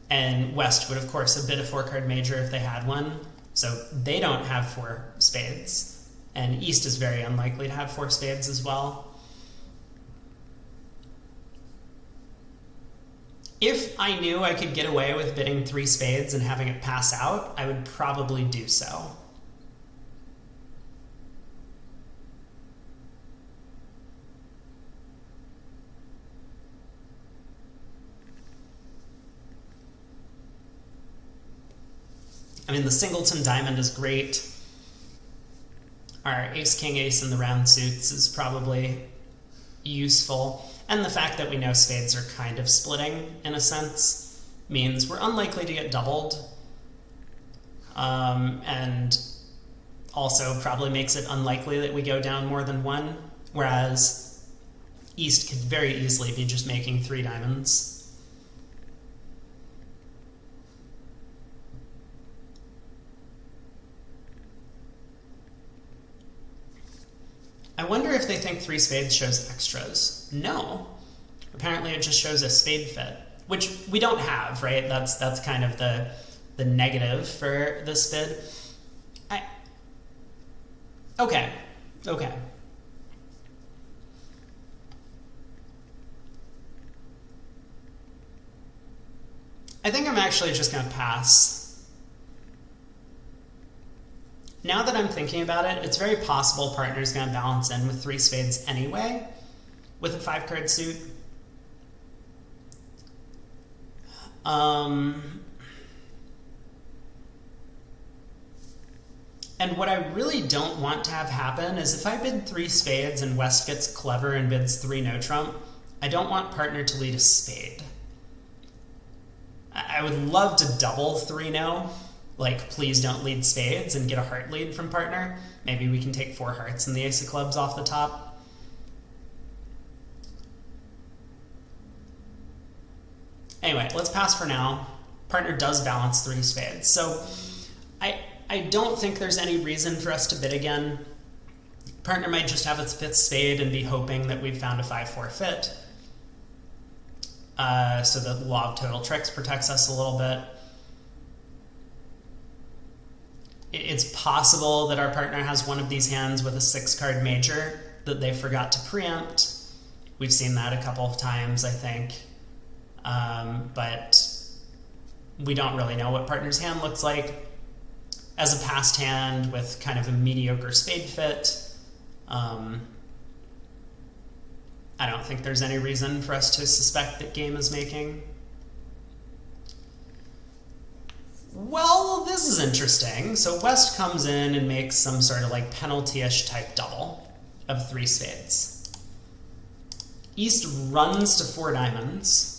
And West would, of course, have bid a 4-card major if they had one. So they don't have 4 spades. And East is very unlikely to have 4 spades as well. If I knew I could get away with bidding 3 spades and having it pass out, I would probably do so. I mean, the singleton diamond is great. Our ace, king, ace in the round suits is probably useful. And the fact that we know spades are kind of splitting, in a sense, means we're unlikely to get doubled. And also probably makes it unlikely that we go down more than 1, whereas East could very easily be just making 3 diamonds. I wonder if they think 3 spades shows extras. No. Apparently it just shows a spade fit, which we don't have, right? That's kind of the negative for this bid. Okay. I think I'm actually just going to pass. Now that I'm thinking about it, it's very possible partner's going to balance in with 3 spades anyway, with a 5-card suit. And what I really don't want to have happen is if I bid 3 spades and West gets clever and bids 3 no trump, I don't want partner to lead a spade. I would love to double 3 no, like please don't lead spades, and get a heart lead from partner. Maybe we can take 4 hearts and the ace of clubs off the top. Anyway, let's pass for now. Partner does balance 3 spades. So I don't think there's any reason for us to bid again. Partner might just have its 5th spade and be hoping that we've found a 5-4 fit. So the law of total tricks protects us a little bit. It's possible that our partner has one of these hands with a 6-card major that they forgot to preempt. We've seen that a couple of times, I think. But we don't really know what partner's hand looks like. As a passed hand with kind of a mediocre spade fit, I don't think there's any reason for us to suspect that game is making. Well, this is interesting. So West comes in and makes some sort of like penalty-ish type double of 3 spades. East runs to 4 diamonds.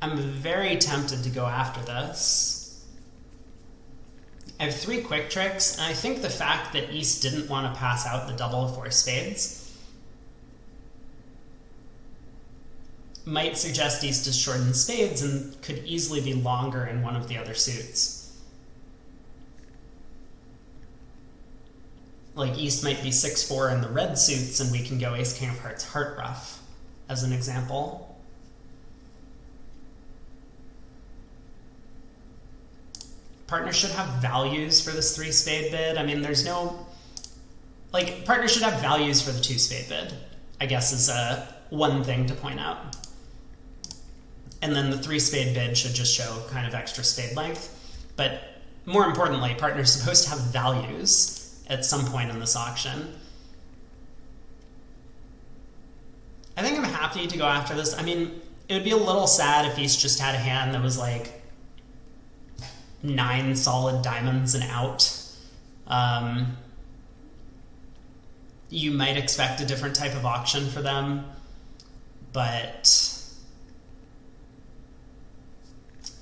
I'm very tempted to go after this. I have 3 quick tricks, and I think the fact that East didn't want to pass out the double of 4 spades might suggest East is short in spades and could easily be longer in one of the other suits. Like East might be 6-4 in the red suits, and we can go ace king of hearts heart ruff as an example. Partner should have values for this 3 spade bid. I mean, there's no, like, partner should have values for the 2 spade bid, I guess, is one thing to point out. And then the 3 spade bid should just show kind of extra spade length. But more importantly, partner's supposed to have values at some point in this auction. I think I'm happy to go after this. I mean, it would be a little sad if East just had a hand that was like 9 solid diamonds and out. You might expect a different type of auction for them, but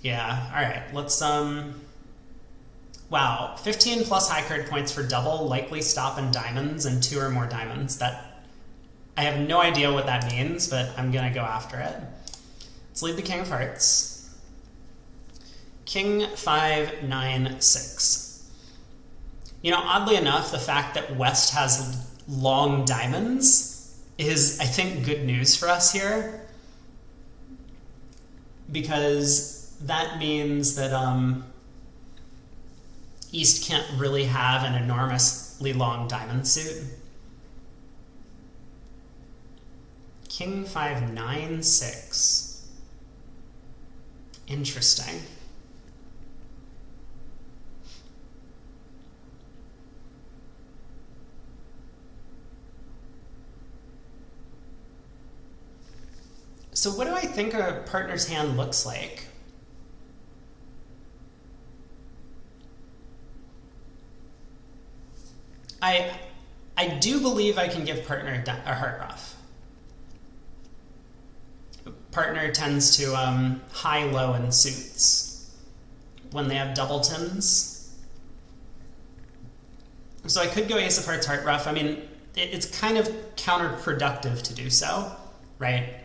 yeah, all right, let's wow, 15 plus high card points for double, likely stop in diamonds, and 2 or more diamonds. That, I have no idea what that means, but I'm gonna go after it. Let's lead the king of hearts. King 5 9 6. You know, oddly enough, the fact that West has long diamonds is, I think, good news for us here, because that means that East can't really have an enormously long diamond suit. King 5 9 6. Interesting. So what do I think a partner's hand looks like? I do believe I can give partner a heart ruff. Partner tends to high-low in suits when they have doubletons. So I could go ace of hearts heart ruff. I mean, it's kind of counterproductive to do so, right?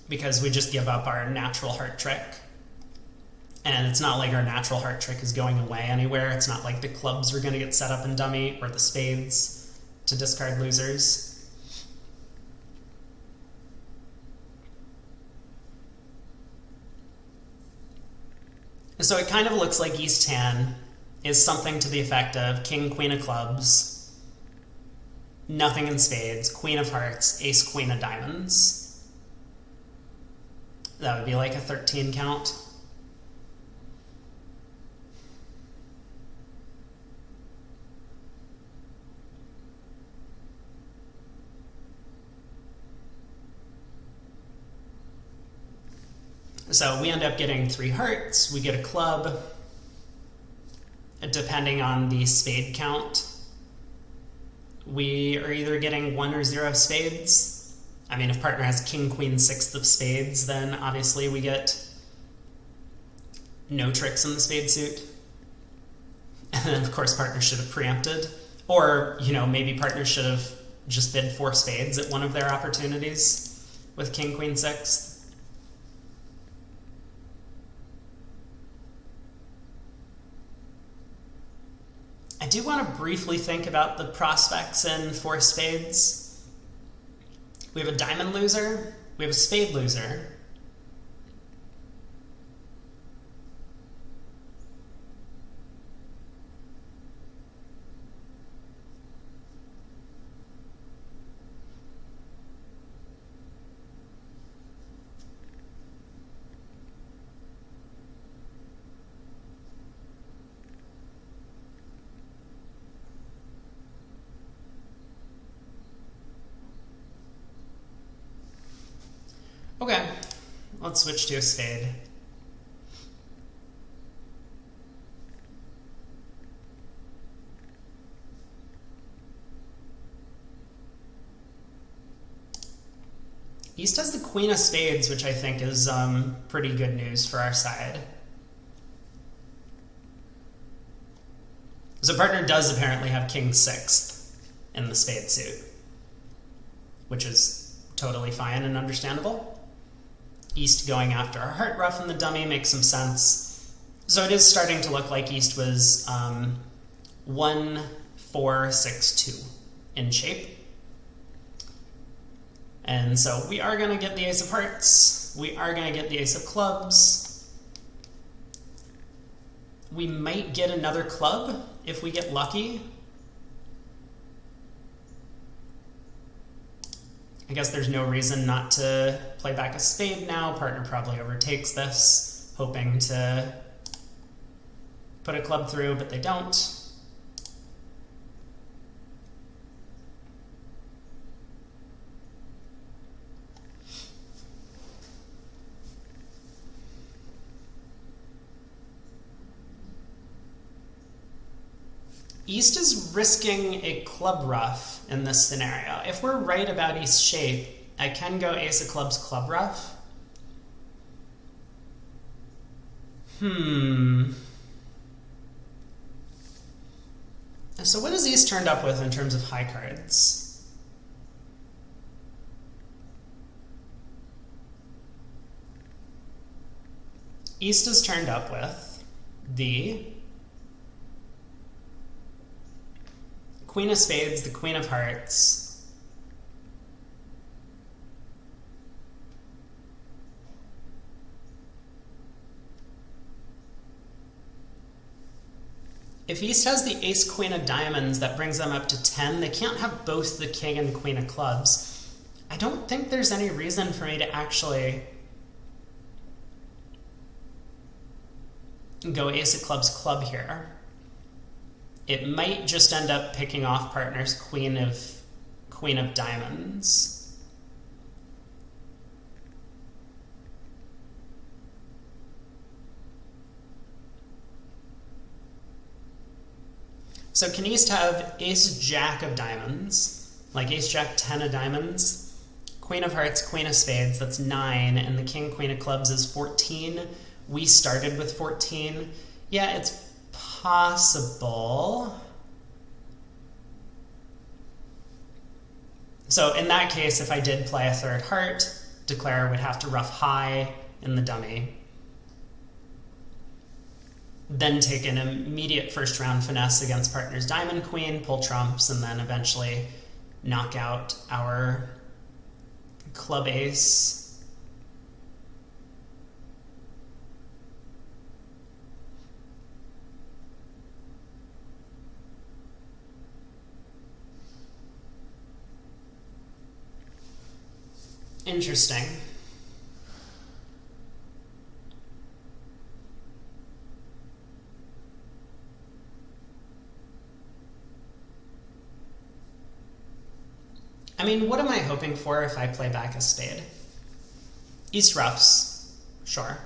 Because we just give up our natural heart trick. And it's not like our natural heart trick is going away anywhere. It's not like the clubs are going to get set up in dummy or the spades to discard losers. So it kind of looks like East hand is something to the effect of king, queen of clubs, nothing in spades, queen of hearts, ace, queen of diamonds. That would be like a 13 count. So we end up getting 3 hearts, we get a club, depending on the spade count. We are either getting 1 or 0 of spades. I mean, if partner has king, queen, 6th of spades, then obviously we get no tricks in the spade suit. And then, of course, partner should have preempted. Or, you know, maybe partner should have just bid 4 spades at one of their opportunities with king, queen, 6th. I do want to briefly think about the prospects in 4 spades. We have a diamond loser, we have a spade loser. Okay, let's switch to a spade. East has the queen of spades, which I think is pretty good news for our side. So partner does apparently have king 6th in the spade suit, which is totally fine and understandable. East going after a heart ruff in the dummy makes some sense. So it is starting to look like East was 1, 4, 6, 2 in shape. And so we are going to get the ace of hearts. We are going to get the ace of clubs. We might get another club if we get lucky. I guess there's no reason not to play back a spade now. Partner probably overtakes this, hoping to put a club through, but they don't. East is risking a club ruff in this scenario. If we're right about East's shape, I can go ace of clubs, club ruff. So what is East turned up with in terms of high cards? East is turned up with the queen of spades, the queen of hearts, if East has the ace queen of diamonds, that brings them up to 10. They can't have both the king and queen of clubs. I don't think there's any reason for me to actually go ace of clubs, club here. It might just end up picking off partner's queen of diamonds. So can East have ace jack of diamonds, like ace jack 10 of diamonds, queen of hearts, queen of spades, that's 9, and the king queen of clubs is 14. We started with 14. Yeah, it's possible. So in that case, if I did play a third heart, declarer would have to ruff high in the dummy, then take an immediate first round finesse against partner's diamond queen, pull trumps, and then eventually knock out our club ace. Interesting. I mean, what am I hoping for if I play back a spade? East ruffs, sure.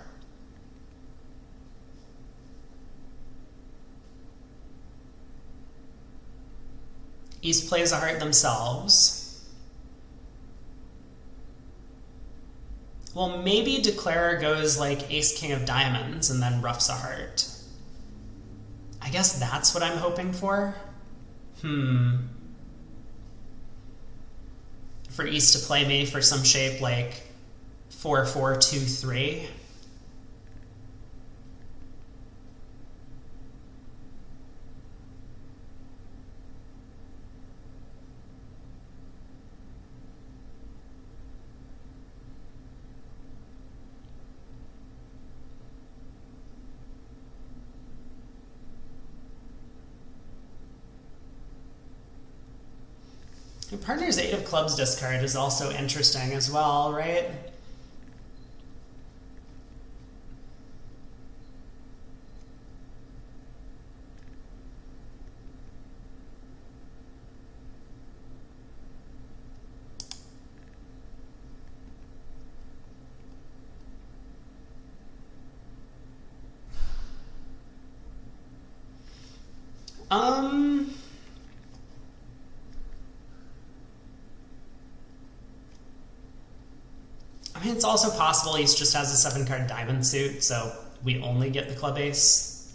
East plays a heart themselves. Well, maybe Declarer goes like ace king of diamonds and then ruffs a heart. I guess that's what I'm hoping for. For East to play me for some shape like 4-4-2-3. Your partner's 8 of clubs discard is also interesting as well, right? I mean, it's also possible he just has a 7-card diamond suit, so we only get the club ace.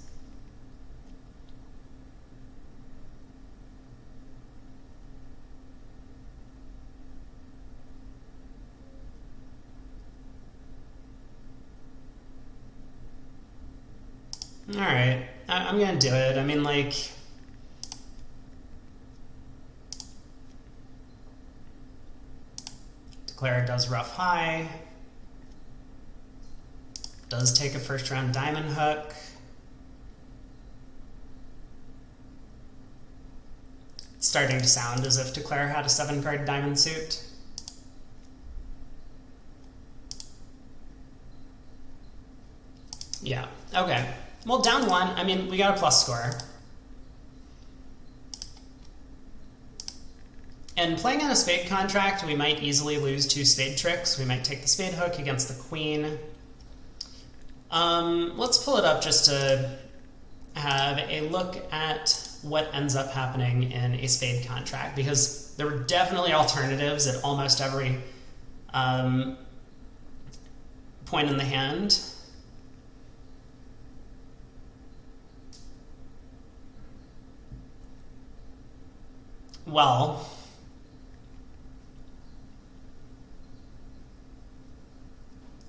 Alright, I'm gonna do it. I mean, like... Declarer does rough high. Does take a first round diamond hook. It's starting to sound as if Declarer had a 7-card diamond suit. Yeah, okay. Well, down 1, I mean, we got a plus score. And playing on a spade contract, we might easily lose 2 spade tricks. We might take the spade hook against the queen. Let's pull it up just to have a look at what ends up happening in a spade contract, because there were definitely alternatives at almost every point in the hand. Well,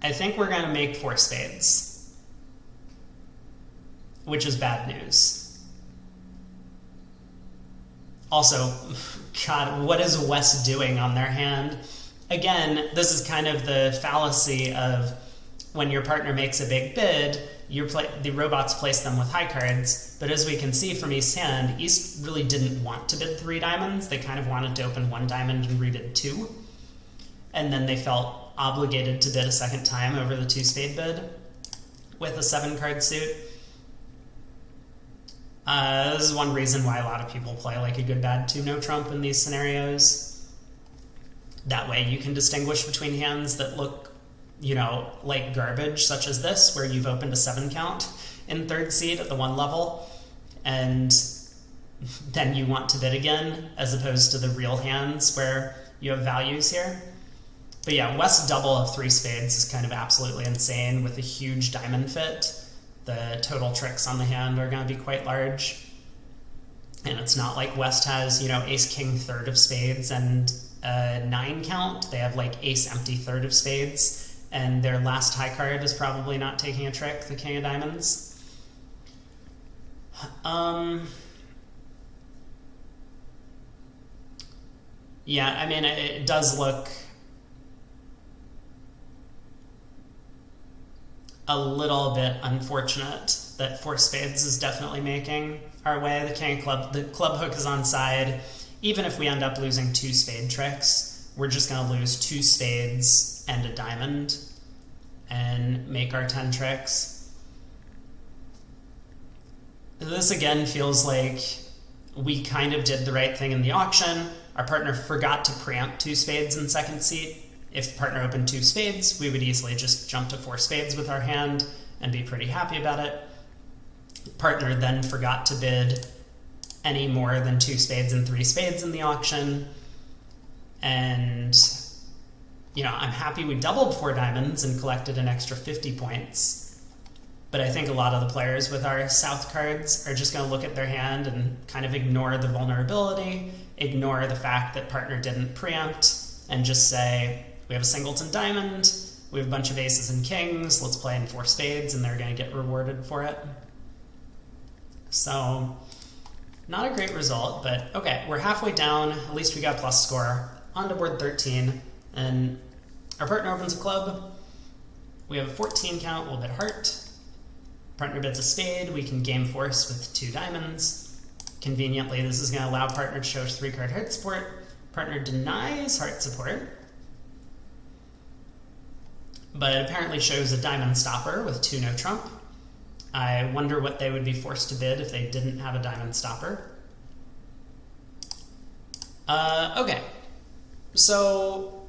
I think we're going to make 4 spades, which is bad news. Also, God, what is West doing on their hand? Again, this is kind of the fallacy of when your partner makes a big bid, the robots place them with high cards, but as we can see from East's hand, East really didn't want to bid 3 diamonds. They kind of wanted to open 1 diamond and rebid 2. And then they felt obligated to bid a second time over the 2 spade bid with a 7-card suit. This is one reason why a lot of people play like a good bad 2-no trump in these scenarios. That way you can distinguish between hands that look, you know, like garbage, such as this, where you've opened a 7 count in 3rd seed at the 1 level, and then you want to bid again, as opposed to the real hands where you have values here. But yeah, West's double of 3 spades is kind of absolutely insane with a huge diamond fit. The total tricks on the hand are going to be quite large. And it's not like West has, you know, ace king 3rd of spades and a 9 count. They have like ace empty 3rd of spades, and their last high card is probably not taking a trick, the king of diamonds. Yeah, I mean, it does look a little bit unfortunate that 4 spades is definitely making our way. The club hook is on side. Even if we end up losing 2 spade tricks, we're just going to lose 2 spades ace and a diamond and make our 10 tricks. This again feels like we kind of did the right thing in the auction. Our partner forgot to preempt 2 spades in second seat. If partner opened 2 spades, we would easily just jump to 4 spades with our hand and be pretty happy about it. Partner then forgot to bid any more than 2 spades and 3 spades in the auction. And, you know, I'm happy we doubled 4 diamonds and collected an extra 50 points. But I think a lot of the players with our south cards are just going to look at their hand and kind of ignore the vulnerability, ignore the fact that partner didn't preempt, and just say, we have a singleton diamond, we have a bunch of aces and kings, let's play in 4 spades, and they're going to get rewarded for it. So, not a great result, but okay, we're halfway down, at least we got a plus score, on to board 13, and our partner opens a club, we have a 14 count, we'll bid heart, partner bids a spade, we can game force with 2 diamonds. Conveniently, this is going to allow partner to show 3-card heart support. Partner denies heart support, but apparently shows a diamond stopper with 2 no trump. I wonder what they would be forced to bid if they didn't have a diamond stopper. Okay, so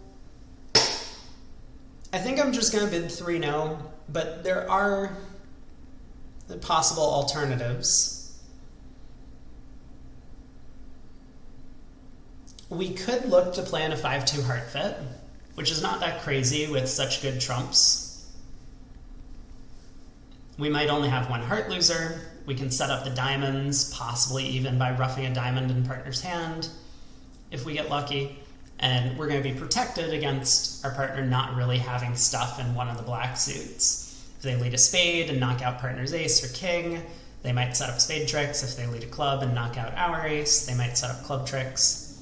I think I'm just going to bid 3 no, but there are possible alternatives. We could look to play in a 5-2 heart fit, which is not that crazy with such good trumps. We might only have 1 heart loser. We can set up the diamonds, possibly even by roughing a diamond in partner's hand, if we get lucky. And we're going to be protected against our partner not really having stuff in one of the black suits. If they lead a spade and knock out partner's ace or king, they might set up spade tricks. If they lead a club and knock out our ace, they might set up club tricks.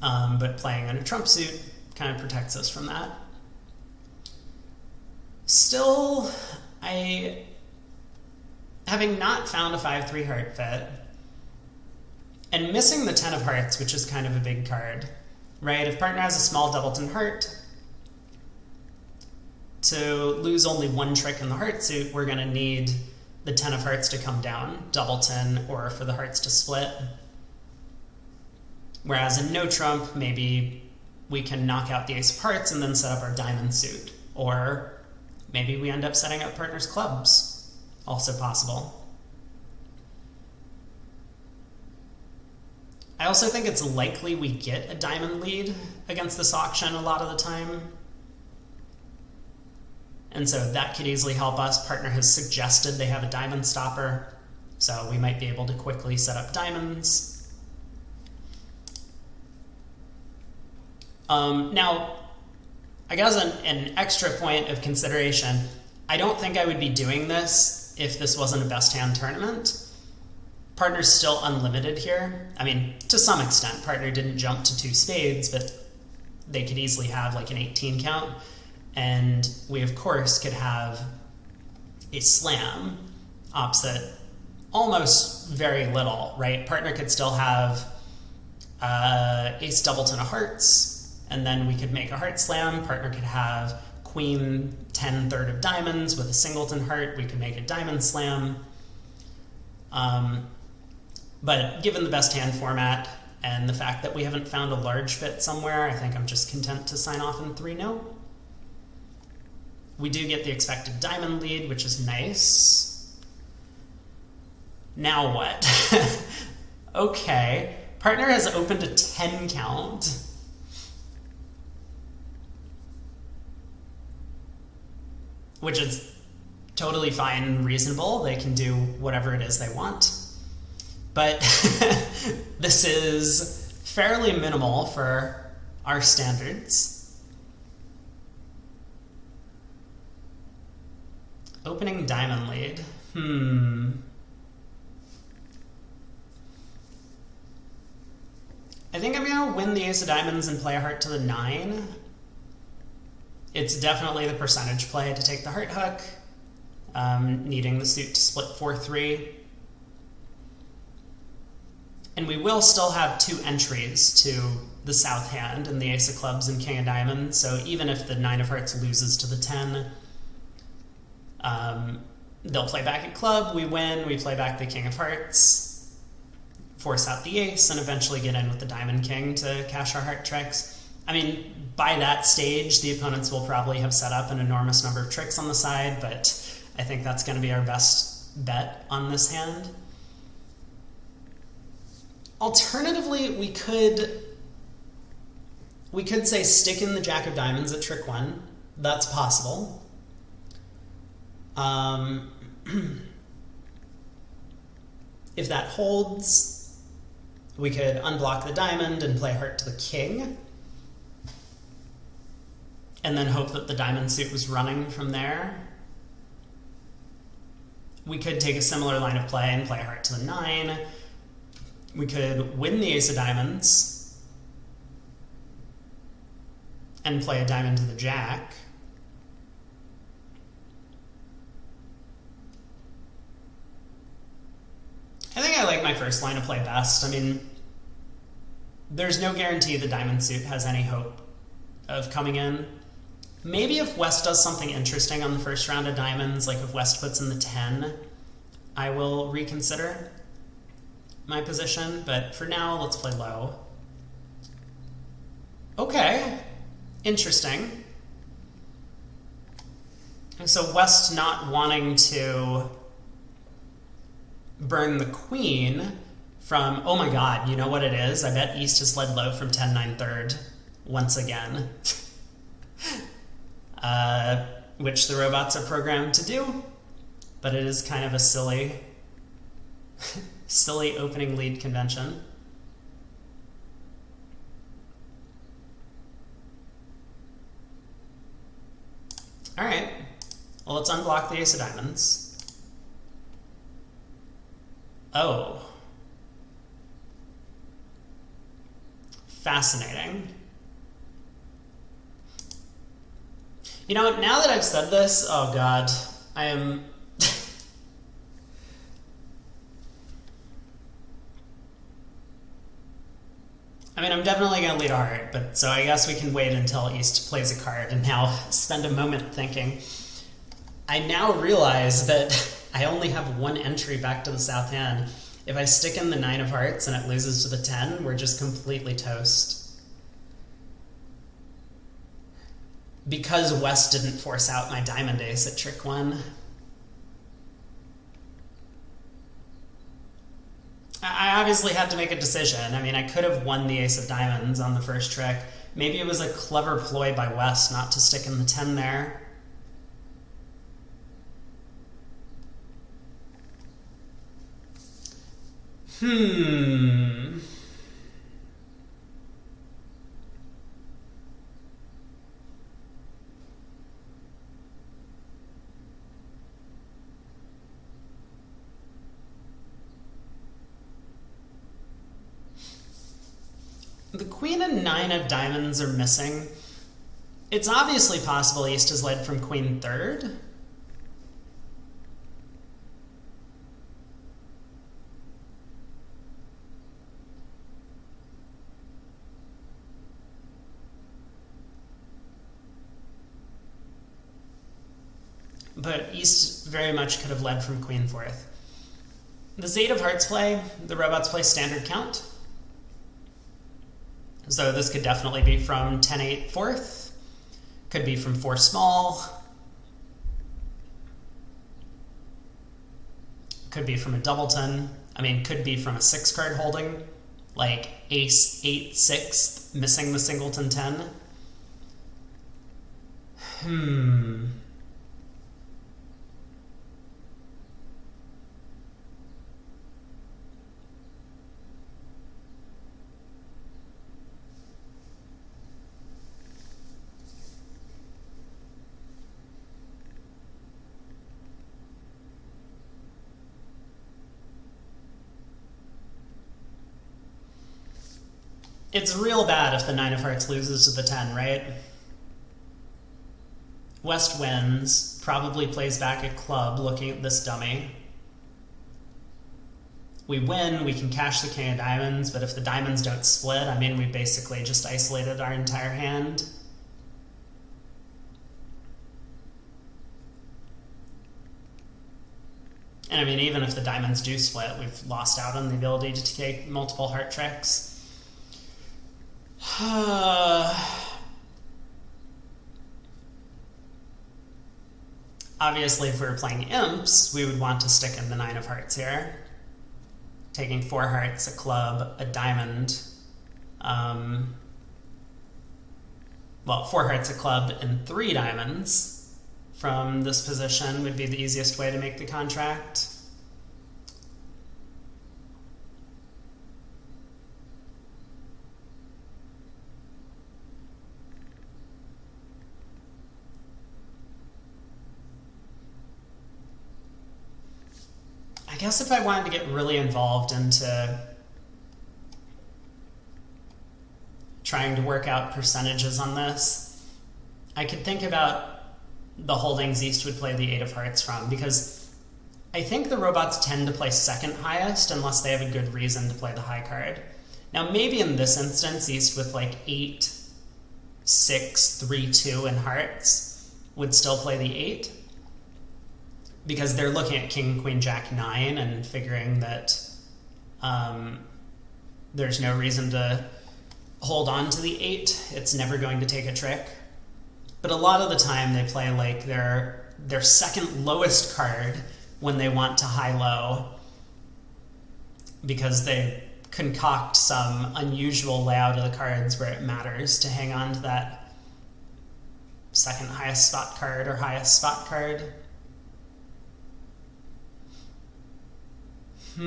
But playing in a trump suit kind of protects us from that. Still, having not found a 5-3 heart fit, and missing the 10 of hearts, which is kind of a big card, right? If partner has a small doubleton heart, to lose only 1 trick in the heart suit, we're going to need the 10 of hearts to come down, doubleton, or for the hearts to split. Whereas in no trump, maybe we can knock out the ace of hearts and then set up our diamond suit. Or maybe we end up setting up partner's clubs. Also possible. I also think it's likely we get a diamond lead against this auction a lot of the time. And so that could easily help us. Partner has suggested they have a diamond stopper, so we might be able to quickly set up diamonds. Now, I guess an extra point of consideration, I don't think I would be doing this if this wasn't a best hand tournament. Partner's still unlimited here. I mean, to some extent, partner didn't jump to 2 spades, but they could easily have like an 18 count. And we, of course, could have a slam opposite almost very little, right? Partner could still have ace doubleton of hearts, and then we could make a heart slam. Partner could have queen 10 third of diamonds with a singleton heart. We could make a diamond slam. But given the best hand format and the fact that we haven't found a large fit somewhere, I think I'm just content to sign off in 3-no. We do get the expected diamond lead, which is nice. Now what? Okay, partner has opened a 10 count. Which is totally fine and reasonable. They can do whatever it is they want. But this is fairly minimal for our standards. Opening diamond lead. I think I'm going to win the ace of diamonds and play a heart to the 9. It's definitely the percentage play to take the heart hook, needing the suit to split 4-3. And we will still have 2 entries to the south hand in the ace of clubs and king of diamonds, so even if the 9 of hearts loses to the 10, they'll play back at club, we win, we play back the king of hearts, force out the ace, and eventually get in with the diamond king to cash our heart tricks. I mean, by that stage, the opponents will probably have set up an enormous number of tricks on the side, but I think that's going to be our best bet on this hand. Alternatively, we could say stick in the jack of diamonds at trick 1. That's possible. If that holds, we could unblock the diamond and play heart to the king, and then hope that the diamond suit was running from there. We could take a similar line of play and play heart to the 9. We could win the ace of diamonds and play a diamond to the jack. I think I like my first line of play best. I mean, there's no guarantee the diamond suit has any hope of coming in. Maybe if West does something interesting on the first round of diamonds, like if West puts in the 10, I will reconsider my position, but for now, let's play low. Okay, interesting. So West not wanting to burn the queen from, oh my god, you know what it is? I bet East has led low from 10-9 third once again. Which the robots are programmed to do, but it is kind of a silly opening lead convention. All right, well, let's unblock the ace of diamonds. Oh. Fascinating. You know, now that I've said this, oh god, I am... I mean, I'm definitely going to lead a heart, but so I guess we can wait until East plays a card and now spend a moment thinking. I now realize that I only have 1 entry back to the south hand. If I stick in the 9 of hearts and it loses to the 10, we're just completely toast. Because West didn't force out my diamond ace at trick 1. I obviously had to make a decision. I mean, I could have won the ace of diamonds on the first trick. Maybe it was a clever ploy by West not to stick in the 10 there. The queen and 9 of diamonds are missing. It's obviously possible East has led from queen third. But East very much could have led from queen fourth. The 8 of hearts play, the robots play standard count. So this could definitely be from 10-8 fourth, could be from 4 small, could be from a doubleton. I mean, could be from a 6 card holding, like ace 8 6, missing the singleton 10. It's real bad if the 9 of hearts loses to the 10, right? West wins, probably plays back at club looking at this dummy. we win, we can cash the king of diamonds, but if the diamonds don't split, I mean, we basically just isolated our entire hand. And I mean, even if the diamonds do split, we've lost out on the ability to take multiple heart tricks. Obviously, if we were playing imps, we would want to stick in the 9 of hearts here. Taking 4 hearts, a club, a diamond. Well, 4 hearts, a club, and 3 diamonds from this position would be the easiest way to make the contract. I guess if I wanted to get really involved into trying to work out percentages on this, I could think about the holdings East would play the 8 of hearts from, because I think the robots tend to play second highest unless they have a good reason to play the high card. Now maybe in this instance, East with like 8, 6, 3, 2 in hearts would still play the 8, because they're looking at King, Queen, Jack, 9 and figuring that there's no reason to hold on to the 8. It's never going to take a trick. But a lot of the time they play like their second lowest card when they want to high-low, because they concoct some unusual layout of the cards where it matters to hang on to that second highest spot card or highest spot card. I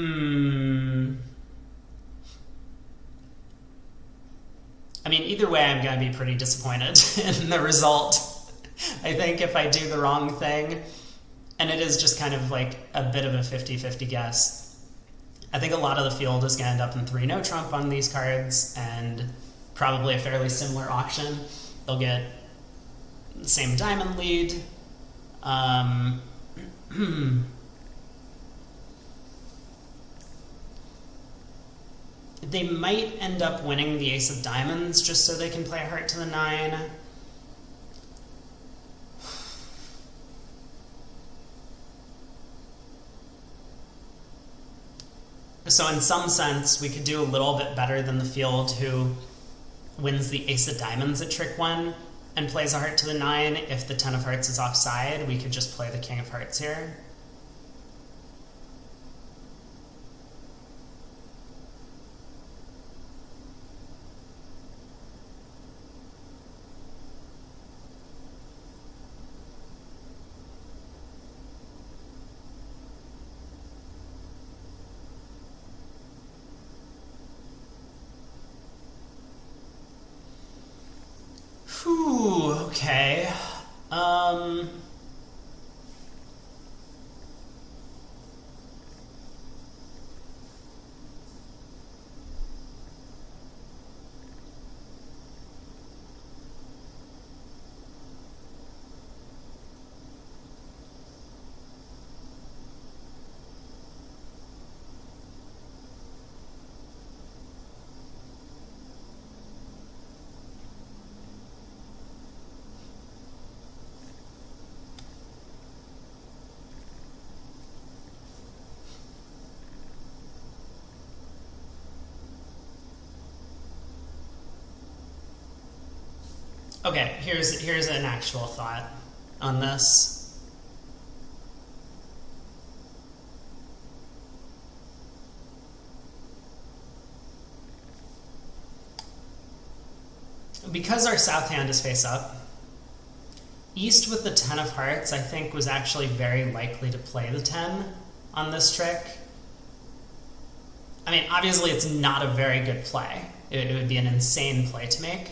mean, either way, I'm going to be pretty disappointed in the result. I think if I do the wrong thing, and it is just kind of like a bit of a 50-50 guess, I think a lot of the field is going to end up in 3 no trump on these cards, and probably a fairly similar auction. They'll get the same diamond lead. They might end up winning the ace of diamonds just so they can play a heart to the 9. So in some sense, we could do a little bit better than the field who wins the ace of diamonds at trick 1 and plays a heart to the 9. If the 10 of hearts is offside, we could just play the king of hearts here. Whew, okay. Okay, here's an actual thought on this. Because our south hand is face up, East with the 10 of hearts, I think, was actually very likely to play the 10 on this trick. I mean, obviously it's not a very good play. It would be an insane play to make.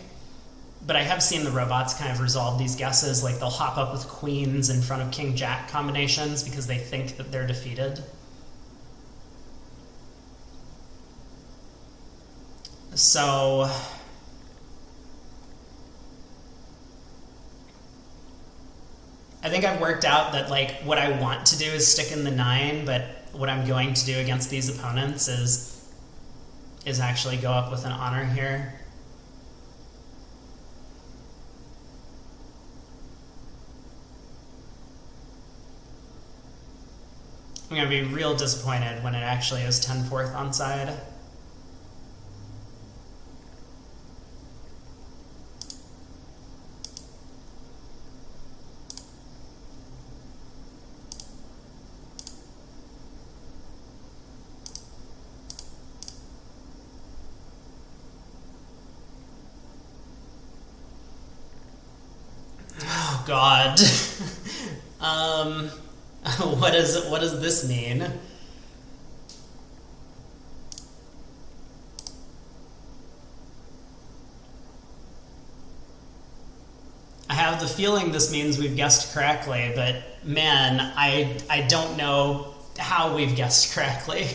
But I have seen the robots kind of resolve these guesses, like they'll hop up with queens in front of king-jack combinations because they think that they're defeated. So I think I've worked out that like what I want to do is stick in the 9, but what I'm going to do against these opponents is actually go up with an honor here. I'm going to be real disappointed when it actually is 10-4 onside. Oh God. What does this mean? I have the feeling this means we've guessed correctly, but man, I don't know how we've guessed correctly.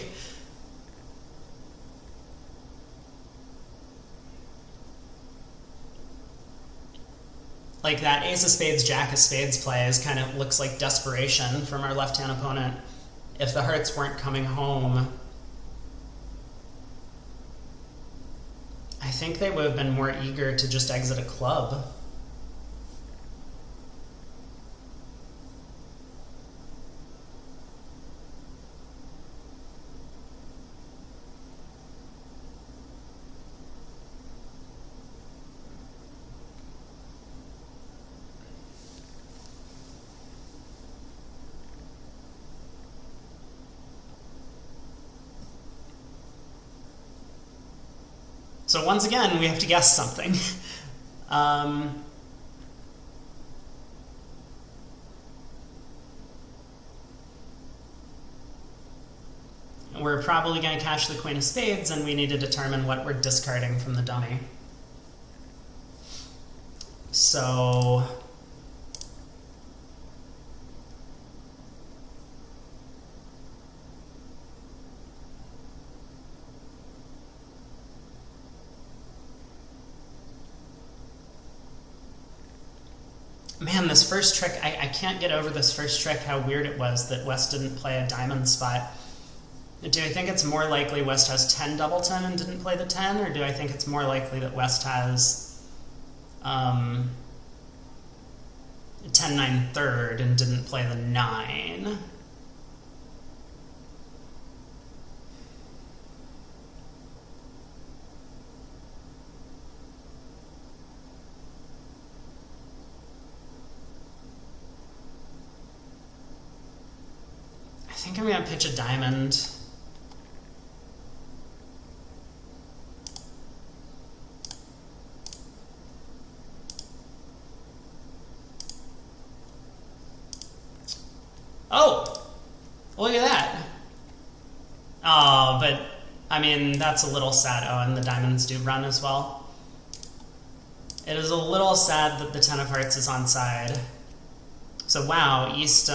Like that ace of spades, jack of spades play kind of looks like desperation from our left-hand opponent. If the hearts weren't coming home, I think they would have been more eager to just exit a club. So once again, we have to guess something. We're probably going to cash the queen of spades, and we need to determine what we're discarding from the dummy. So man, this first trick, I can't get over this first trick, how weird it was that West didn't play a diamond spot. Do I think it's more likely West has 10 doubleton and didn't play the 10, or do I think it's more likely that West has 10-9 third and didn't play the 9? I think I'm going to pitch a diamond. Oh, look at that. Oh, but, I mean, that's a little sad. Oh, and the diamonds do run as well. It is a little sad that the 10 of hearts is onside. So wow, East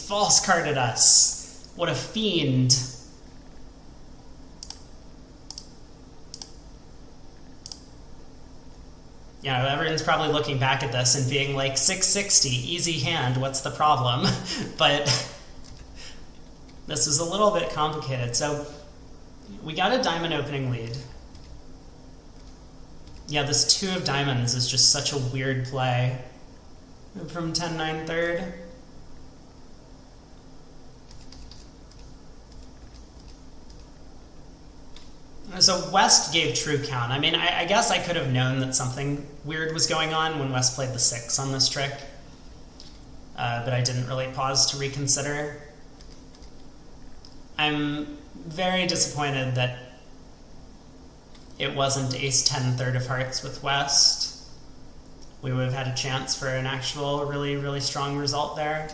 false carded us. What a fiend. You know, everyone's probably looking back at this and being like, 660, easy hand, what's the problem? But this is a little bit complicated. So we got a diamond opening lead. Yeah, this 2 of diamonds is just such a weird play from 10-9 third. So West gave true count. I mean, I guess I could have known that something weird was going on when West played the 6 on this trick, but I didn't really pause to reconsider. I'm very disappointed that it wasn't ace-10 third of hearts with West. We would have had a chance for an actual really, really strong result there.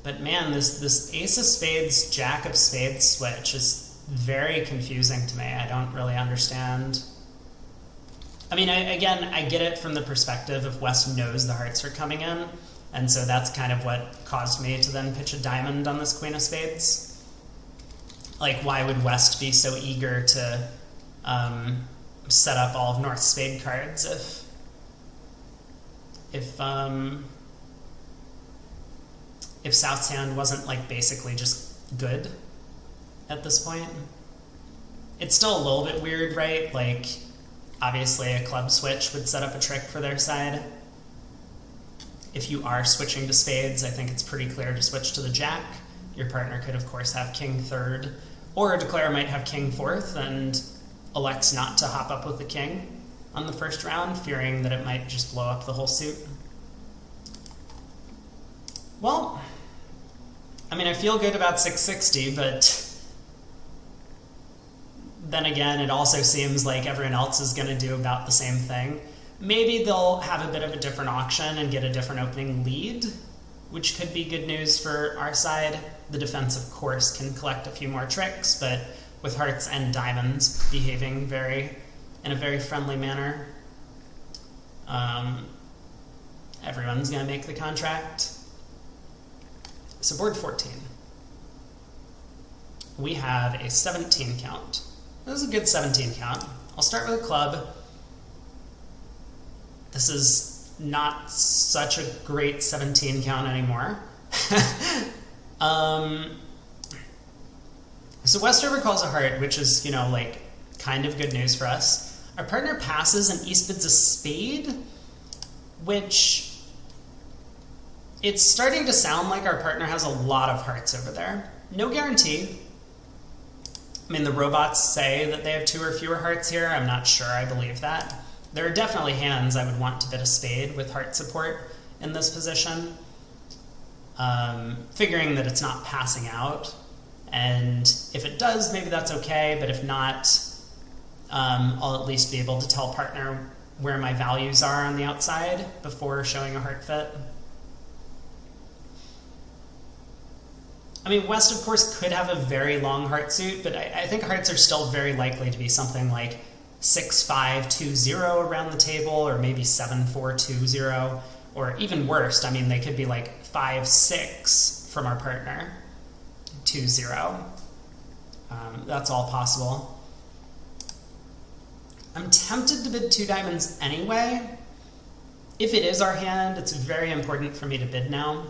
But man, this ace of spades, jack of spades switch is very confusing to me. I don't really understand. I mean, again, I get it from the perspective of West knows the hearts are coming in, and so that's kind of what caused me to then pitch a diamond on this queen of spades. Like, why would West be so eager to set up all of North's spade cards if if South's hand wasn't like basically just good at this point. It's still a little bit weird, right? Like, obviously a club switch would set up a trick for their side. If you are switching to spades, I think it's pretty clear to switch to the jack. Your partner could, of course, have king third, or a declare might have king fourth and elects not to hop up with the king on the first round, fearing that it might just blow up the whole suit. Well, I mean, I feel good about 660, but then again, it also seems like everyone else is going to do about the same thing. Maybe they'll have a bit of a different auction and get a different opening lead, which could be good news for our side. The defense, of course, can collect a few more tricks, but with hearts and diamonds behaving in a very friendly manner, everyone's going to make the contract. So board 14. We have a 17 count. This is a good 17 count. I'll start with a club. This is not such a great 17 count anymore. So Westover calls a heart, which is, you know, like, kind of good news for us. Our partner passes and East bids a spade, which it's starting to sound like our partner has a lot of hearts over there. No guarantee. I mean, the robots say that they have 2 or fewer hearts here. I'm not sure I believe that. There are definitely hands I would want to bid a spade with heart support in this position, figuring that it's not passing out. And if it does, maybe that's okay, but if not, I'll at least be able to tell partner where my values are on the outside before showing a heart fit. I mean, West, of course, could have a very long heart suit, but I think hearts are still very likely to be something like 6-5-2-0 around the table, or maybe 7-4-2-0, or even worse, I mean, they could be like 5-6 from our partner, 2-0. That's all possible. I'm tempted to bid 2 diamonds anyway. If it is our hand, it's very important for me to bid now.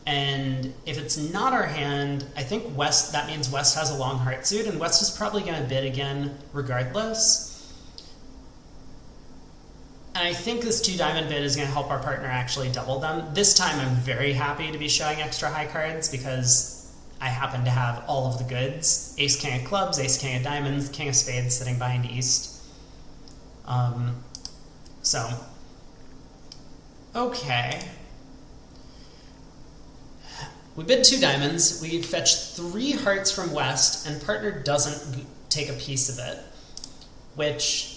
And if it's not our hand, I think West, that means West has a long heart suit, and West is probably going to bid again regardless. And I think this 2 diamond bid is going to help our partner actually double them. This time I'm very happy to be showing extra high cards because I happen to have all of the goods. Ace, king of clubs, ace, king of diamonds, king of spades sitting behind East. So, okay. We bid 2 diamonds, we fetch 3 hearts from West, and partner doesn't take a piece of it, which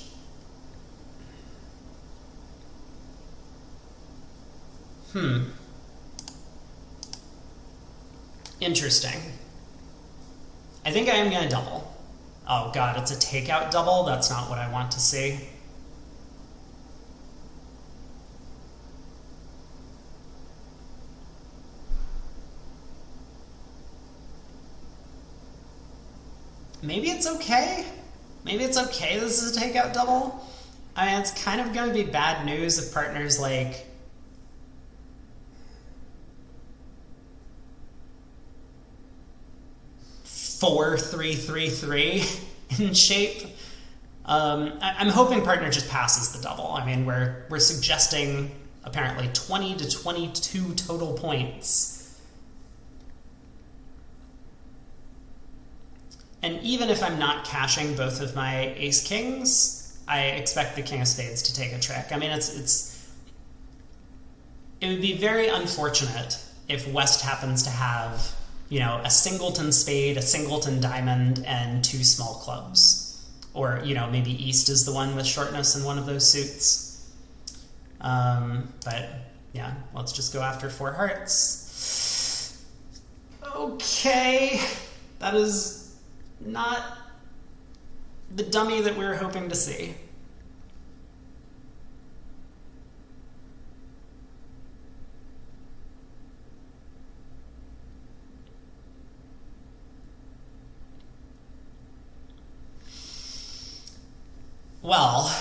interesting. I think I am going to double. Oh god, it's a takeout double? That's not what I want to see. Maybe it's okay. Maybe it's okay this is a takeout double. I mean, it's kind of going to be bad news if partner's like four, 3-3-3 in shape. I'm hoping partner just passes the double. I mean, we're suggesting apparently 20 to 22 total points. And even if I'm not cashing both of my ace kings, I expect the king of spades to take a trick. I mean, it would be very unfortunate if West happens to have, you know, a singleton spade, a singleton diamond, and 2 small clubs. Or, you know, maybe East is the one with shortness in one of those suits. But, yeah, let's just go after 4 hearts. Okay, that is not the dummy that we were hoping to see. Well,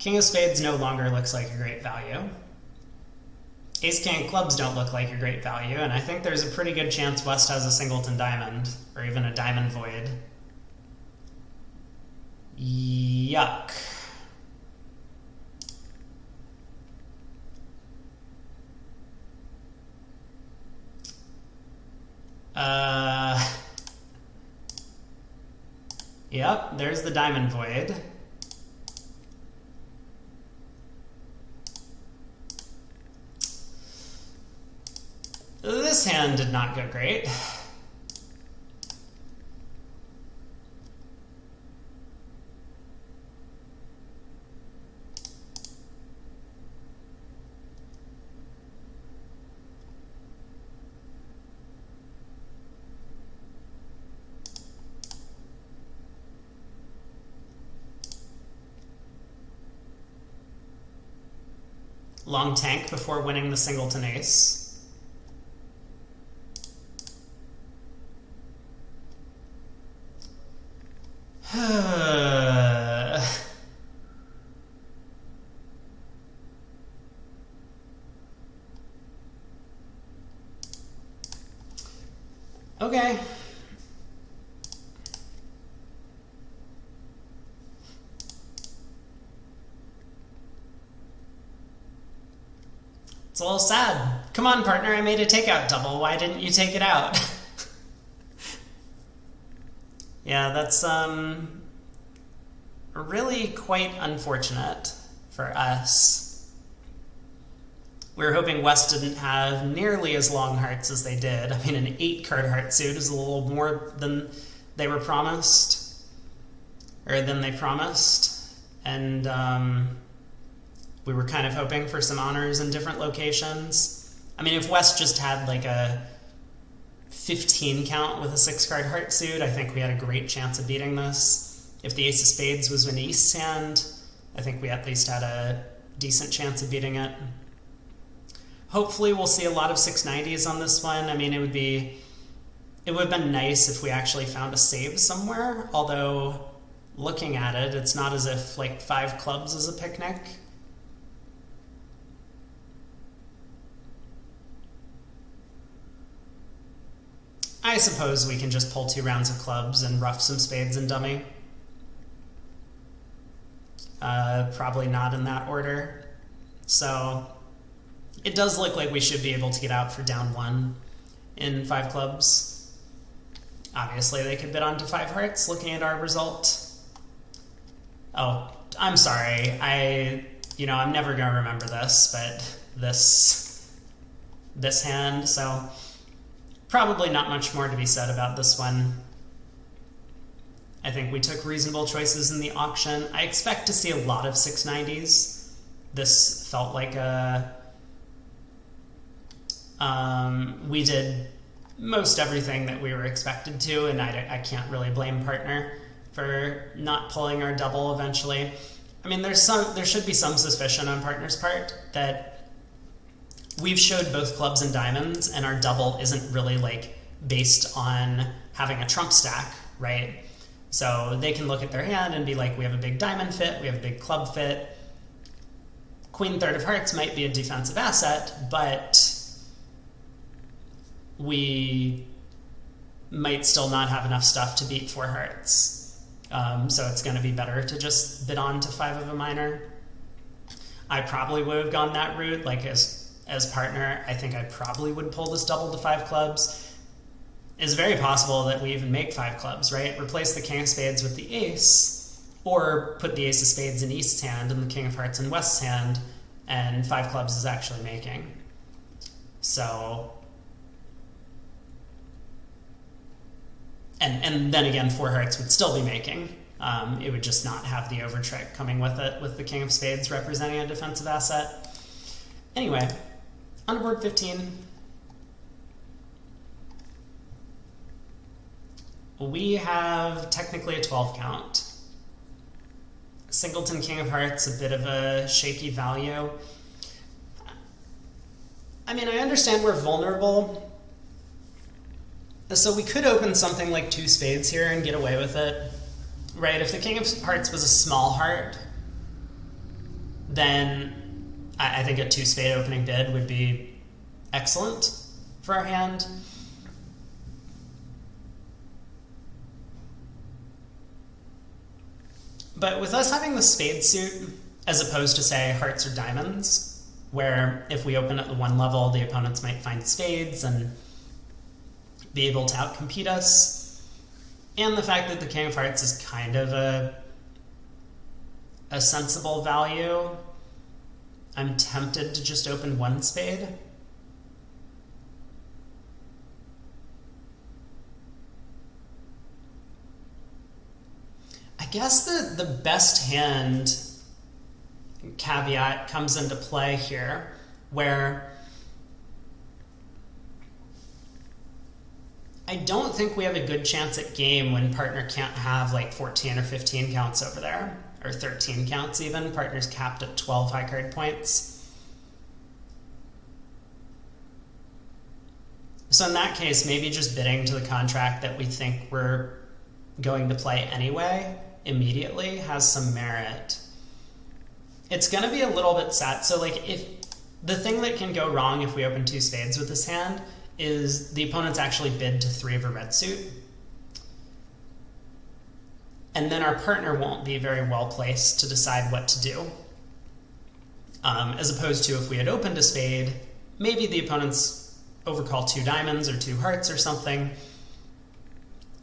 King of spades no longer looks like a great value. Ace king of clubs don't look like a great value, and I think there's a pretty good chance West has a singleton diamond, or even a diamond void. Yuck. Yep, there's the diamond void. This hand did not go great. Long tank before winning the singleton ace. Okay. It's a little sad. Come on, partner, I made a takeout double. Why didn't you take it out? Yeah, that's really quite unfortunate for us. We were hoping West didn't have nearly as long hearts as they did. I mean, an 8-card heart suit is a little more than they were promised, or than they promised. And we were kind of hoping for some honors in different locations. I mean, if West just had like a 15 count with a 6-card heart suit, I think we had a great chance of beating this. If the ace of spades was an East's hand, I think we at least had a decent chance of beating it. Hopefully we'll see a lot of 690s on this one. I mean, it would have been nice if we actually found a save somewhere, although looking at it, it's not as if like 5 clubs is a picnic. I suppose we can just pull 2 rounds of clubs and rough some spades and dummy. Probably not in that order. So it does look like we should be able to get out for down 1 in 5 clubs. Obviously they could bid on to 5 hearts looking at our result. Oh, I'm sorry. I'm never going to remember this, but this hand, so probably not much more to be said about this one. I think we took reasonable choices in the auction. I expect to see a lot of 690s. This felt like we did most everything that we were expected to, and I can't really blame partner for not pulling our double eventually. I mean, there should be some suspicion on partner's part that we've showed both clubs and diamonds, and our double isn't really like based on having a trump stack, right? So they can look at their hand and be like, we have a big diamond fit, we have a big club fit. Queen third of hearts might be a defensive asset, but we might still not have enough stuff to beat 4 hearts. So it's going to be better to just bid on to 5 of a minor. I probably would have gone that route, like as partner. I think I probably would pull this double to 5 clubs. It's very possible that we even make 5 clubs, right? Replace the king of spades with the ace, or put the ace of spades in East's hand and the king of hearts in West's hand, and 5 clubs is actually making. So, and then again, 4 hearts would still be making. It would just not have the over trick coming with it, with the king of spades representing a defensive asset. Anyway, on to board 15. We have technically a 12 count. Singleton king of hearts, a bit of a shaky value. I mean, I understand we're vulnerable. So we could open something like 2 spades here and get away with it, right? If the king of hearts was a small heart, then I think a 2-spade opening bid would be excellent for our hand. But with us having the spade suit, as opposed to, say, hearts or diamonds, where if we open at the 1 level, the opponents might find spades and be able to outcompete us, and the fact that the king of hearts is kind of a sensible value, I'm tempted to just open 1 spade. I guess the best hand caveat comes into play here, where I don't think we have a good chance at game when partner can't have like 14 or 15 counts over there, or 13 counts even. Partner's capped at 12 high card points. So in that case, maybe just bidding to the contract that we think we're going to play anyway immediately has some merit. It's going to be a little bit sad. So like, if the thing that can go wrong if we open 2 spades with this hand is the opponent's actually bid to 3 of a red suit, and then our partner won't be very well placed to decide what to do. As opposed to if we had opened a spade, maybe the opponent's overcall 2 diamonds or 2 hearts or something.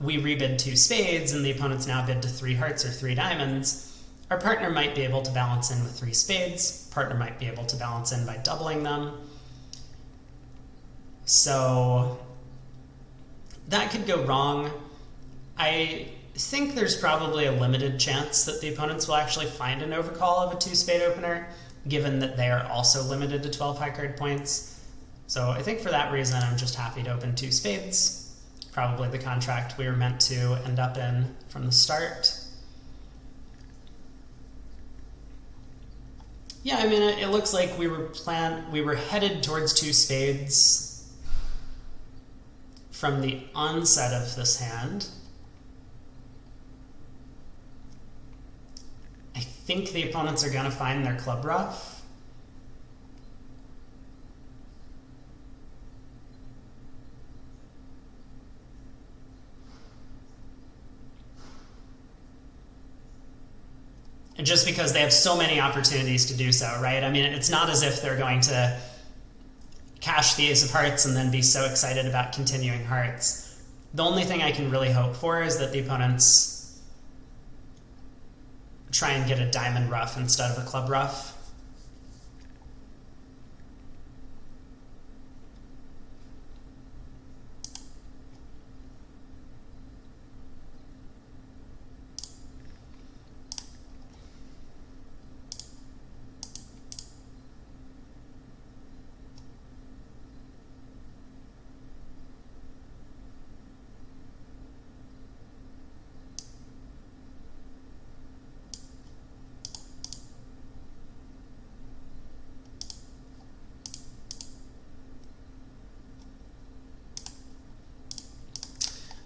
We rebid 2 spades, and the opponent's now bid to 3 hearts or 3 diamonds. Our partner might be able to balance in with 3 spades. Partner might be able to balance in by doubling them. So that could go wrong. I think there's probably a limited chance that the opponents will actually find an overcall of a 2-spade opener, given that they are also limited to 12 high card points. So I think for that reason, I'm just happy to open 2 spades. Probably the contract we were meant to end up in from the start. Yeah, I mean, it looks like we were headed towards 2 spades from the onset of this hand. I think the opponents are going to find their club ruff. Just because they have so many opportunities to do so, right? I mean, it's not as if they're going to cash the ace of hearts and then be so excited about continuing hearts. The only thing I can really hope for is that the opponents try and get a diamond ruff instead of a club ruff.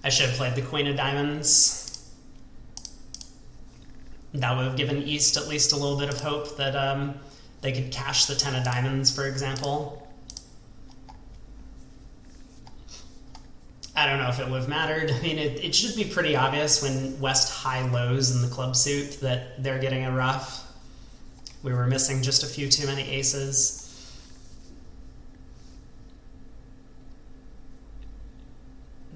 I should have played the queen of diamonds. That would have given East at least a little bit of hope that they could cash the 10 of diamonds, for example. I don't know if it would have mattered. I mean, it should be pretty obvious when West high-lows in the club suit that they're getting a ruff. We were missing just a few too many aces.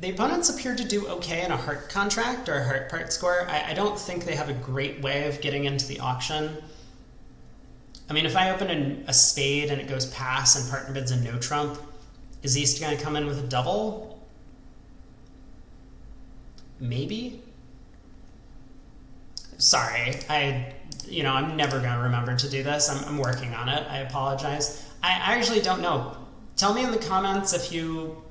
The opponents appear to do okay in a heart contract or a heart part score. I don't think they have a great way of getting into the auction. I mean, if I open a spade and it goes pass and partner bids a no trump, is East going to come in with a double? Maybe? Sorry, I'm never going to remember to do this. I'm working on it. I apologize. I actually don't know. Tell me in the comments if you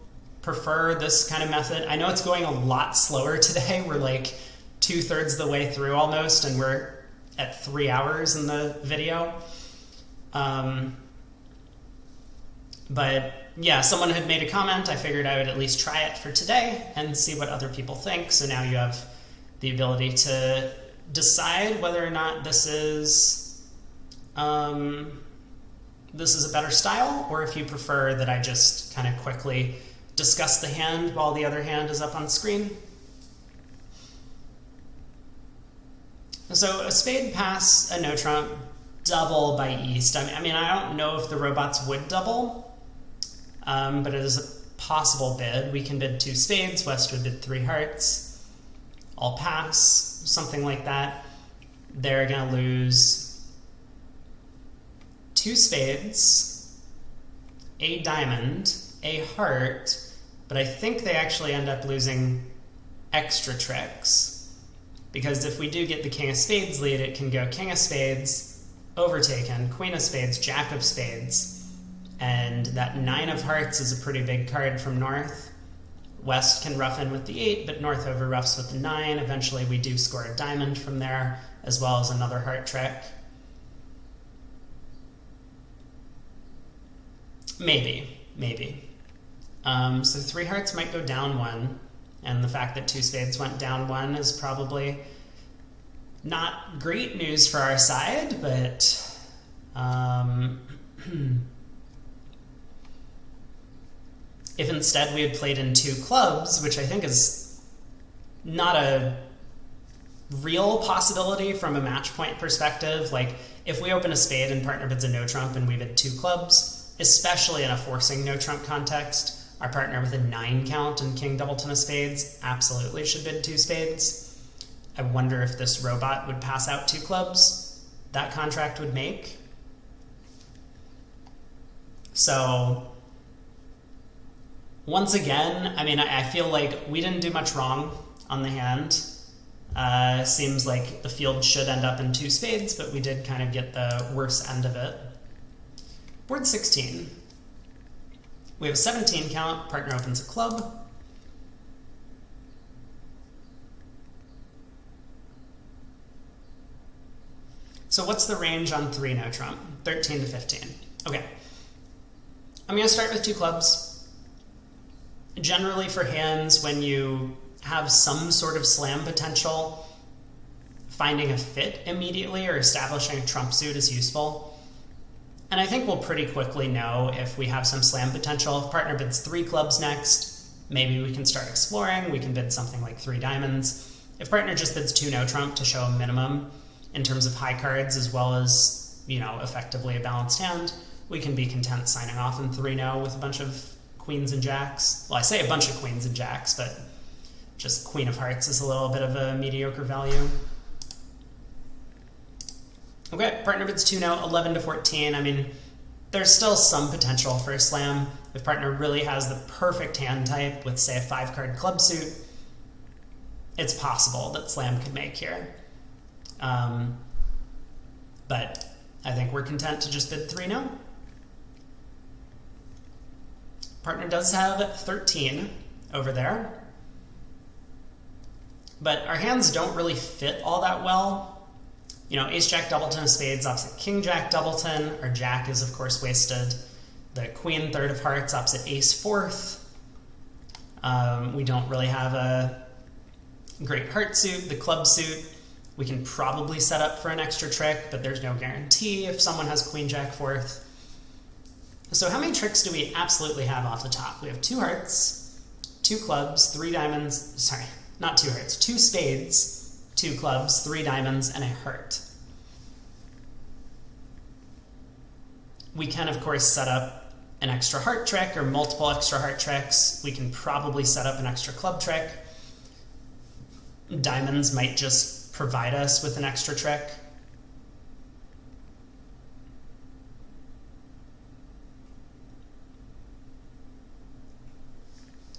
prefer this kind of method. I know it's going a lot slower today. We're like 2/3 the way through almost, and we're at 3 hours in the video. But yeah, someone had made a comment. I figured I would at least try it for today and see what other people think. So now you have the ability to decide whether or not this is this is a better style, or if you prefer that I just kind of quickly discuss the hand while the other hand is up on screen. So a spade pass, a no trump, double by East. I mean, I don't know if the robots would double, but it is a possible bid. We can bid 2 spades, West would bid 3 hearts, all pass, something like that. They're going to lose 2 spades, a diamond, a heart, but I think they actually end up losing extra tricks. Because if we do get the King of Spades lead, it can go King of Spades, overtaken, Queen of Spades, Jack of Spades, and that 9 of Hearts is a pretty big card from North. West can rough in with the 8, but North over roughs with the 9. Eventually we do score a diamond from there, as well as another heart trick. Maybe. So 3 hearts might go down 1. And the fact that 2 spades went down 1 is probably not great news for our side, but if instead we had played in 2 clubs, which I think is not a real possibility from a match point perspective, like if we open a spade and partner bids a no trump and we bid 2 clubs, especially in a forcing no trump context, our partner with a 9 count and King Doubleton of Spades absolutely should bid 2 spades. I wonder if this robot would pass out 2 clubs. That contract would make. So, once again, I mean, I feel like we didn't do much wrong on the hand. Seems like the field should end up in 2 spades, but we did kind of get the worst end of it. Board 16. We have a 17 count, partner opens a club. So what's the range on 3 no trump? 13 to 15. Okay. I'm going to start with 2 clubs. Generally for hands, when you have some sort of slam potential, finding a fit immediately or establishing a trump suit is useful. And I think we'll pretty quickly know if we have some slam potential. If partner bids 3 clubs next, maybe we can start exploring. We can bid something like 3 diamonds. If partner just bids 2 no trump to show a minimum in terms of high cards as well as, you know, effectively a balanced hand, we can be content signing off in 3 no with a bunch of queens and jacks. Well, I say a bunch of queens and jacks, but just Queen of Hearts is a little bit of a mediocre value. Okay, partner bids 2 no, 11 to 14. I mean, there's still some potential for a slam. If partner really has the perfect hand type with, say, a 5-card club suit, it's possible that slam could make here. But I think we're content to just bid 3 no. Partner does have 13 over there. But our hands don't really fit all that well. You know, Ace-Jack Doubleton of Spades opposite King-Jack Doubleton. Our Jack is, of course, wasted. The Queen, 3rd of Hearts, opposite Ace, 4th. We don't really have a great heart suit. The club suit, we can probably set up for an extra trick, but there's no guarantee if someone has Queen-Jack, 4th. So how many tricks do we absolutely have off the top? We have 2 hearts, 2 clubs, 3 diamonds. Sorry, not 2 hearts, 2 spades, 2 clubs, 3 diamonds, and a heart. We can, of course, set up an extra heart trick or multiple extra heart tricks. We can probably set up an extra club trick. Diamonds might just provide us with an extra trick.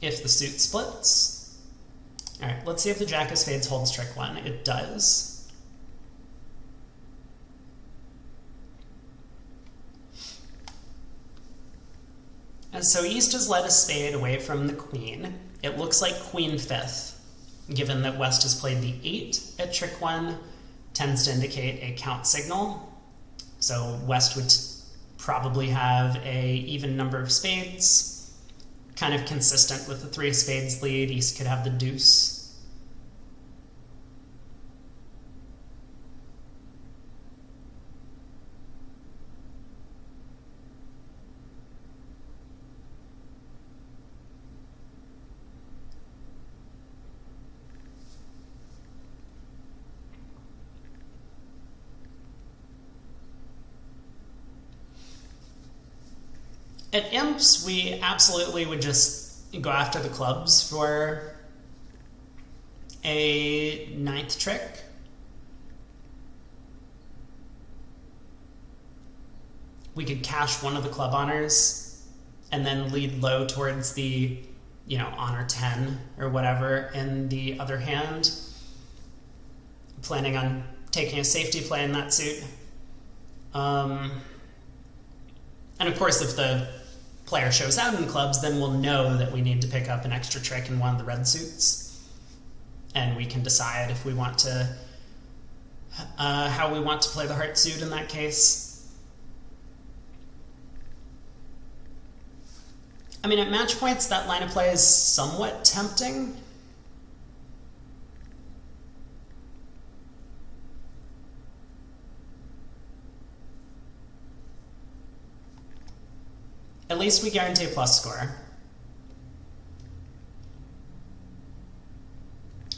If the suit splits. All right, let's see if the Jack of Spades holds trick 1. It does. And so East has led a spade away from the Queen. It looks like Queen 5th, given that West has played the 8 at trick 1, tends to indicate a count signal. So West would probably have a even number of spades, kind of consistent with the 3 of spades lead. East could have the deuce. At imps, we absolutely would just go after the clubs for a 9th trick. We could cash one of the club honors and then lead low towards the, honor 10 or whatever in the other hand, planning on taking a safety play in that suit. And of course, if the player shows out in clubs, then we'll know that we need to pick up an extra trick in one of the red suits. And we can decide if we want to, how we want to play the heart suit in that case. I mean, at match points, that line of play is somewhat tempting. At least we guarantee a plus score.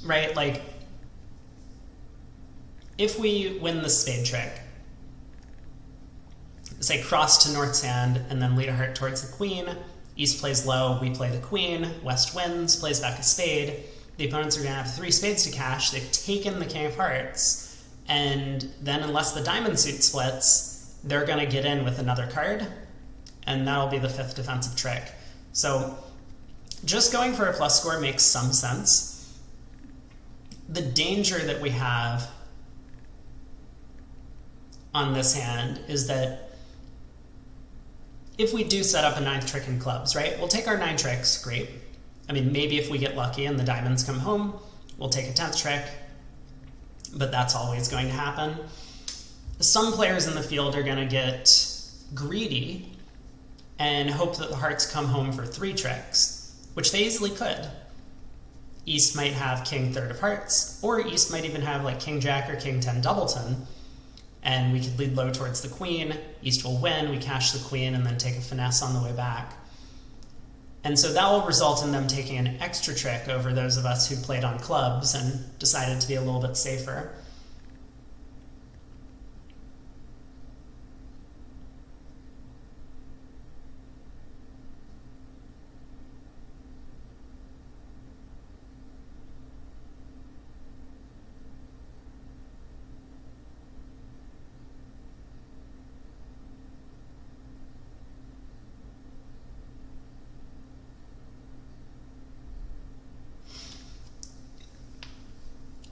Right? Like, if we win the spade trick, say cross to North's hand and then lead a heart towards the queen, East plays low, we play the queen, West wins, plays back a spade. The opponents are going to have 3 spades to cash. They've taken the king of hearts, and then unless the diamond suit splits, they're going to get in with another card, and that'll be the 5th defensive trick. So just going for a plus score makes some sense. The danger that we have on this hand is that if we do set up a 9th trick in clubs, right, we'll take our 9 tricks, great. I mean, maybe if we get lucky and the diamonds come home, we'll take a 10th trick, but that's always going to happen. Some players in the field are going to get greedy and hope that the hearts come home for 3 tricks, which they easily could. East might have king 3rd of hearts, or East might even have like king jack or king 10 doubleton, and we could lead low towards the queen. East will win, we cash the queen, and then take a finesse on the way back. And so that will result in them taking an extra trick over those of us who played on clubs and decided to be a little bit safer.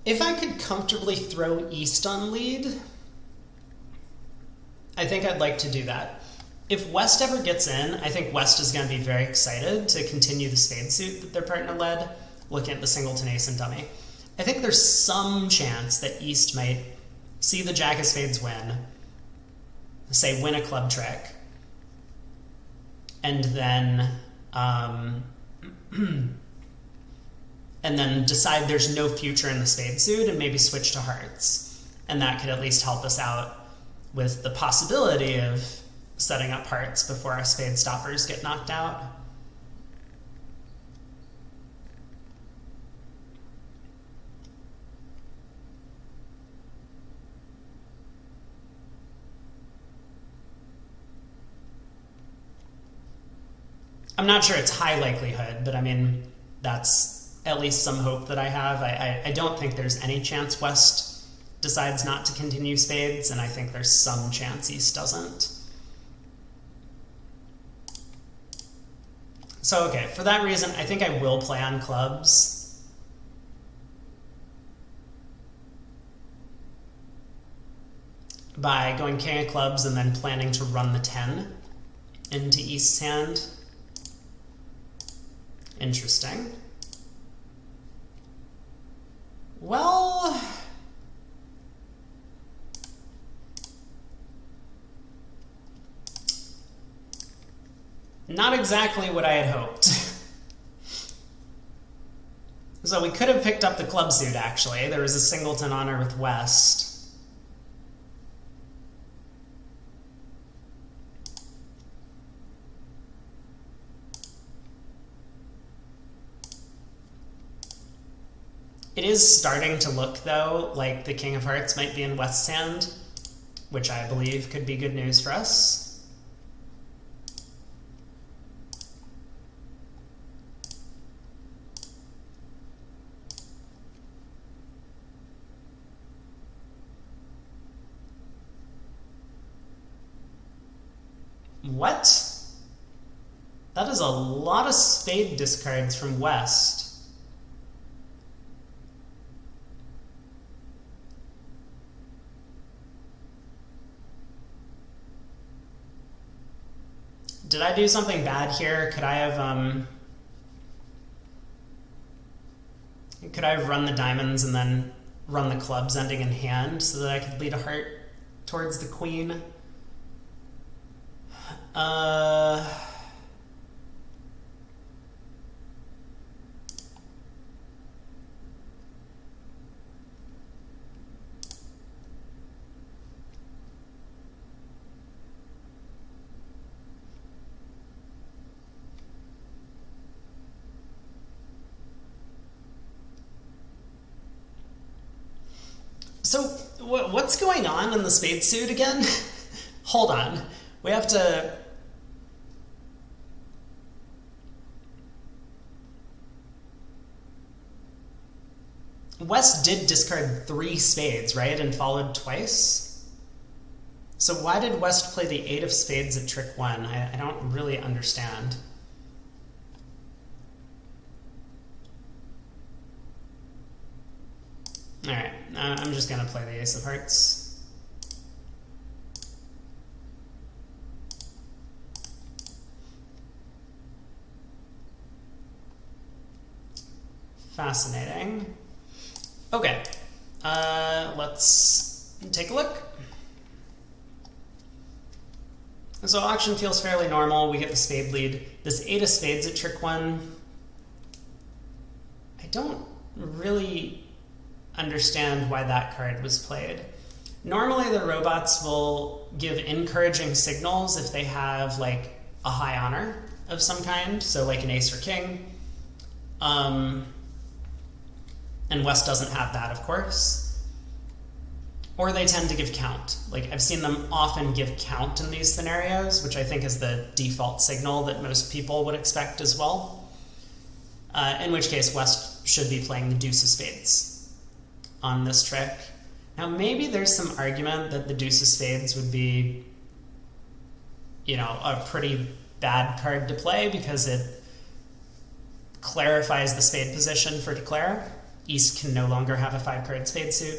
If I could comfortably throw East on lead, I think I'd like to do that. If West ever gets in, I think West is going to be very excited to continue the spade suit that their partner led, looking at the singleton ace and dummy. I think there's some chance that East might see the jack of spades win, say win a club trick, and then and then decide there's no future in the spade suit and maybe switch to hearts. And that could at least help us out with the possibility of setting up hearts before our spade stoppers get knocked out. I'm not sure it's high likelihood, but I mean, that's at least some hope that I have. I don't think there's any chance West decides not to continue spades, and I think there's some chance East doesn't. So okay, for that reason, I think I will play on clubs. By going king of clubs and then planning to run the 10 into East's hand. Interesting. Well, not exactly what I had hoped. So we could have picked up the club suit, actually. There was a singleton honor with West. It is starting to look, though, like the king of hearts might be in West's hand, which I believe could be good news for us. What? That is a lot of spade discards from West. Did I do something bad here? Could I have run the diamonds and then run the clubs ending in hand so that I could lead a heart towards the queen? So, what's going on in the spade suit again? Hold on. We have to... West did discard 3 spades, right? And followed twice? So why did West play the 8 of spades at trick 1? I don't really understand. Alright, I'm just going to play the ace of hearts. Fascinating. Okay, let's take a look. So auction feels fairly normal. We get the spade lead. This 8 of spades at trick 1, I don't really understand why that card was played. Normally the robots will give encouraging signals if they have like a high honor of some kind, so like an ace or king. And West doesn't have that, of course. Or they tend to give count. Like I've seen them often give count in these scenarios, which I think is the default signal that most people would expect as well. In which case West should be playing the deuce of spades on this trick. Now maybe there's some argument that the deuce of spades would be, you know, a pretty bad card to play because it clarifies the spade position for declare. East can no longer have a 5-card spade suit.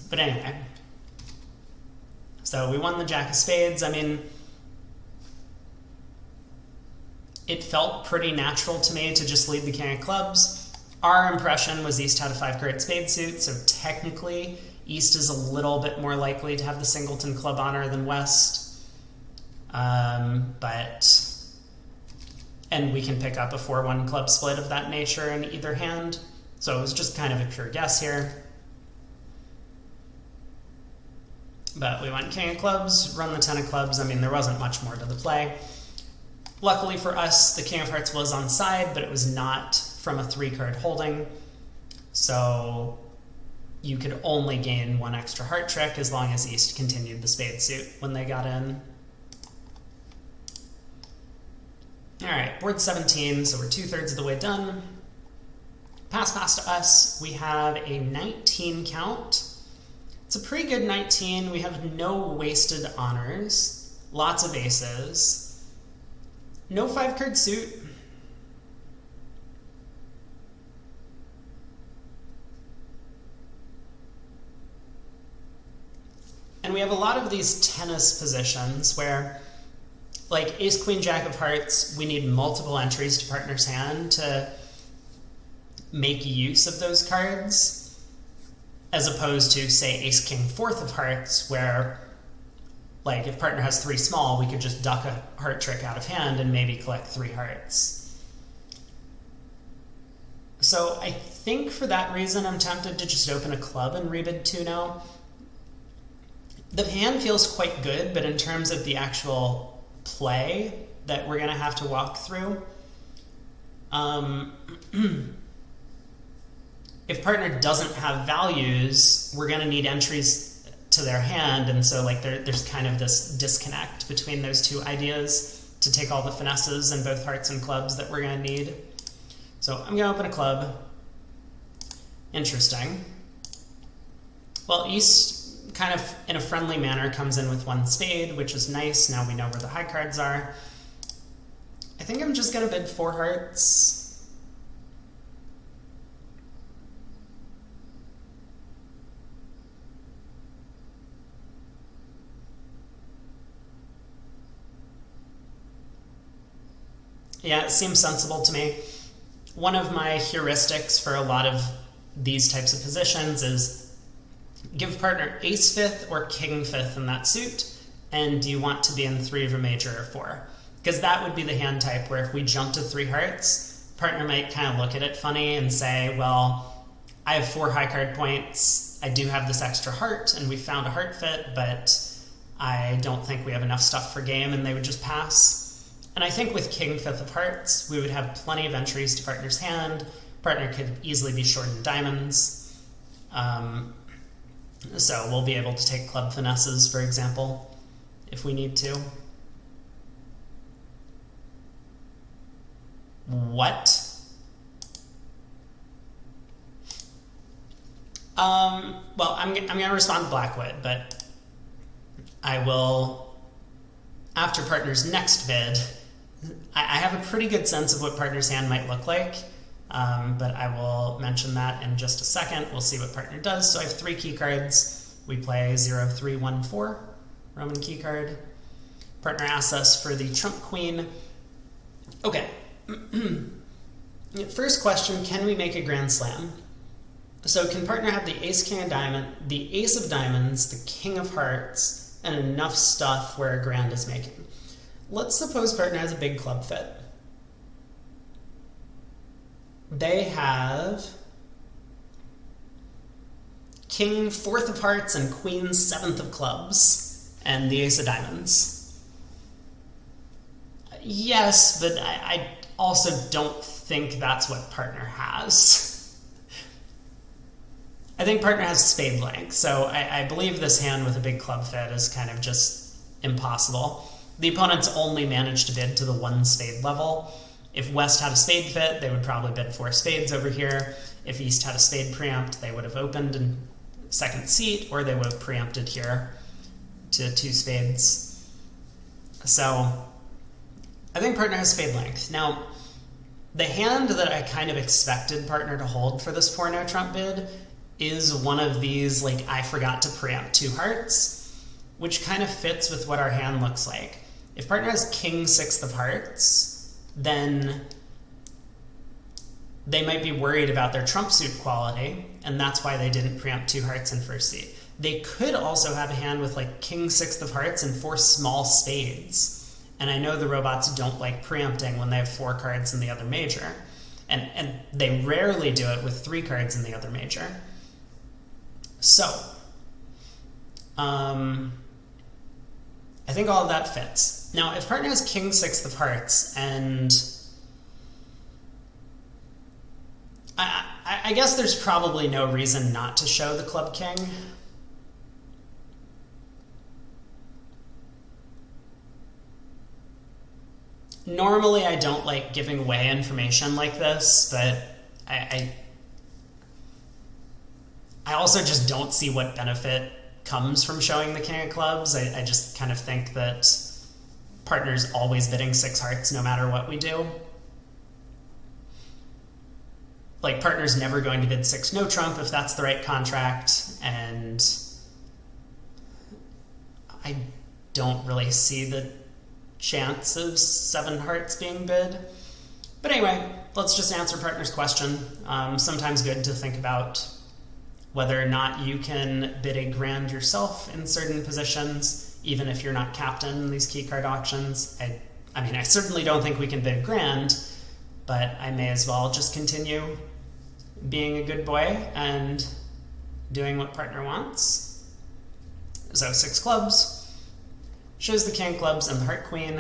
But anyway, so we won the jack of spades. I mean, it felt pretty natural to me to just lead the king of clubs. Our impression was East had a 5-card spade suit, so technically East is a little bit more likely to have the singleton club honor than West. And we can pick up a 4-1 club split of that nature in either hand. So it was just kind of a pure guess here. But we went king of clubs, run the 10 of clubs. I mean, there wasn't much more to the play. Luckily for us, the king of hearts was on side, but it was not from a 3-card holding. So you could only gain 1 extra heart trick as long as East continued the spade suit when they got in. All right, board 17, so we're 2/3 of the way done. Pass to us, we have a 19 count. It's a pretty good 19. We have no wasted honors, lots of aces. No 5-card suit. And we have a lot of these tennis positions where, like ace, queen, jack of hearts, we need multiple entries to partner's hand to make use of those cards, as opposed to, say, ace, king, 4th of hearts, where like if partner has 3 small, we could just duck a heart trick out of hand and maybe collect 3 hearts. So I think for that reason, I'm tempted to just open a club and rebid 2-0. The hand feels quite good, but in terms of the actual play that we're going to have to walk through, if partner doesn't have values, we're going to need entries to their hand, and so like there's kind of this disconnect between those two ideas to take all the finesses in both hearts and clubs that we're going to need. So I'm going to open a club. Interesting. Well, East kind of in a friendly manner comes in with one spade, which is nice. Now we know where the high cards are. I think I'm just going to bid 4 hearts. Yeah, it seems sensible to me. One of my heuristics for a lot of these types of positions is give partner ace fifth or king fifth in that suit, and do you want to be in 3 of a major or 4? Because that would be the hand type where if we jump to 3 hearts, partner might kind of look at it funny and say, well, I have 4 high card points, I do have this extra heart, and we found a heart fit, but I don't think we have enough stuff for game, and they would just pass. And I think with king fifth of hearts, we would have plenty of entries to partner's hand. Partner could easily be short in diamonds. So we'll be able to take club finesses, for example, if we need to. What? Well, I'm going to respond to Blackwood, but I will, after partner's next bid, I have a pretty good sense of what partner's hand might look like, but I will mention that in just a second. We'll see what partner does. So I have 3 key cards. We play 0, 3, 1, 4, Roman key card. Partner asks us for the trump queen. Okay. First question, can we make a grand slam? So can partner have the ace, king of diamond, the ace of diamonds, the king of hearts, and enough stuff where a grand is making? Let's suppose partner has a big club fit. They have king 4th of hearts and queen 7th of clubs and the ace of diamonds. Yes, but I also don't think that's what partner has. I think partner has spade blank, so I believe this hand with a big club fit is kind of just impossible. The opponents only managed to bid to the 1 spade level. If West had a spade fit, they would probably bid 4 spades over here. If East had a spade preempt, they would have opened in second seat, or they would have preempted here to 2 spades. So I think partner has spade length. Now, the hand that I kind of expected partner to hold for this 4-no trump bid is one of these, like, I forgot to preempt 2 hearts, which kind of fits with what our hand looks like. If partner has king 6th of hearts, then they might be worried about their trump suit quality, and that's why they didn't preempt 2 hearts in first seat. They could also have a hand with like king 6th of hearts and 4 small spades. And I know the robots don't like preempting when they have 4 cards in the other major. And they rarely do it with 3 cards in the other major. So, I think all of that fits. Now, if partner has king 6th of hearts, and I guess there's probably no reason not to show the club king. Normally, I don't like giving away information like this, but I also just don't see what benefit comes from showing the king of clubs. I just kind of think that partner's always bidding 6 hearts no matter what we do. Like, partner's never going to bid 6 no trump if that's the right contract, and I don't really see the chance of 7 hearts being bid. But anyway, let's just answer partner's question. Sometimes good to think about whether or not you can bid a grand yourself in certain positions, even if you're not captain in these key card auctions. I mean, I certainly don't think we can bid grand, but I may as well just continue being a good boy and doing what partner wants. So 6 clubs. Shows the king of clubs and the heart queen.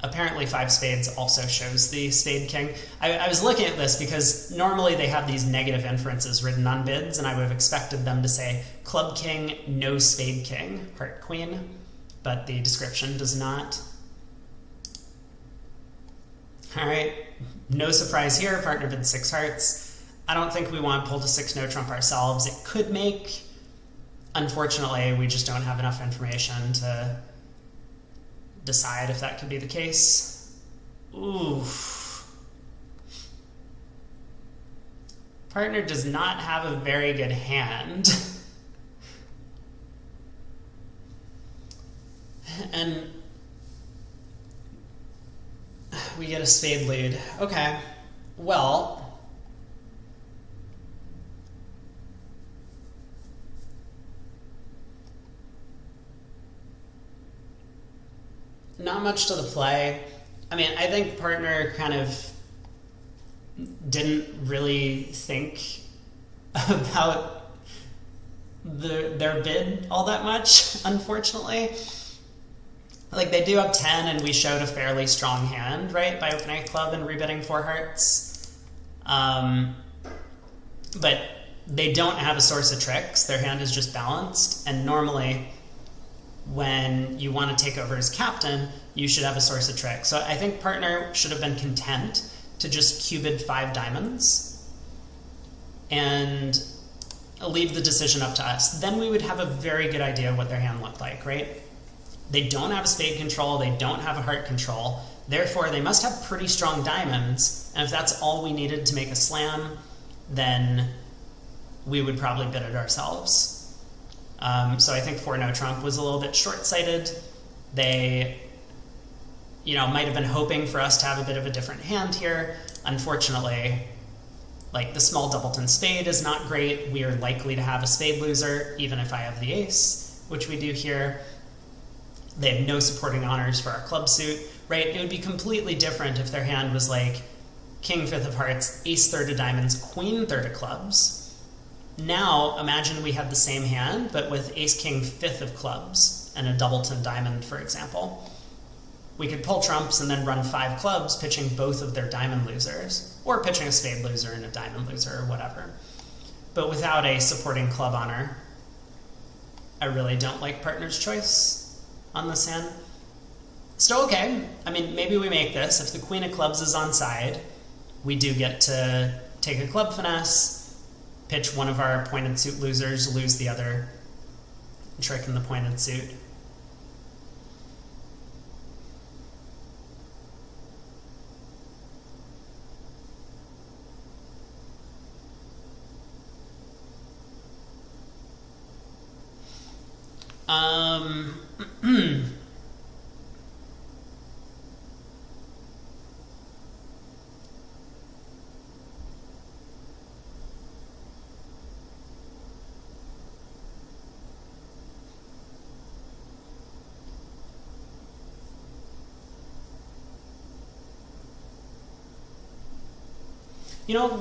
Apparently 5 spades also shows the spade king. I was looking at this because normally they have these negative inferences written on bids, and I would have expected them to say club king, no spade king, heart queen, but the description does not. All right, no surprise here, partner bid 6 hearts. I don't think we want to pull to 6 no trump ourselves. It could make. Unfortunately, we just don't have enough information to decide if that could be the case. Oof. Partner does not have a very good hand. And we get a spade lead. Okay, well, not much to the play. I mean, I think partner kind of didn't really think about their bid all that much, unfortunately. Like, they do have 10, and we showed a fairly strong hand, right, by opening a club and rebidding 4 hearts. But they don't have a source of tricks. Their hand is just balanced, and normally when you want to take over as captain, you should have a source of tricks. So I think partner should have been content to just cubid 5 diamonds and leave the decision up to us. Then we would have a very good idea of what their hand looked like, right? They don't have a spade control, they don't have a heart control, therefore they must have pretty strong diamonds, and if that's all we needed to make a slam, then we would probably bid it ourselves. So I think 4 no trump was a little bit short-sighted. They, might have been hoping for us to have a bit of a different hand here. Unfortunately, like, the small doubleton spade is not great. We are likely to have a spade loser, even if I have the ace, which we do here. They have no supporting honors for our club suit, right? It would be completely different if their hand was like king 5th of hearts, ace 3rd of diamonds, queen 3rd of clubs. Now, imagine we had the same hand, but with ace king 5th of clubs and a doubleton diamond, for example. We could pull trumps and then run 5 clubs, pitching both of their diamond losers, or pitching a spade loser and a diamond loser, or whatever. But without a supporting club honor, I really don't like partner's choice on this hand. Still okay. I mean, maybe we make this. If the queen of clubs is on side, we do get to take a club finesse, pitch one of our pointed suit losers, lose the other trick in the pointed suit.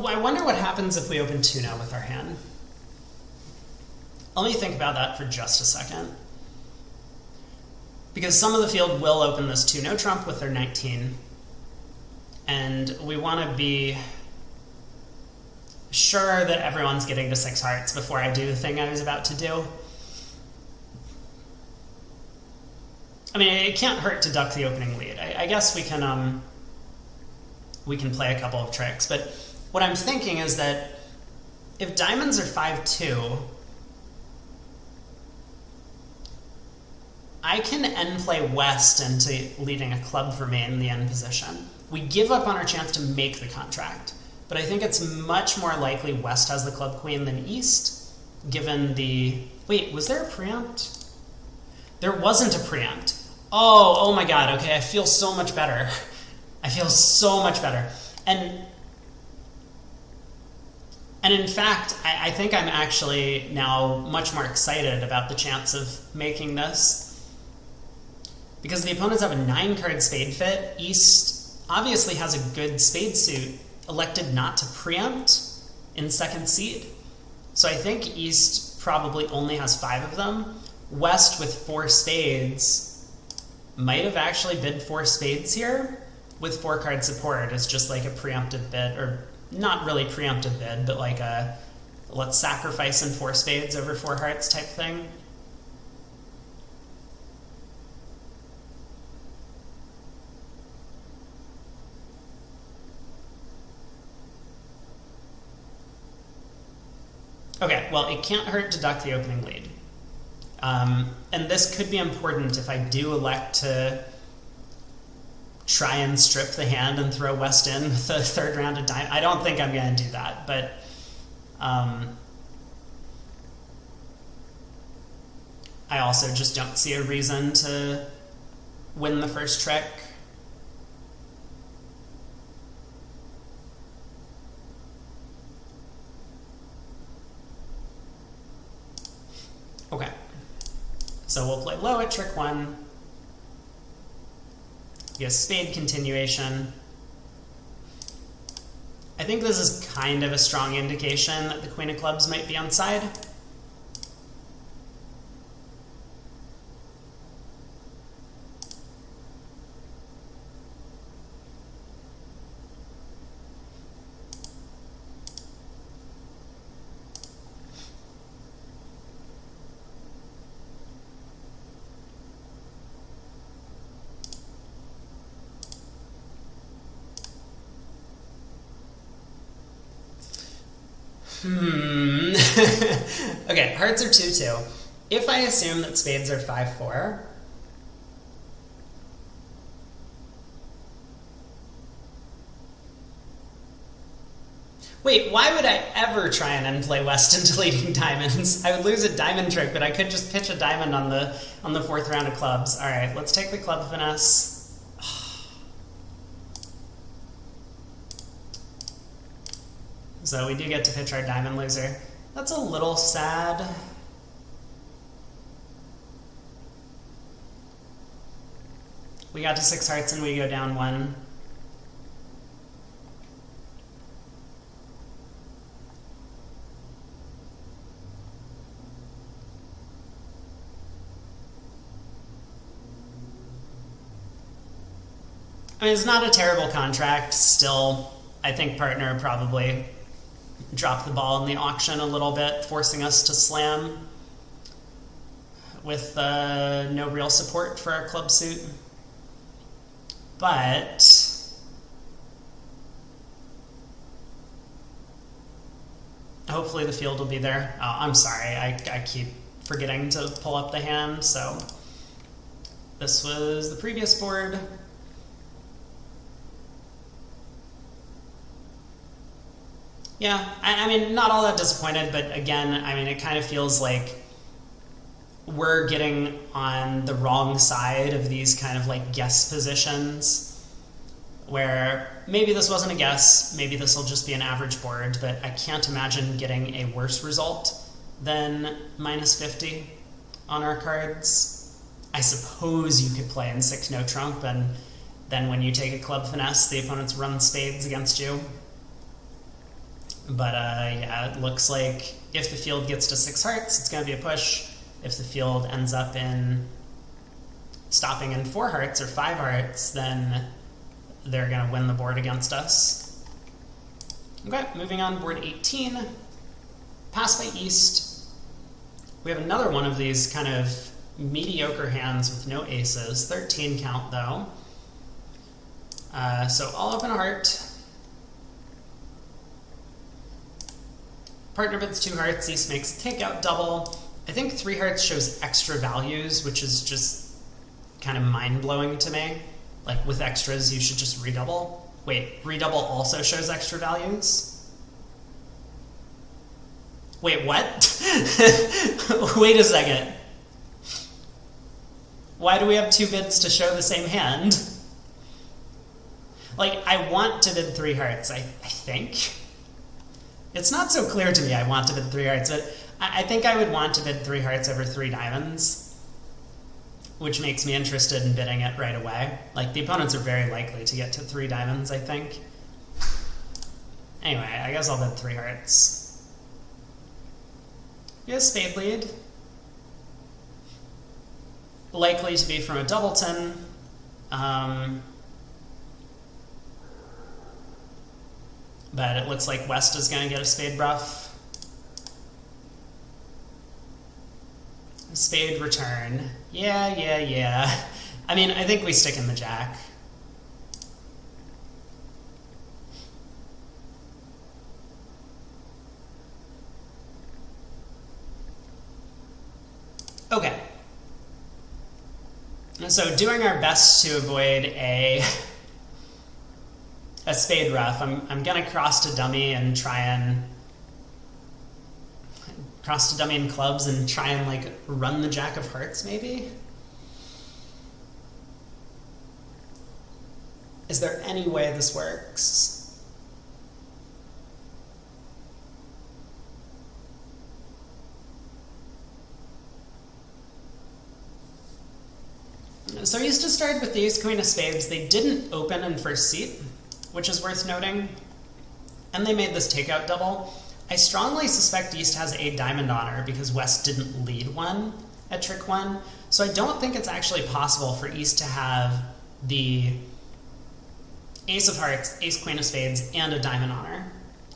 I wonder what happens if we open 2-0 with our hand. Let me think about that for just a second. Because some of the field will open this 2-0 trump with their 19. And we want to be sure that everyone's getting to 6 hearts before I do the thing I was about to do. I mean, it can't hurt to duck the opening lead. I guess we can play a couple of tricks, but what I'm thinking is that if diamonds are 5-2, I can end play West into leading a club for me in the end position. We give up on our chance to make the contract, but I think it's much more likely West has the club queen than East, given the... Wait, was there a preempt? There wasn't a preempt. Oh my god, okay, I feel so much better. I feel so much better. And in fact, I think I'm actually now much more excited about the chance of making this. Because the opponents have a 9-card spade fit. East obviously has a good spade suit, elected not to preempt in second seed. So I think East probably only has 5 of them. West with 4 spades might have actually bid 4 spades here with 4-card support as just like a preemptive bid, or not really preemptive bid, but like a let's sacrifice in 4 spades over 4 hearts type thing. Okay, well, it can't hurt to duck the opening lead. And this could be important if I do elect to try and strip the hand and throw West in with the third round of diamond. I don't think I'm going to do that, but I also just don't see a reason to win the first trick. Okay, so we'll play low at trick 1. Get spade continuation. I think this is kind of a strong indication that the queen of clubs might be onside. Okay, hearts are 2-2. If I assume that spades are 5-4, wait, why would I ever try and unplay West into leading diamonds? I would lose a diamond trick, but I could just pitch a diamond on the fourth round of clubs. All right, let's take the club finesse. So we do get to pitch our diamond loser. That's a little sad. We got to 6 hearts and we go down 1. I mean, it's not a terrible contract. Still, I think partner probably dropped the ball in the auction a little bit, forcing us to slam with no real support for our club suit. But hopefully the field will be there. Oh, I'm sorry, I keep forgetting to pull up the hand, so this was the previous board. Yeah, I mean, not all that disappointed, but again, I mean, it kind of feels like we're getting on the wrong side of these kind of like guess positions, where maybe this wasn't a guess, maybe this will just be an average board, but I can't imagine getting a worse result than -50 on our cards. I suppose you could play in 6 no trump, and then when you take a club finesse, the opponents run spades against you. But yeah, it looks like if the field gets to 6 hearts, it's going to be a push. If the field ends up in stopping in 4 hearts or 5 hearts, then they're going to win the board against us. Okay, moving on, board 18. Pass by East. We have another one of these kind of mediocre hands with no aces. 13 count, though. So all up in a heart. Partner bids 2 hearts, East makes a takeout double. I think 3 hearts shows extra values, which is just kind of mind-blowing to me. Like, with extras, you should just redouble. Wait, redouble also shows extra values? Wait, what? Wait a second. Why do we have 2 bids to show the same hand? Like, I want to bid 3 hearts, I think. It's not so clear to me I want to bid 3 hearts, but I think I would want to bid 3 hearts over 3 diamonds, which makes me interested in bidding it right away. Like, the opponents are very likely to get to 3 diamonds, I think. Anyway, I guess I'll bid 3 hearts. We have spade lead. Likely to be from a doubleton. But it looks like West is going to get a spade bluff. Spade return. Yeah. I mean, I think we stick in the jack. Okay. So doing our best to avoid a spade ruff, I'm gonna cross to dummy and try and cross to dummy in clubs and try and like run the jack of hearts maybe? Is there any way this works? So East just started with the ace queen of spades. They didn't open in first seat, which is worth noting, and they made this takeout double. I strongly suspect East has a diamond honor because West didn't lead one at trick one, so I don't think it's actually possible for East to have the ace of hearts, ace queen of spades, and a diamond honor,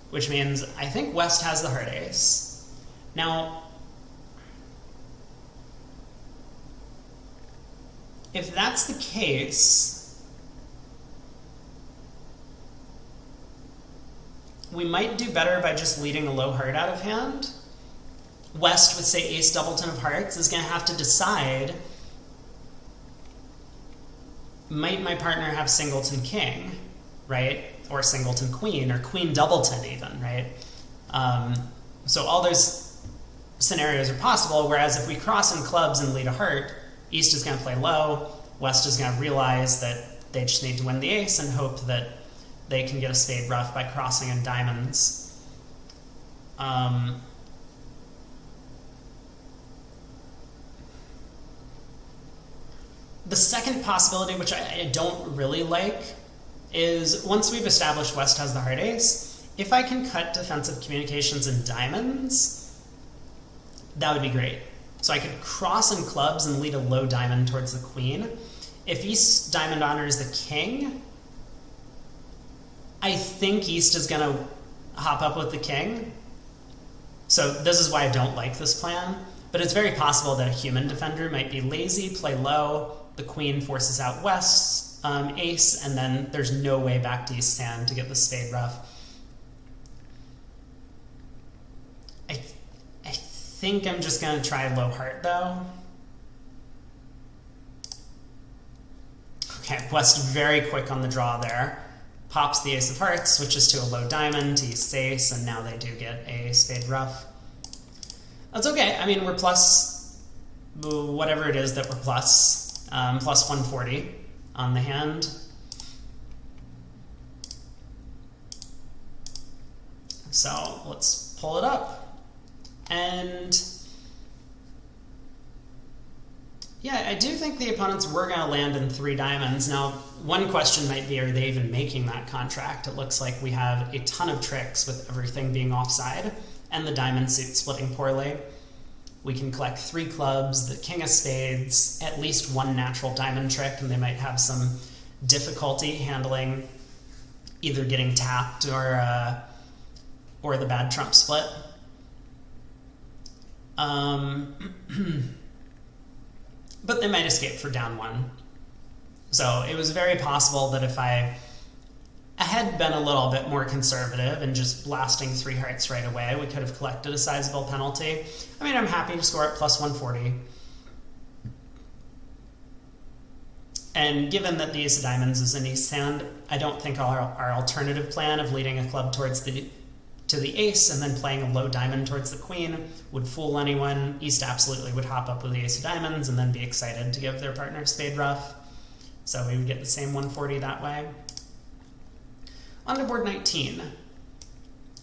which means I think West has the heart ace. Now, if that's the case, we might do better by just leading a low heart out of hand. West with, say, ace doubleton of hearts is going to have to decide, might my partner have singleton king, right? Or singleton queen, or queen doubleton even, right? So all those scenarios are possible, whereas if we cross in clubs and lead a heart, East is going to play low, West is going to realize that they just need to win the ace and hope that they can get a spade ruff by crossing in diamonds. The second possibility, which I don't really like, is once we've established West has the heart ace, if I can cut defensive communications in diamonds, that would be great. So I could cross in clubs and lead a low diamond towards the queen. If East diamond honors the king, I think East is going to hop up with the king. So this is why I don't like this plan. But it's very possible that a human defender might be lazy, play low, the queen forces out West's ace, and then there's no way back to East's hand to get the spade ruff. I think I'm just going to try low heart, though. Okay, West very quick on the draw there. Pops the ace of hearts, switches to a low diamond to East's ace, and now they do get a spade ruff. That's okay. I mean, we're plus whatever it is that we're plus 140 on the hand. So let's pull it up. And yeah, I do think the opponents were going to land in 3 diamonds. Now, one question might be, are they even making that contract? It looks like we have a ton of tricks with everything being offside and the diamond suit splitting poorly. We can collect 3 clubs, the king of spades, at least 1 natural diamond trick, and they might have some difficulty handling either getting tapped or the bad trump split. But they might escape for down 1. So it was very possible that if I had been a little bit more conservative and just blasting 3 hearts right away, we could have collected a sizable penalty. I mean, I'm happy to score at plus 140. And given that the ace of diamonds is in East's hand, I don't think our alternative plan of leading a club towards the ace and then playing a low diamond towards the queen would fool anyone. East absolutely would hop up with the ace of diamonds and then be excited to give their partner spade ruff. So we would get the same 140 that way. On to board 19.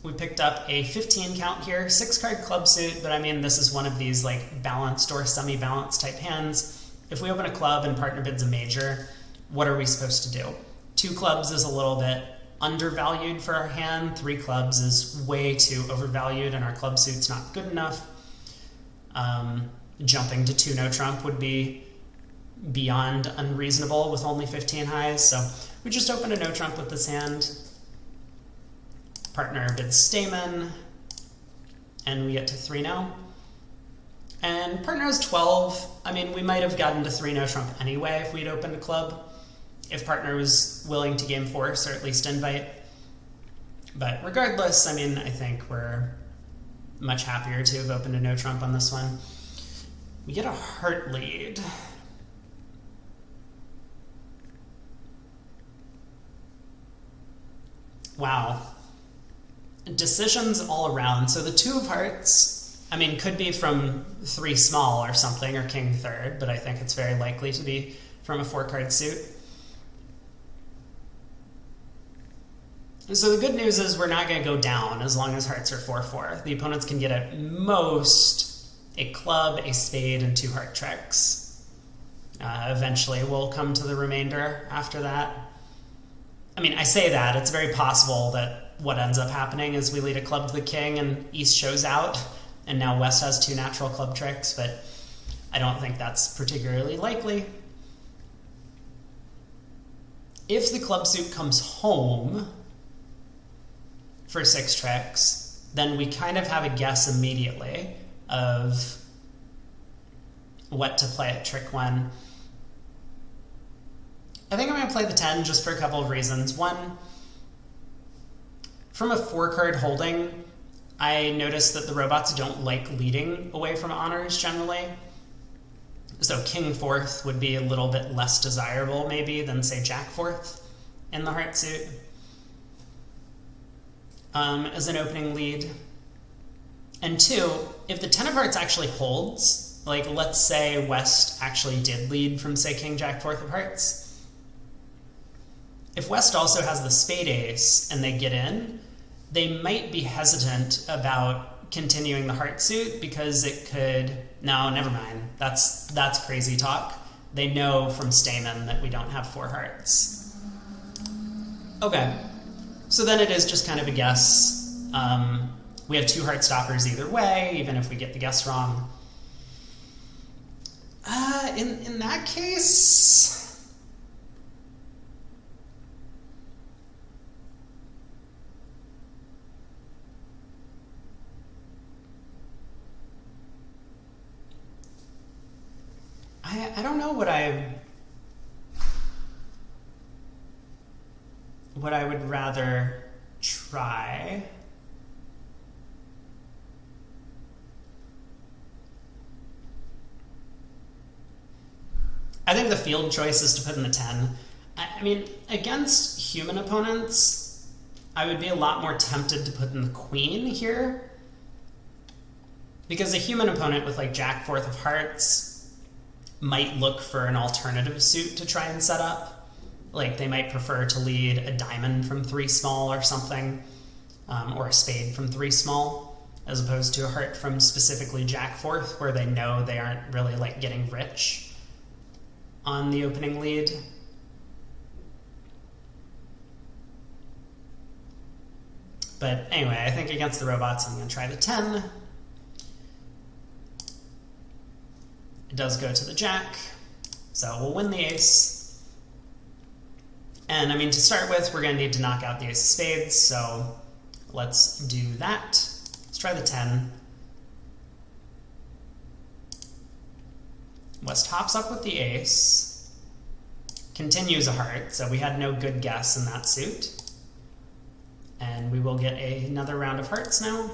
We picked up a 15 count here, 6-card club suit, but I mean, this is one of these like balanced or semi-balanced type hands. If we open a club and partner bids a major, what are we supposed to do? 2 clubs is a little bit undervalued for our hand. 3 clubs is way too overvalued and our club suit's not good enough. Jumping to 2 no trump would be beyond unreasonable with only 15 highs, so we just open a no trump with this hand. Partner bids Stamen, and we get to 3 no. And partner has 12. I mean, we might have gotten to 3 no trump anyway if we'd opened a club, if partner was willing to game force or at least invite. But regardless, I mean, I think we're much happier to have opened a no trump on this one. We get a heart lead. Wow. Decisions all around. So the 2 of hearts, I mean, could be from 3 small or something, or king third, but I think it's very likely to be from a 4-card suit. So the good news is we're not going to go down as long as hearts are 4-4. The opponents can get at most a club, a spade, and 2 heart tricks. Eventually we'll come to the remainder after that. I mean, I say that. It's very possible that what ends up happening is we lead a club to the king and East shows out, and now West has 2 natural club tricks, but I don't think that's particularly likely. If the club suit comes home for 6 tricks, then we kind of have a guess immediately of what to play at trick 1. I think I'm going to play the 10 just for a couple of reasons. One, from a 4-card holding, I noticed that the robots don't like leading away from honors generally. So king 4th would be a little bit less desirable maybe than, say, jack 4th in the heart suit. As an opening lead. And 2, if the 10 of hearts actually holds, like let's say West actually did lead from, say, king, jack, 4th of hearts. If West also has the spade ace and they get in, they might be hesitant about continuing the heart suit because it could, no, never mind. That's crazy talk. They know from Stamen that we don't have 4 hearts. Okay. So then it is just kind of a guess. We have 2 heart stoppers either way, even if we get the guess wrong. In that case, I don't know what I would rather try. I think the field choice is to put in the 10. I mean, against human opponents, I would be a lot more tempted to put in the queen here. Because a human opponent with like jack 4th of hearts might look for an alternative suit to try and set up. Like they might prefer to lead a diamond from 3 small or something, or a spade from 3 small, as opposed to a heart from specifically jack 4th, where they know they aren't really like getting rich on the opening lead. But anyway, I think against the robots, I'm going to try the 10. It does go to the jack, so we'll win the ace. And I mean, to start with, we're going to need to knock out the ace of spades, so let's do that. Let's try the 10. West hops up with the ace, continues a heart, so we had no good guess in that suit. And we will get another round of hearts now.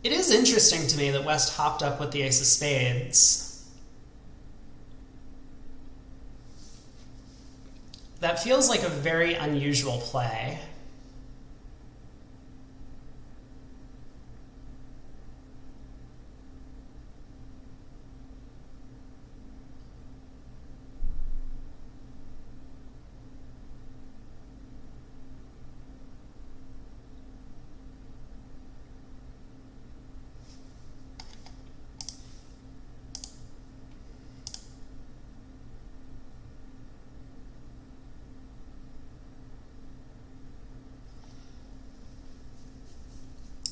It is interesting to me that West hopped up with the ace of spades. That feels like a very unusual play.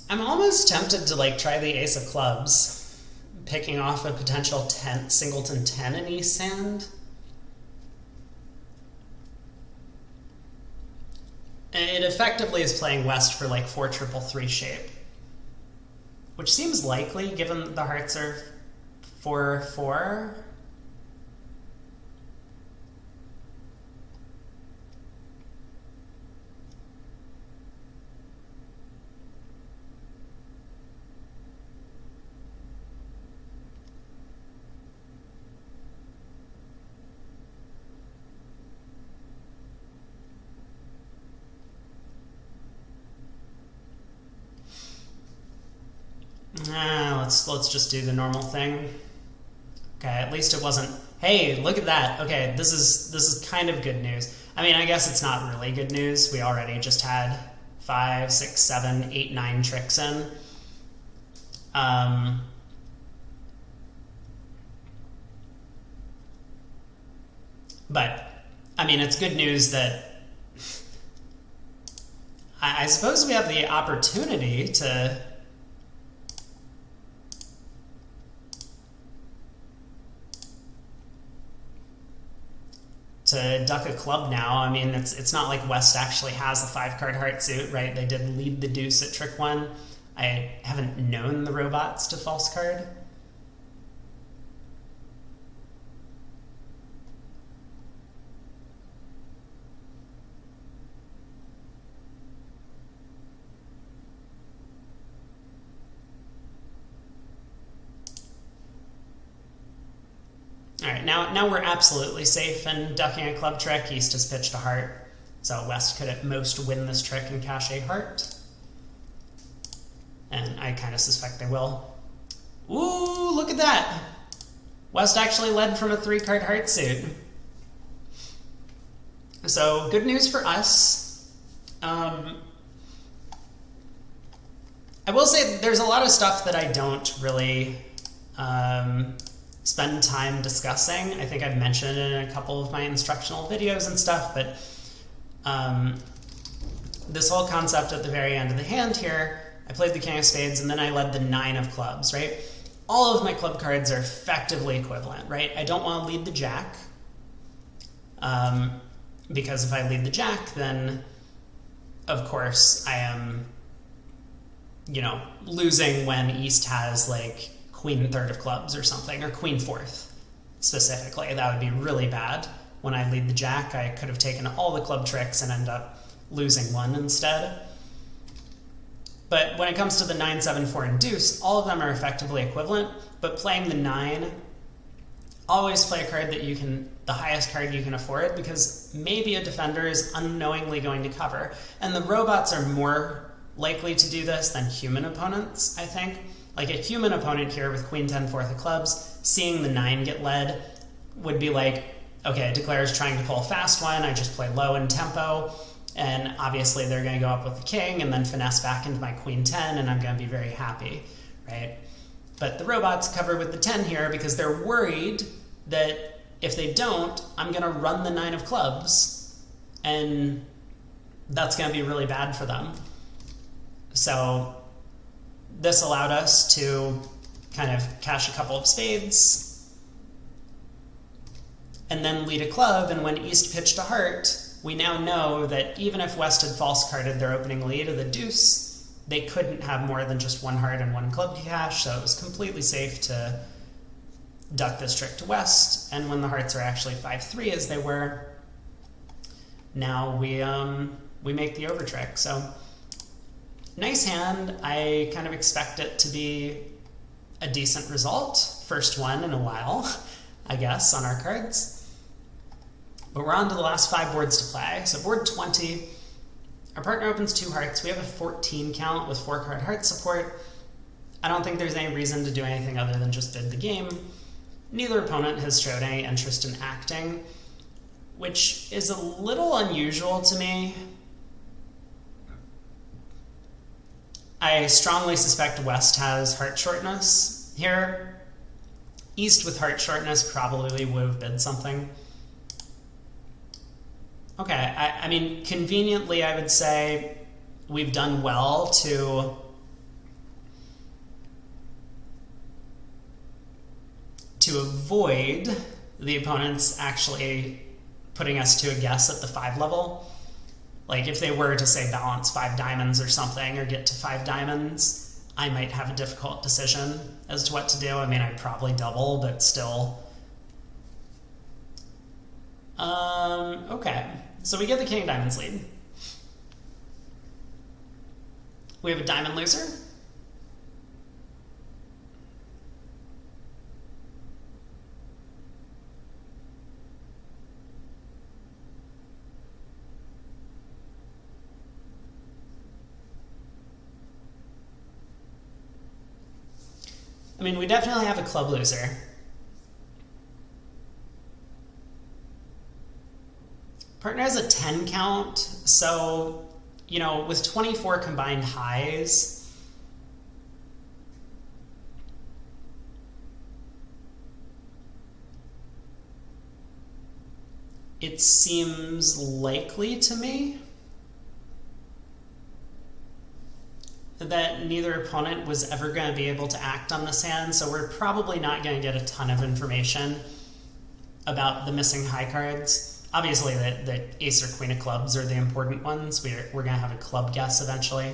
I'm almost tempted to like try the ace of clubs, picking off a potential 10, singleton 10 in East hand. And it effectively is playing West for like 4-3-3 shape, which seems likely given the hearts are 4-4. Let's just do the normal thing. Okay, at least it wasn't, hey, look at that. Okay, this is kind of good news. I mean, I guess it's not really good news. We already just had 5, 6, 7, 8, 9 tricks in. But, I mean, it's good news that I suppose we have the opportunity to duck a club now. I mean, it's not like West actually has a 5-card heart suit, right? They did lead the deuce at trick 1. I haven't known the robots to false card. All right, now we're absolutely safe in ducking a club trick. East has pitched a heart, so West could at most win this trick and cash a heart. And I kind of suspect they will. Ooh, look at that! West actually led from a 3-card heart suit. So, good news for us. I will say there's a lot of stuff that I don't really spend time discussing. I think I've mentioned it in a couple of my instructional videos and stuff, but this whole concept at the very end of the hand here, I played the king of spades and then I led the 9 of clubs, right? All of my club cards are effectively equivalent, right? I don't want to lead the jack, because if I lead the jack, then of course I am, you know, losing when East has like queen 3rd of clubs or something, or queen 4th specifically. That would be really bad. When I lead the jack, I could have taken all the club tricks and end up losing one instead. But when it comes to the 9, 7, 4, and deuce, all of them are effectively equivalent, but playing the 9, always play a card that you can, the highest card you can afford, because maybe a defender is unknowingly going to cover. And the robots are more likely to do this than human opponents, I think. Like a human opponent here with queen 10, 4th of clubs, seeing the 9 get led would be like, okay, Declare's trying to pull a fast one, I just play low in tempo, and obviously they're going to go up with the king and then finesse back into my queen 10, and I'm going to be very happy, right? But the robots cover with the 10 here because they're worried that if they don't, I'm going to run the 9 of clubs, and that's going to be really bad for them. So this allowed us to kind of cash a couple of spades and then lead a club, and when East pitched a heart, we now know that even if West had false carded their opening lead of the deuce, they couldn't have more than just 1 heart and 1 club to cash, so it was completely safe to duck this trick to West, and when the hearts are actually 5-3 as they were, now we make the over trick. So nice hand. I kind of expect it to be a decent result. First one in a while, I guess, on our cards. But we're on to the last 5 boards to play. So board 20, our partner opens 2 hearts. We have a 14 count with 4-card heart support. I don't think there's any reason to do anything other than just bid the game. Neither opponent has showed any interest in acting, which is a little unusual to me. I strongly suspect West has heart shortness here. East with heart shortness probably would have bid something. Okay, I mean, conveniently I would say we've done well to avoid the opponents actually putting us to a guess at the 5 level. Like if they were to say balance 5 diamonds or something, or get to 5 diamonds, I might have a difficult decision as to what to do. I mean, I'd probably double, but still. Okay, so we get the king of diamonds lead. We have a diamond loser. I mean, we definitely have a club loser. Partner has a 10 count, so, you know, with 24 combined highs, it seems likely to me that neither opponent was ever going to be able to act on this hand, so we're probably not going to get a ton of information about the missing high cards. Obviously, the ace or queen of clubs are the important ones. We're going to have a club guess eventually.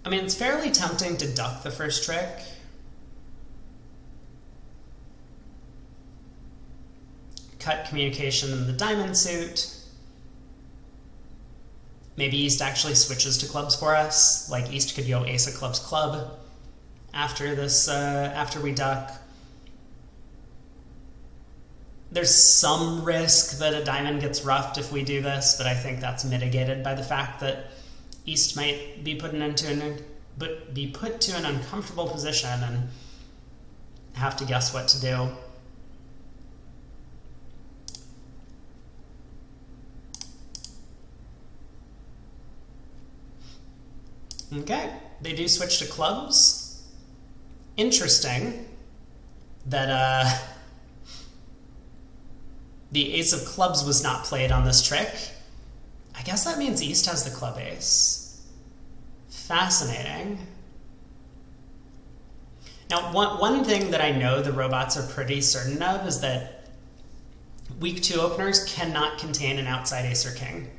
I mean, it's fairly tempting to duck the first trick. Cut communication in the diamond suit. Maybe East actually switches to clubs for us. Like East could go ace of clubs club after this, after we duck. There's some risk that a diamond gets roughed if we do this, but I think that's mitigated by the fact that East might be put into an uncomfortable position and have to guess what to do. Okay, they do switch to clubs. Interesting that the ace of clubs was not played on this trick. I guess that means East has the club ace. Fascinating. Now, one thing that I know the robots are pretty certain of is that week 2 openers cannot contain an outside ace or king,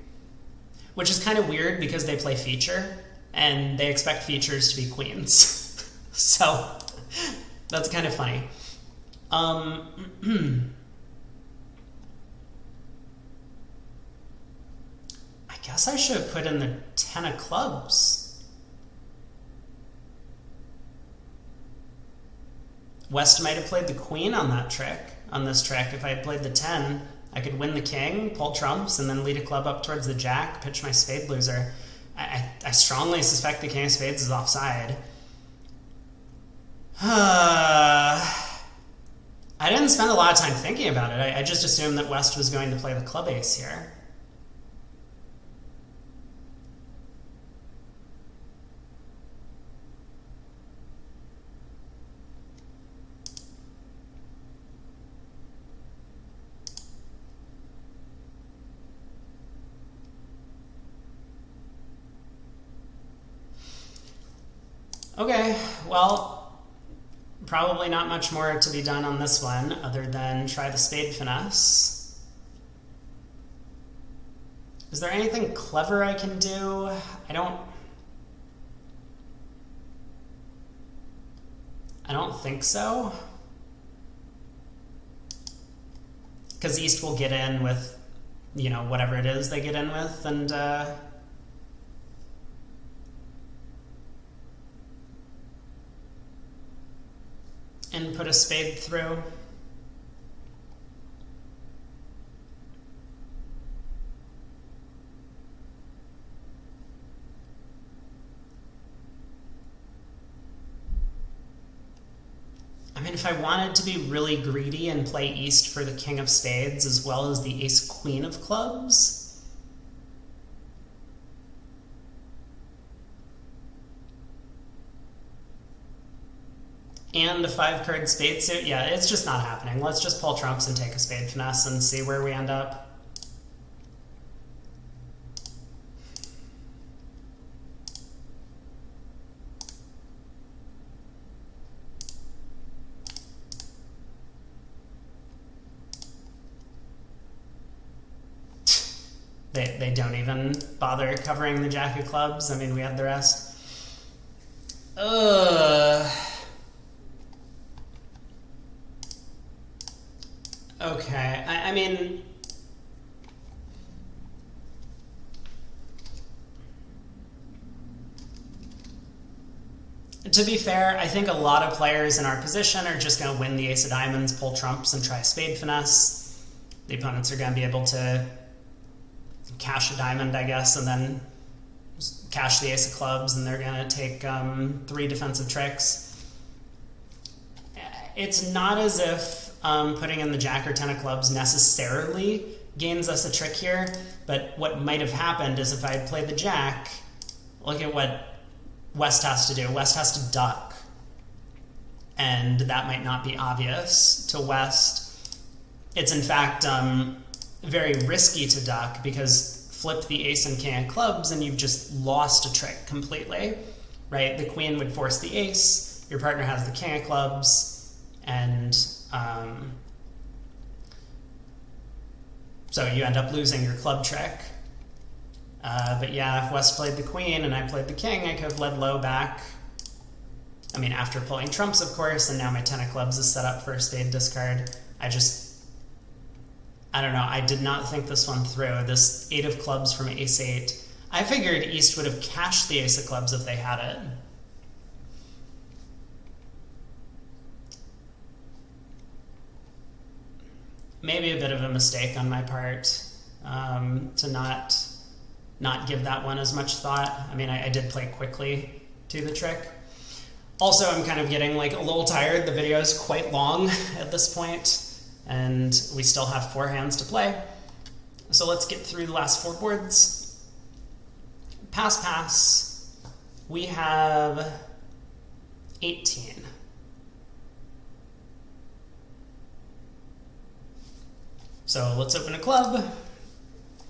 which is kind of weird because they play feature and they expect features to be queens. So that's kind of funny. I guess I should have put in the 10 of clubs. West might have played the queen on that trick, on this trick. If I had played the 10, I could win the king, pull trumps, and then lead a club up towards the jack, pitch my spade loser. I strongly suspect the king of spades is offside. I didn't spend a lot of time thinking about it. I just assumed that West was going to play the club ace here. Okay, well, probably not much more to be done on this one other than try the spade finesse. Is there anything clever I can do? I don't think so. Because East will get in with, you know, whatever it is they get in with, and put a spade through. I mean, if I wanted to be really greedy and play East for the king of spades as well as the ace queen of clubs, and a 5-card spade suit, yeah, it's just not happening. Let's just pull trumps and take a spade finesse and see where we end up. They don't even bother covering the jack of clubs. I mean, we have the rest. Okay, I mean... To be fair, I think a lot of players in our position are just going to win the ace of diamonds, pull trumps, and try spade finesse. The opponents are going to be able to cash a diamond, I guess, and then cash the ace of clubs, and they're going to take 3 defensive tricks. It's not as if putting in the jack or 10 of clubs necessarily gains us a trick here, but what might have happened is if I had played the jack, look at what West has to do. West has to duck, and that might not be obvious to West. It's in fact very risky to duck because flip the ace and king of clubs and you've just lost a trick completely, right? The queen would force the ace, your partner has the king of clubs, and so you end up losing your club trick. But yeah, if West played the queen and I played the king, I could have led low back. I mean, after pulling trumps, of course, and now my 10 of clubs is set up for a spade discard. I don't know, I did not think this one through. This 8 of clubs from ace 8. I figured East would have cashed the ace of clubs if they had it. Maybe a bit of a mistake on my part to not give that one as much thought. I mean, I did play quickly to the trick. Also, I'm kind of getting like a little tired. The video is quite long at this point, and we still have 4 hands to play. So let's get through the last 4 boards. Pass, pass. We have 18. So let's open a club.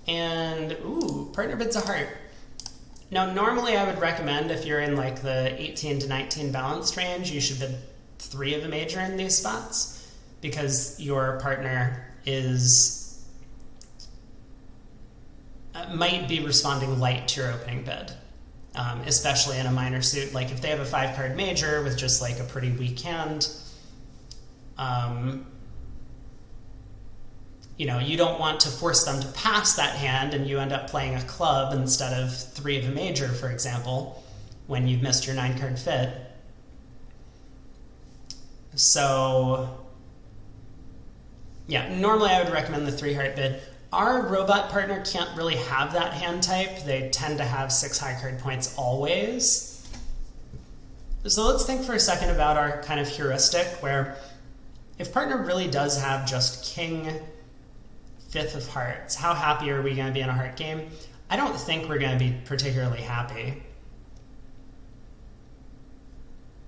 And, ooh, partner bids a heart. Now, normally I would recommend if you're in like the 18 to 19 balanced range, you should bid 3 of a major in these spots because your partner is might be responding light to your opening bid, especially in a minor suit. Like if they have a 5-card major with just like a pretty weak hand, you know, you don't want to force them to pass that hand and you end up playing a club instead of 3 of a major, for example, when you've missed your 9-card fit. So, yeah, normally I would recommend the 3-heart bid. Our robot partner can't really have that hand type. They tend to have 6 high card points always. So let's think for a second about our kind of heuristic where if partner really does have just king, 5th of hearts, how happy are we going to be in a heart game? I don't think we're going to be particularly happy.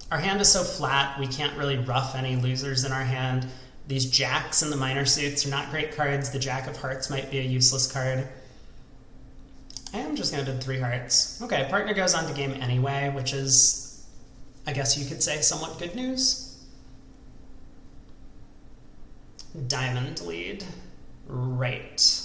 Our hand is so flat, we can't really rough any losers in our hand. These jacks in the minor suits are not great cards. The jack of hearts might be a useless card. I am just going to bid 3 hearts. Okay, partner goes on to game anyway, which is, I guess you could say, somewhat good news. Diamond lead. Right.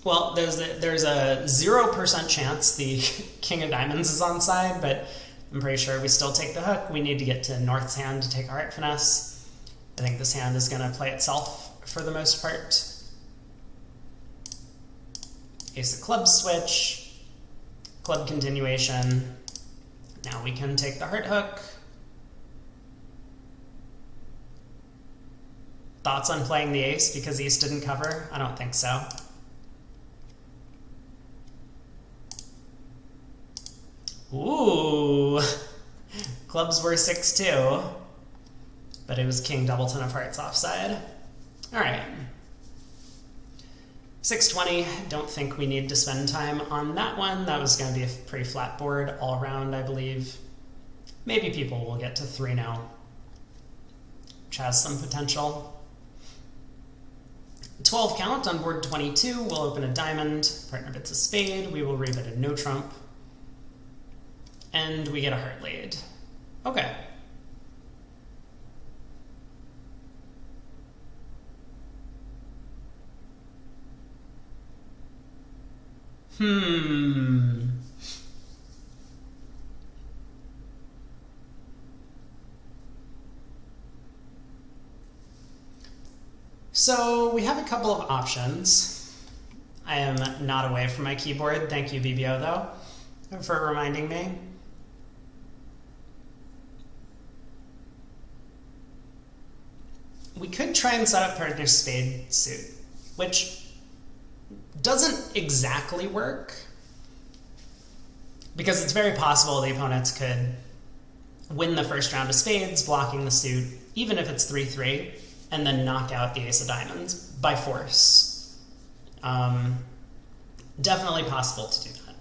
Well, there's a 0% chance the king of diamonds is on side, but I'm pretty sure we still take the hook. We need to get to North's hand to take our heart finesse. I think this hand is going to play itself for the most part. Ace of clubs switch, club continuation. Now we can take the heart hook. Thoughts on playing the ace because East didn't cover? I don't think so. Ooh, clubs were 6-2, but it was king doubleton of hearts offside. All right. 620, don't think we need to spend time on that one. That was going to be a pretty flat board all around, I believe. Maybe people will get to 3-0, which has some potential. 12 count on board 22, we'll open a diamond, partner bids a spade, we will rebid a no trump, and we get a heart lead. Okay. Hmm. So we have a couple of options. I am not away from my keyboard. Thank you, BBO, though, for reminding me. We could try and set up partner spade suit, which doesn't exactly work, because it's very possible the opponents could win the first round of spades, blocking the suit, even if it's 3-3, and then knock out the ace of diamonds by force. Definitely possible to do that.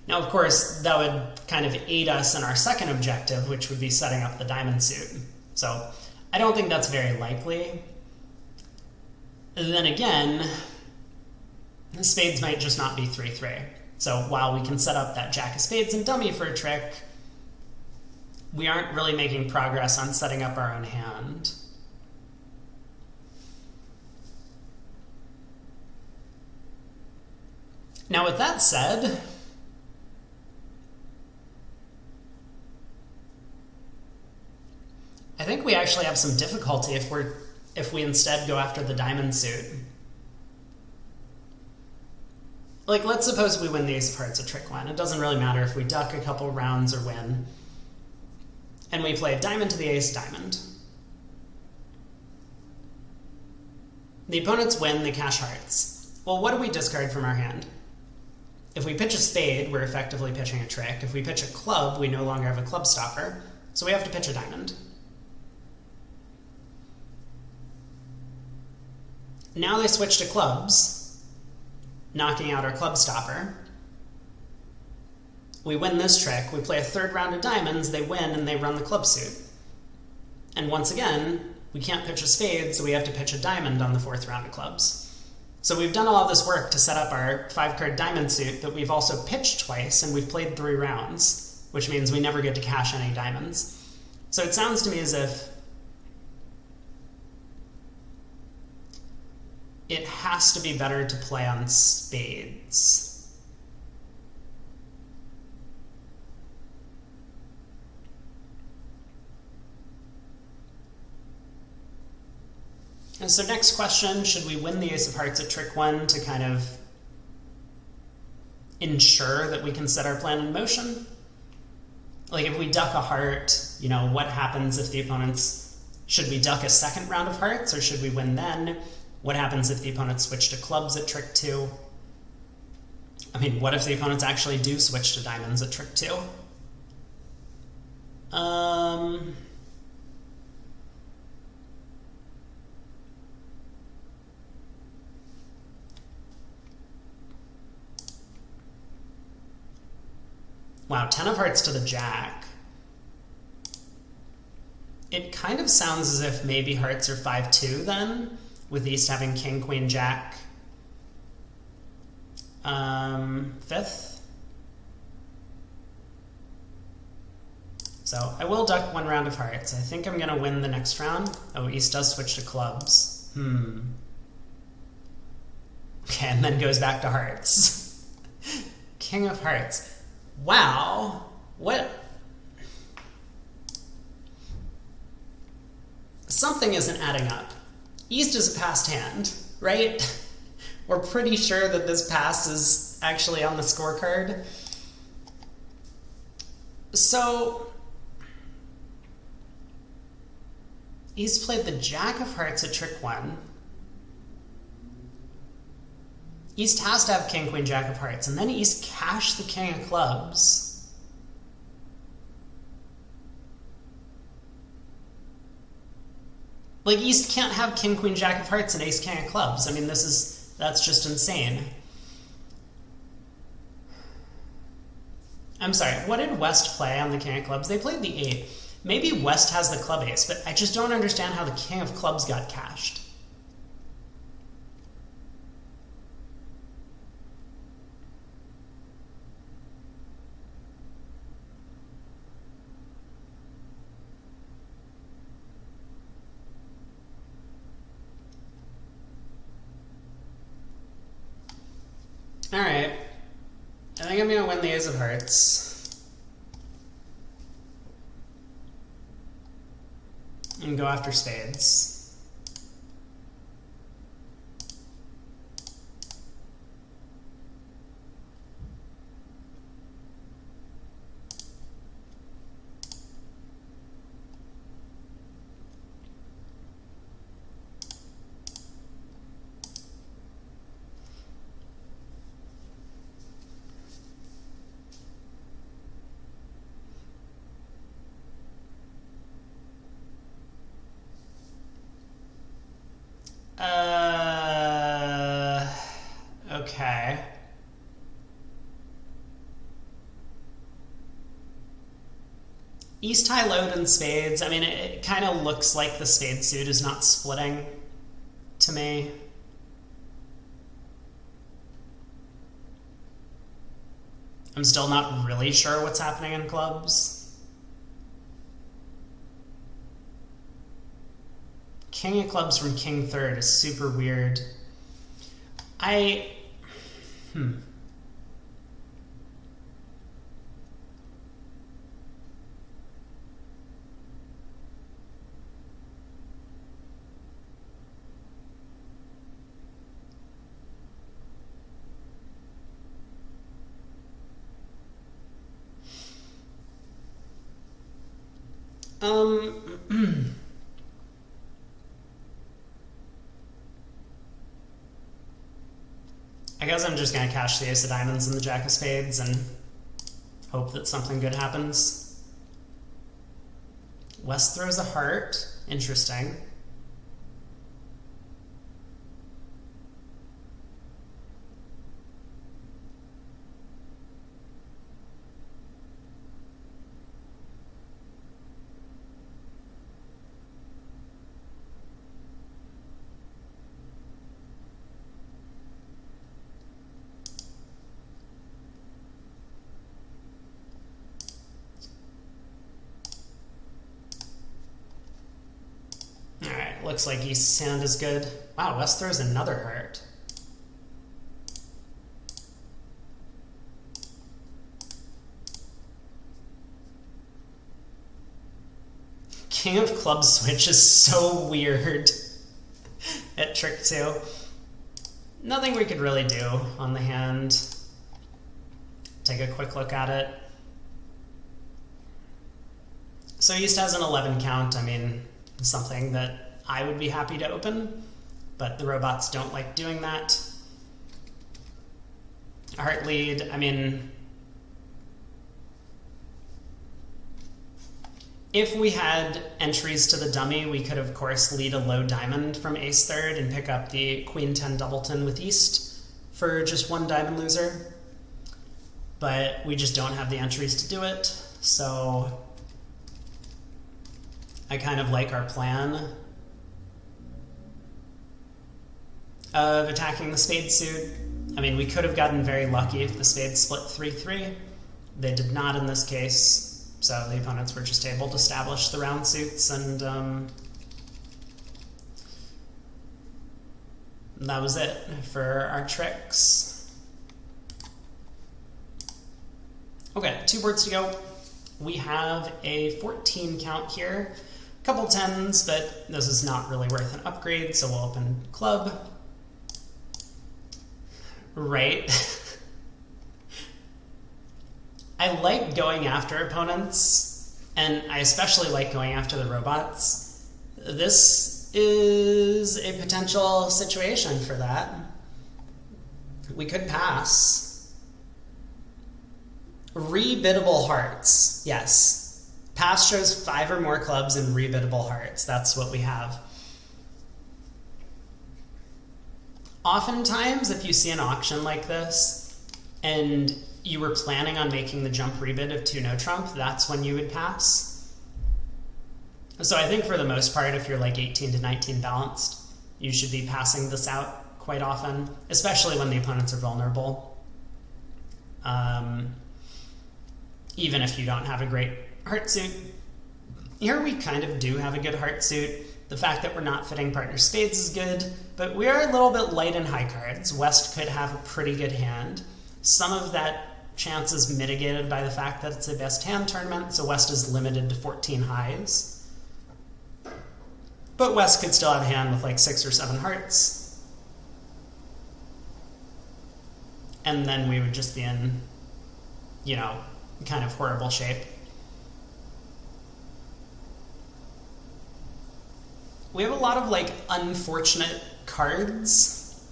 Now, of course, that would kind of aid us in our second objective, which would be setting up the diamond suit. So I don't think that's very likely. Then again, the spades might just not be 3-3. So while we can set up that jack of spades and dummy for a trick, we aren't really making progress on setting up our own hand. Now, with that said, I think we actually have some difficulty if we instead go after the diamond suit. Like, let's suppose we win the ace of hearts a trick one. It doesn't really matter if we duck a couple rounds or win. And we play diamond to the ace diamond. The opponents win, they cash hearts. Well, what do we discard from our hand? If we pitch a spade, we're effectively pitching a trick. If we pitch a club, we no longer have a club stopper, so we have to pitch a diamond. Now they switch to clubs, knocking out our club stopper. We win this trick, we play a third round of diamonds, they win, and they run the club suit. And once again, we can't pitch a spade, so we have to pitch a diamond on the fourth round of clubs. So we've done all this work to set up our 5-card diamond suit, but we've also pitched twice, and we've played 3 rounds, which means we never get to cash any diamonds. So it sounds to me as if it has to be better to play on spades. And so next question, should we win the ace of hearts at trick 1 to kind of ensure that we can set our plan in motion? Like, if we duck a heart, you know, what happens if the opponents, should we duck a second round of hearts, or should we win then? What happens if the opponents switch to clubs at trick 2? I mean, what if the opponents actually do switch to diamonds at trick 2? Wow, 10 of hearts to the jack. It kind of sounds as if maybe hearts are 5-2 then, with East having king, queen, jack. 5th. So I will duck 1 round of hearts. I think I'm going to win the next round. Oh, East does switch to clubs. Okay, and then goes back to hearts. King of hearts. Wow, what? Something isn't adding up. East is a passed hand, right? We're pretty sure that this pass is actually on the scorecard. So, East played the jack of hearts at trick 1. East has to have king, queen, jack of hearts, and then East cashed the king of clubs. Like, East can't have king, queen, jack of hearts and ace, king of clubs. I mean, that's just insane. I'm sorry, what did West play on the king of clubs? They played the 8. Maybe West has the club ace, but I just don't understand how the king of clubs got cashed. Alright. I think I'm gonna win the Ace of Hearts. And go after spades. Okay. East high low and spades. I mean, it kind of looks like the spade suit is not splitting to me. I'm still not really sure what's happening in clubs. King of clubs from king third is super weird. I guess I'm just going to cash the ace of diamonds and the jack of spades and hope that something good happens. West throws a heart. Interesting. Looks like East's hand is good. Wow, West throws another heart. King of clubs switch is so weird at trick 2. Nothing we could really do on the hand. Take a quick look at it. So East has an 11 count. I mean, something that I would be happy to open, but the robots don't like doing that. Heart lead, I mean, if we had entries to the dummy, we could of course lead a low diamond from ace third and pick up the queen 10 doubleton with East for just one diamond loser, but we just don't have the entries to do it, so I kind of like our plan of attacking the spade suit. I mean, we could have gotten very lucky if the spade split 3-3. They did not in this case, so the opponents were just able to establish the round suits, and that was it for our tricks. Okay, 2 boards to go. We have a 14 count here. A couple 10s, but this is not really worth an upgrade, so we'll open club. Right. I like going after opponents, and I especially like going after the robots. This is a potential situation for that. We could pass. Rebiddable hearts. Yes. Pass shows 5 or more clubs and rebiddable hearts. That's what we have. Oftentimes, if you see an auction like this, and you were planning on making the jump rebid of 2 no trump, that's when you would pass. So I think for the most part, if you're like 18 to 19 balanced, you should be passing this out quite often, especially when the opponents are vulnerable. Even if you don't have a great heart suit. Here we kind of do have a good heart suit. The fact that we're not fitting partner spades is good, but we are a little bit light in high cards. West could have a pretty good hand. Some of that chance is mitigated by the fact that it's a best hand tournament, so West is limited to 14 highs. But West could still have a hand with like 6 or 7 hearts. And then we would just be in, you know, kind of horrible shape. We have a lot of like unfortunate cards.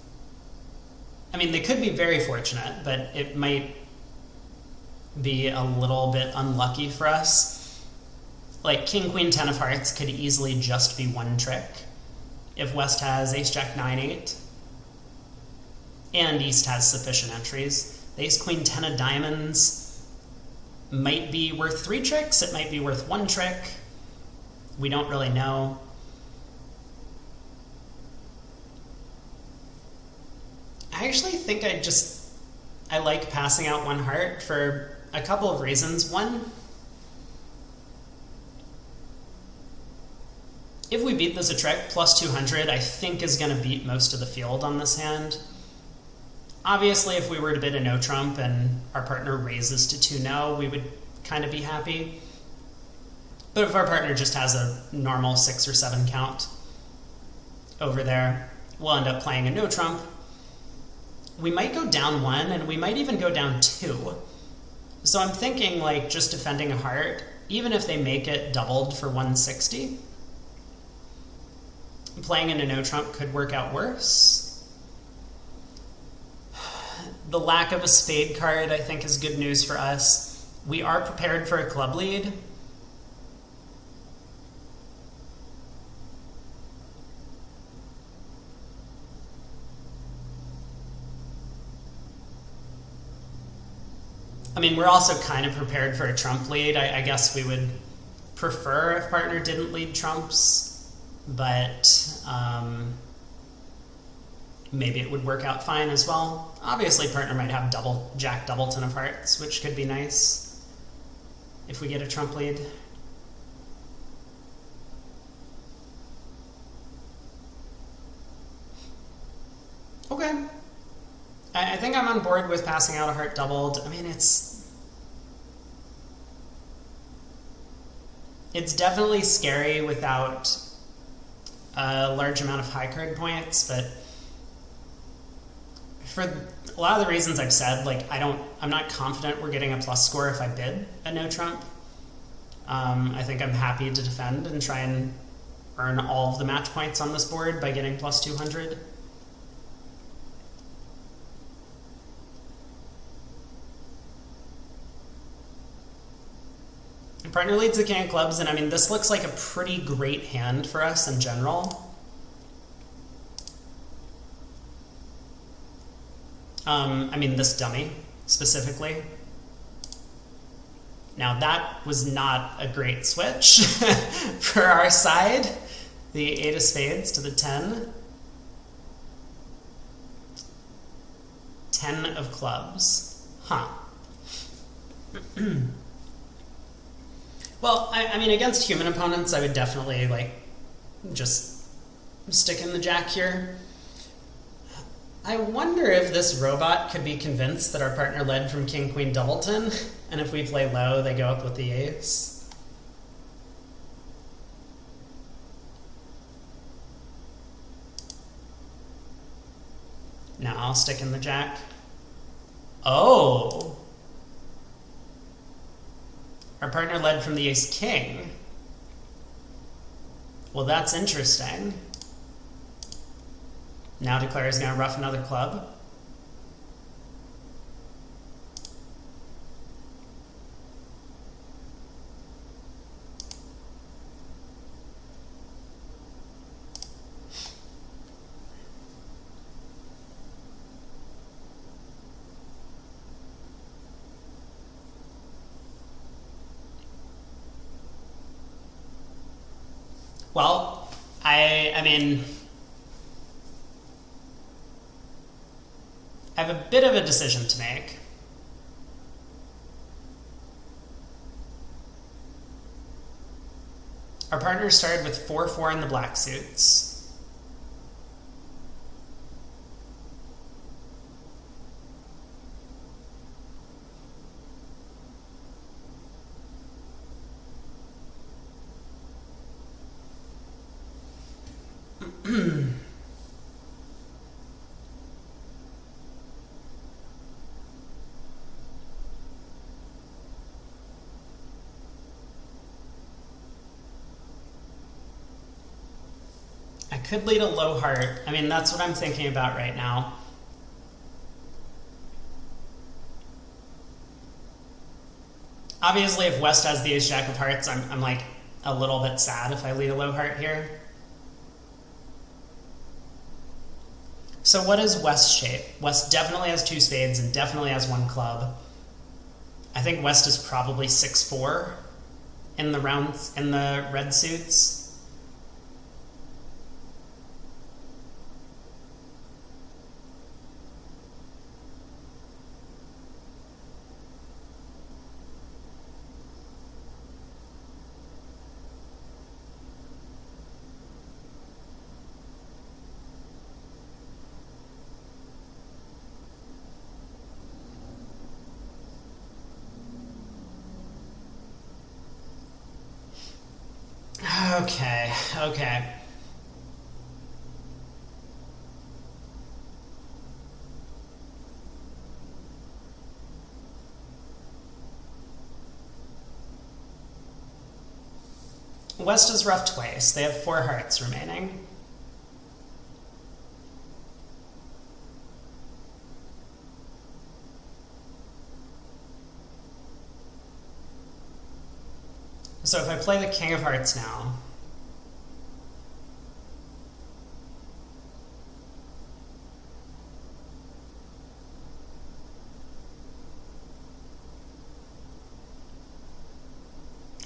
I mean, they could be very fortunate, but it might be a little bit unlucky for us. Like King, Queen, 10 of hearts could easily just be one trick if West has Ace, Jack, 9, 8, and East has sufficient entries. The Ace, Queen, 10 of diamonds might be worth 3 tricks. It might be worth 1 trick. We don't really know. I actually think I like passing out 1 heart for a couple of reasons. One, if we beat this a trick, plus 200, I think is going to beat most of the field on this hand. Obviously, if we were to bid a no trump and our partner raises to 2-no, we would kind of be happy. But if our partner just has a normal 6 or 7 count over there, we'll end up playing a no trump. We might go down 1, and we might even go down 2. So I'm thinking like just defending a heart, even if they make it doubled for 160. Playing in a no trump could work out worse. The lack of a spade card, I think, is good news for us. We are prepared for a club lead. I mean, we're also kind of prepared for a trump lead. I guess we would prefer if partner didn't lead trumps, but maybe it would work out fine as well. Obviously, partner might have Jack doubleton of hearts, which could be nice if we get a trump lead. Okay. I think I'm on board with passing out a heart doubled. I mean, it's definitely scary without a large amount of high card points, but for a lot of the reasons I've said, like I'm not confident we're getting a plus score if I bid a no trump. I think I'm happy to defend and try and earn all of the match points on this board by getting plus 200. Partner leads the king of clubs, and I mean, this looks like a pretty great hand for us in general. I mean, this dummy, specifically. Now, that was not a great switch for our side. The 8 of spades to the 10. 10 of clubs. Huh. Well, I mean, against human opponents, I would definitely, like, just stick in the jack here. I wonder if this robot could be convinced that our partner led from king, queen, doubleton, and if we play low, they go up with the ace. Now I'll stick in the jack. Oh! Our partner led from the ace king. Well, that's interesting. Now declares he's going to ruff another club. Well, I mean, I have a bit of a decision to make. Our partner started with 4-4 in the black suits. I could lead a low heart. I mean, that's what I'm thinking about right now. Obviously, if West has the ace-jack of hearts, I'm like a little bit sad if I lead a low heart here. So what is West's shape? West definitely has 2 spades and definitely has 1 club. I think West is probably 6-4 in the red suits. Okay. West is rough twice. They have 4 hearts remaining. So if I play the king of hearts now,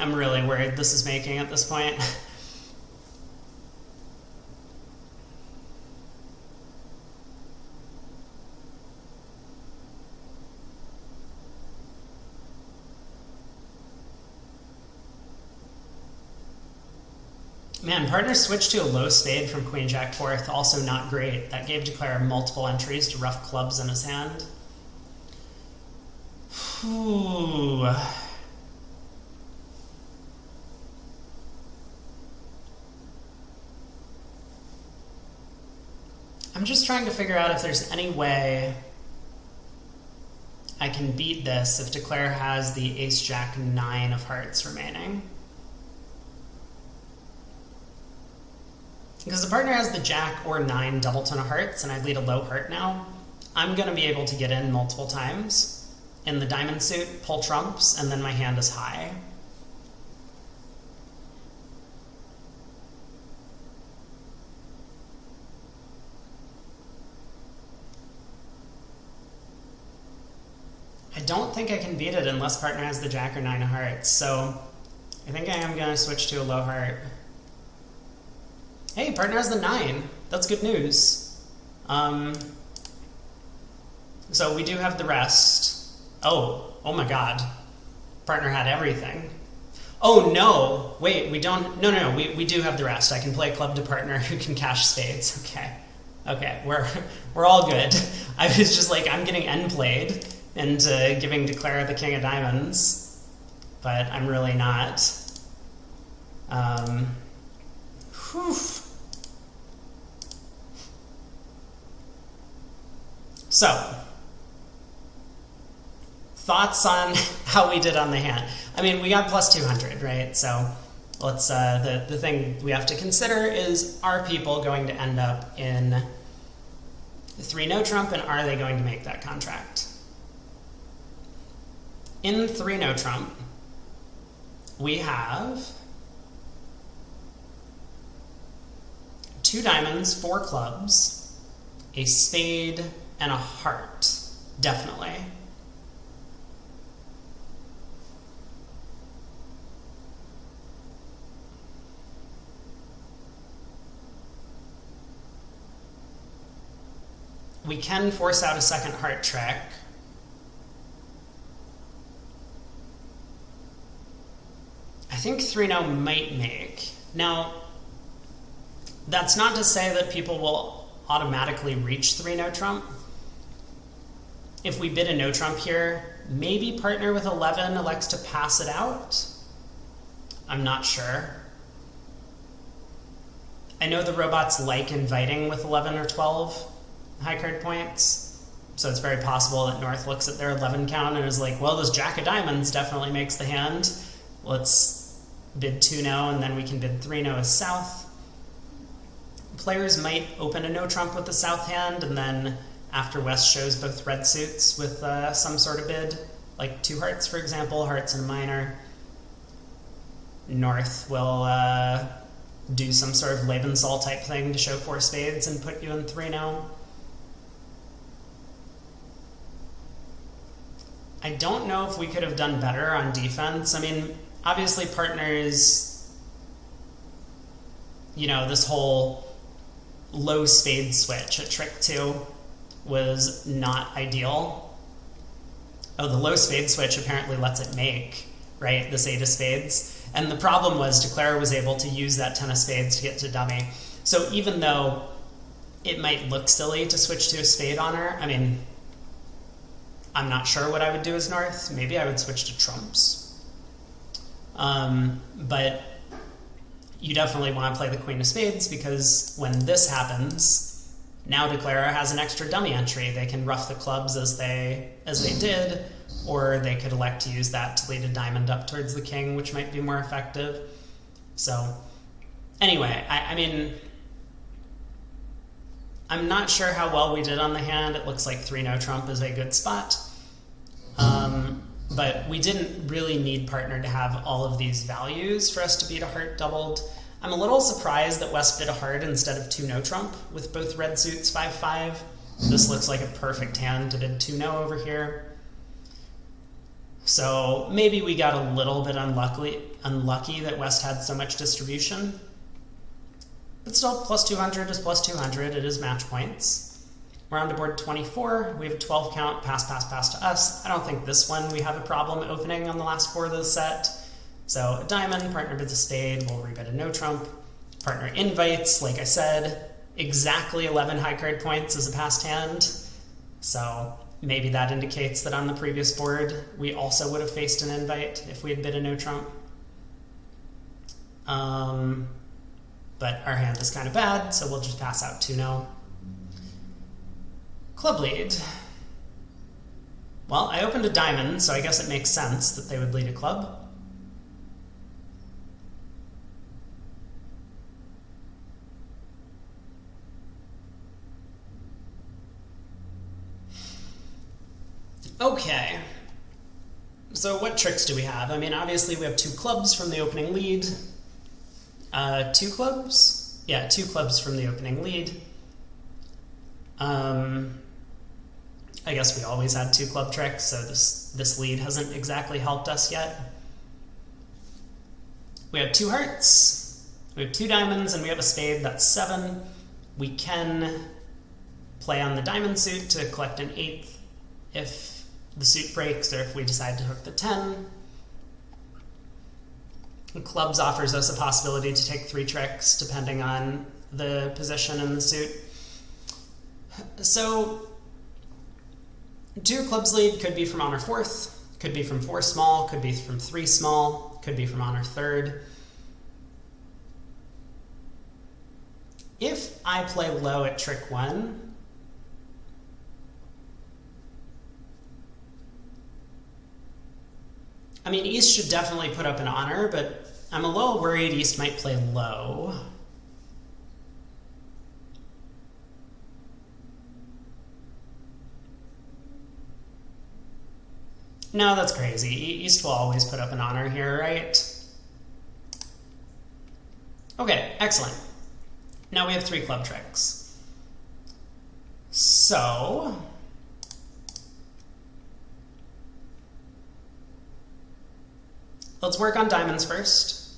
I'm really worried this is making at this point. Man, partner switched to a low spade from queen jack fourth, also not great. That gave Declare multiple entries to rough clubs in his hand. Ooh. I'm just trying to figure out if there's any way I can beat this if Declare has the ace-jack 9 of hearts remaining. Because the partner has the jack or 9 double ton of hearts, and I lead a low heart now, I'm going to be able to get in multiple times in the diamond suit, pull trumps, and then my hand is high. I don't think I can beat it unless partner has the jack or 9 of hearts, so I think I am going to switch to a low heart. Hey, partner has the 9. That's good news. So we do have the rest. Oh my god. Partner had everything. Oh no, wait, we don't, no, we do have the rest. I can play club to partner who can cash spades. Okay, we're all good. I was just like, I'm getting end played and giving Declare the king of diamonds, but I'm really not. Whew. So, thoughts on how we did on the hand? I mean, we got plus 200, right? So let's, the thing we have to consider is, are people going to end up in 3 no trump, and are they going to make that contract? In 3 no trump, we have 2 diamonds, 4 clubs, a spade, and a heart, definitely. We can force out a second heart trick. I think 3 no might make. Now, that's not to say that people will automatically reach 3 no trump. If we bid a no trump here, maybe partner with 11 elects to pass it out. I'm not sure. I know the robots like inviting with 11 or 12 high card points, so it's very possible that North looks at their 11 count and is like, well, this Jack of Diamonds definitely makes the hand. Let's bid 2 no, and then we can bid 3 no as South. Players might open a no trump with the South hand, and then after West shows both red suits with some sort of bid, like 2 hearts, for example, hearts and a minor, North will do some sort of Lebensall type thing to show 4 spades and put you in 3 no. I don't know if we could have done better on defense. I mean, obviously partners, you know, this whole low spade switch at trick 2 was not ideal. Oh, the low spade switch apparently lets it make, right, this 8 of spades. And the problem was DeClarer was able to use that 10 of spades to get to dummy. So even though it might look silly to switch to a spade on her, I mean, I'm not sure what I would do as North. Maybe I would switch to trumps. But you definitely want to play the Queen of Spades, because when this happens, now DeClarer has an extra dummy entry. They can rough the clubs as they did, or they could elect to use that to lead a diamond up towards the king, which might be more effective. So anyway, I mean, I'm not sure how well we did on the hand. It looks like 3 no trump is a good spot. But we didn't really need partner to have all of these values for us to beat a heart doubled. I'm a little surprised that West bid a heart instead of 2 no trump with both red suits 5-5. This looks like a perfect hand to bid 2 no over here. So maybe we got a little bit unlucky that West had so much distribution. But still, plus 200 is plus 200. It is match points. We're on to board 24. We have a 12 count, pass, pass, pass to us. I don't think this one we have a problem opening on the last 4 of the set. So a diamond, partner bids a spade, we'll rebid a no trump. Partner invites, like I said, exactly 11 high card points as a passed hand. So maybe that indicates that on the previous board, we also would have faced an invite if we had bid a no trump. But our hand is kind of bad, so we'll just pass out 2 no. Club lead. Well, I opened a diamond, so I guess it makes sense that they would lead a club. Okay. So what tricks do we have? I mean, obviously we have 2 clubs from the opening lead. 2 clubs? Yeah, 2 clubs from the opening lead. I guess we always had 2 club tricks, so this lead hasn't exactly helped us yet. We have 2 hearts, we have 2 diamonds, and we have a spade. That's 7. We can play on the diamond suit to collect an 8th if the suit breaks, or if we decide to hook the 10. And clubs offers us a possibility to take 3 tricks depending on the position in the suit. So 2 clubs lead could be from honor 4th, could be from 4 small, could be from 3 small, could be from honor 3rd. If I play low at trick 1, I mean, East should definitely put up an honor, but I'm a little worried East might play low. No, that's crazy. East will always put up an honor here, right? Okay, excellent. Now we have 3 club tricks. So let's work on diamonds first.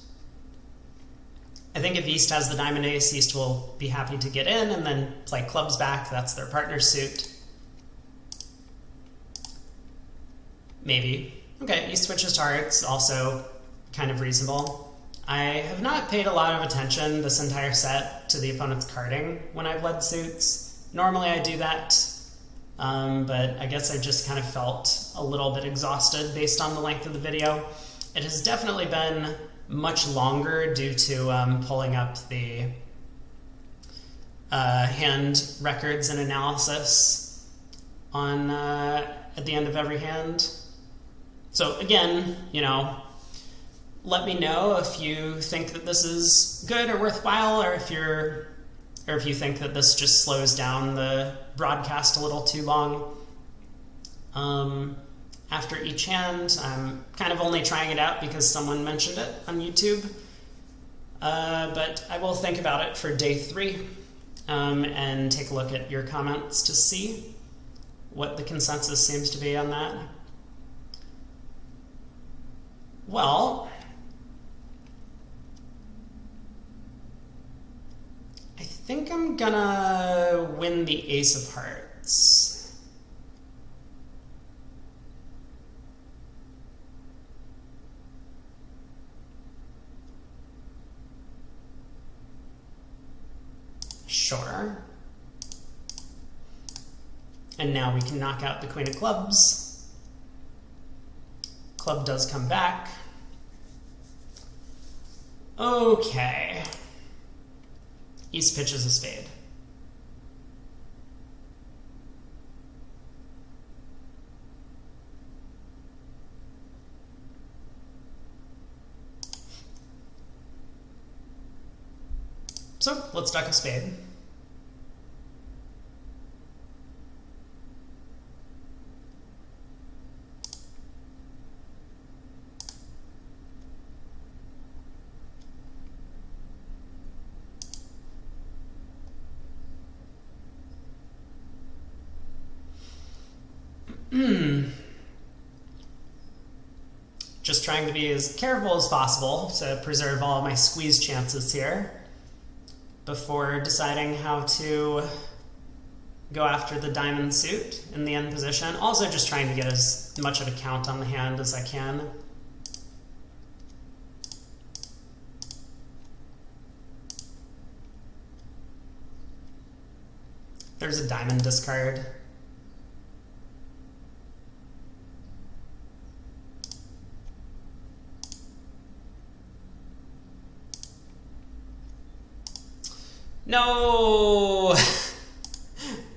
I think if East has the diamond ace, East will be happy to get in and then play clubs back. That's their partner suit. Maybe. Okay, East switches to hearts, also kind of reasonable. I have not paid a lot of attention this entire set to the opponent's carding when I've led suits. Normally I do that, but I guess I just kind of felt a little bit exhausted based on the length of the video. It has definitely been much longer due to pulling up the hand records and analysis on at the end of every hand. So again, you know, let me know if you think that this is good or worthwhile, or if you think that this just slows down the broadcast a little too long. After each hand, I'm kind of only trying it out because someone mentioned it on YouTube. But I will think about it for day 3 and take a look at your comments to see what the consensus seems to be on that. Well, I think I'm gonna win the Ace of Hearts. Sure. And now we can knock out the Queen of Clubs. Club does come back. Okay. East pitches a spade. So let's duck a spade. Just trying to be as careful as possible to preserve all my squeeze chances here before deciding how to go after the diamond suit in the end position. Also just trying to get as much of a count on the hand as I can. There's a diamond discard. No!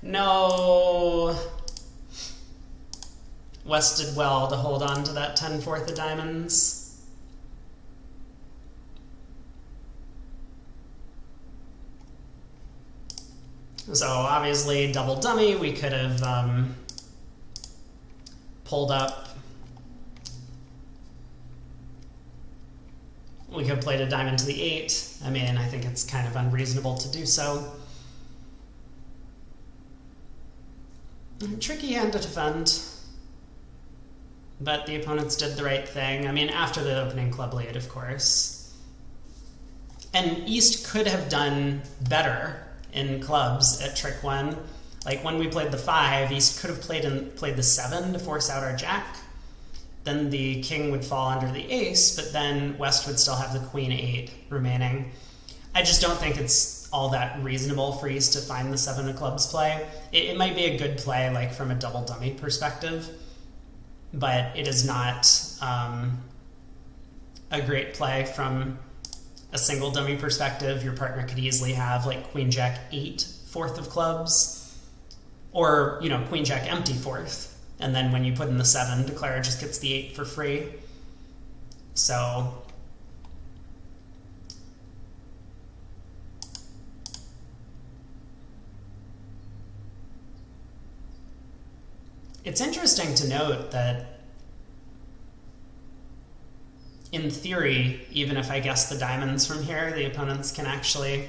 No! West did well to hold on to that 10-4 of diamonds. So obviously double dummy, we could have pulled up. We could have played a diamond to the 8. I mean, I think it's kind of unreasonable to do so. Tricky hand to defend. But the opponents did the right thing. I mean, after the opening club lead, of course. And East could have done better in clubs at trick 1. Like when we played the 5, East could have played the 7 to force out our jack. Then the king would fall under the ace, but then West would still have the queen 8 remaining. I just don't think it's all that reasonable for East to find the 7 of clubs play. It might be a good play, like from a double dummy perspective, but it is not a great play from a single dummy perspective. Your partner could easily have like queen jack 8 4th of clubs, or you know, queen jack empty 4th. And then when you put in the 7, declarer just gets the 8 for free. So it's interesting to note that in theory, even if I guess the diamonds from here, the opponents can actually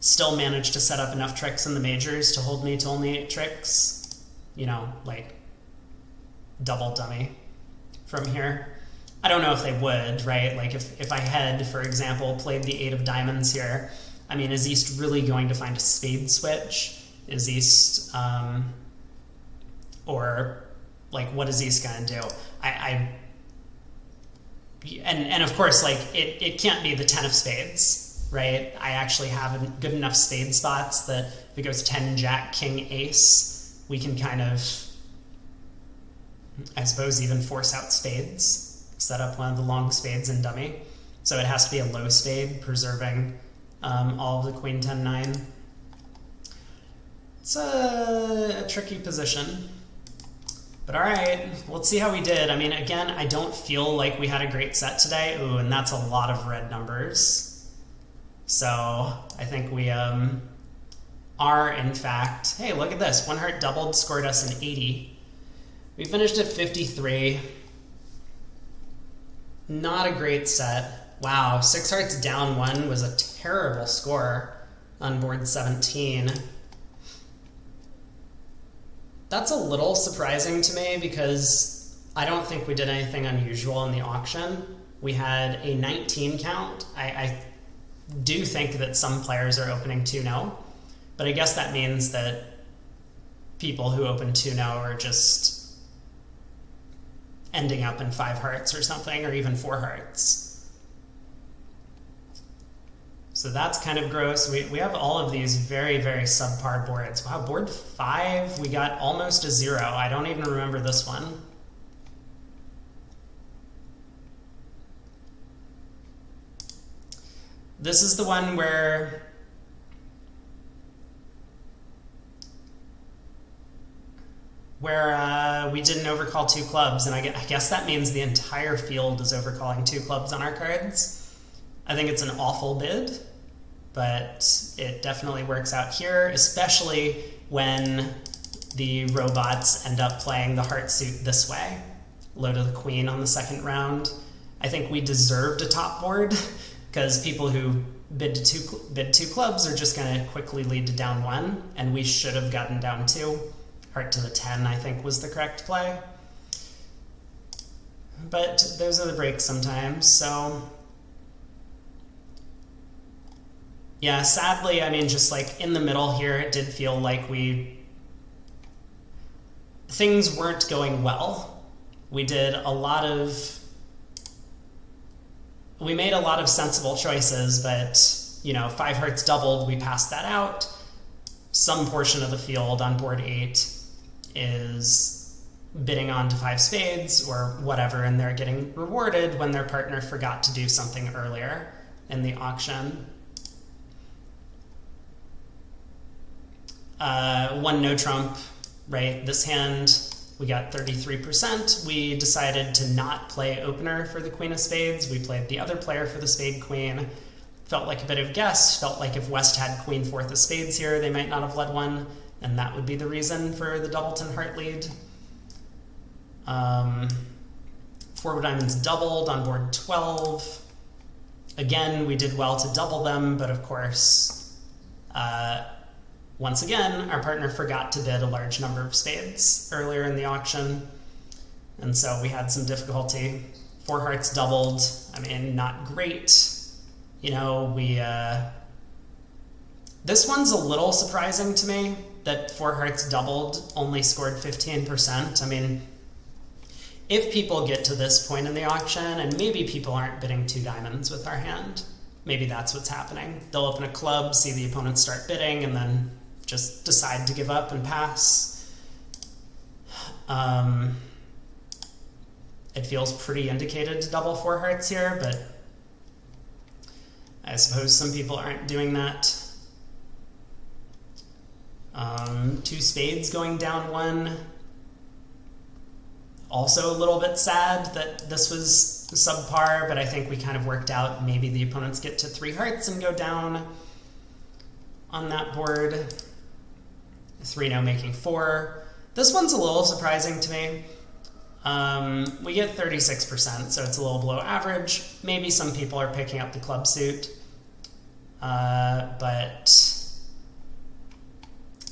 still manage to set up enough tricks in the majors to hold me to only 8 tricks. You know, like double dummy from here. I don't know if they would, right? Like if I had, for example, played the 8 of diamonds here, I mean, is East really going to find a spade switch? Is East, or like what is East going to do? and of course, like, it can't be the 10 of spades, right? I actually have good enough spade spots that if it goes 10, jack, king, ace, we can kind of, I suppose, even force out spades, set up one of the long spades in dummy. So it has to be a low spade, preserving all of the queen, 10, 9. It's a tricky position. But all right, let's see how we did. I mean, again, I don't feel like we had a great set today. Ooh, and that's a lot of red numbers. So I think we are, in fact, hey, look at this. One heart doubled, scored us an 80. We finished at 53. Not a great set. Wow, 6 hearts down 1 was a terrible score on board 17. That's a little surprising to me because I don't think we did anything unusual in the auction. We had a 19 count. I do think that some players are opening 2-0, but I guess that means that people who open 2-0 are just ending up in 5 hearts or something, or even 4 hearts. So that's kind of gross. We have all of these very, very subpar boards. Wow, board 5, we got almost a 0. I don't even remember this one. This is the one where we didn't overcall 2 clubs, and I guess that means the entire field is overcalling 2 clubs on our cards. I think it's an awful bid, but it definitely works out here, especially when the robots end up playing the heart suit this way. Low to the queen on the second round. I think we deserved a top board because people who bid 2 clubs are just going to quickly lead to down 1, and we should have gotten down 2. Heart to the 10, I think, was the correct play. But those are the breaks sometimes, so yeah, sadly, I mean, just like in the middle here, it did feel like things weren't going well. We made a lot of sensible choices, but, you know, 5 hearts doubled, we passed that out. Some portion of the field on board 8 is bidding on to 5 spades or whatever, and they're getting rewarded when their partner forgot to do something earlier in the auction. 1 no trump, right? This hand, we got 33%. We decided to not play opener for the queen of spades. We played the other player for the spade queen. Felt like a bit of a guess. Felt like if West had queen 4th of spades here, they might not have led one, and that would be the reason for the doubleton heart lead. 4 diamonds doubled on board 12. Again, we did well to double them, but of course, once again, our partner forgot to bid a large number of spades earlier in the auction, and so we had some difficulty. 4 hearts doubled. I mean, not great. You know, this one's a little surprising to me, that 4 hearts doubled only scored 15%. I mean, if people get to this point in the auction, and maybe people aren't bidding 2 diamonds with our hand, maybe that's what's happening. They'll open a club, see the opponent start bidding, and then just decide to give up and pass. It feels pretty indicated to double 4 hearts here, but I suppose some people aren't doing that. 2 spades going down 1. Also a little bit sad that this was subpar, but I think we kind of worked out maybe the opponents get to 3 hearts and go down on that board. 3-0 making 4. This one's a little surprising to me. We get 36%, so it's a little below average. Maybe some people are picking up the club suit. But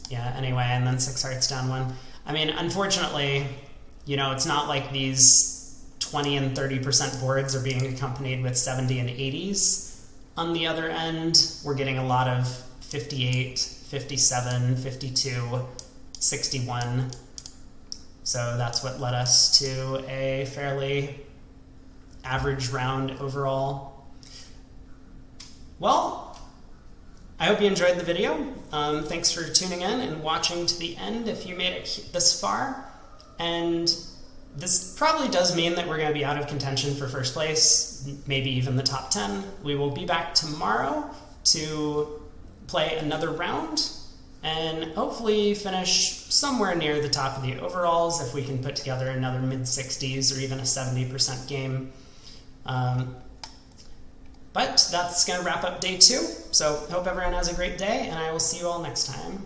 yeah, anyway, and then 6 hearts down 1. I mean, unfortunately, you know, it's not like these 20 and 30% boards are being accompanied with 70 and 80s. On the other end, we're getting a lot of 58, 57, 52, 61. So that's what led us to a fairly average round overall. Well, I hope you enjoyed the video. Thanks for tuning in and watching to the end if you made it this far. And this probably does mean that we're going to be out of contention for first place, maybe even the top 10. We will be back tomorrow to play another round and hopefully finish somewhere near the top of the overalls if we can put together another mid-60s or even a 70% game. But that's going to wrap up day 2. So hope everyone has a great day, and I will see you all next time.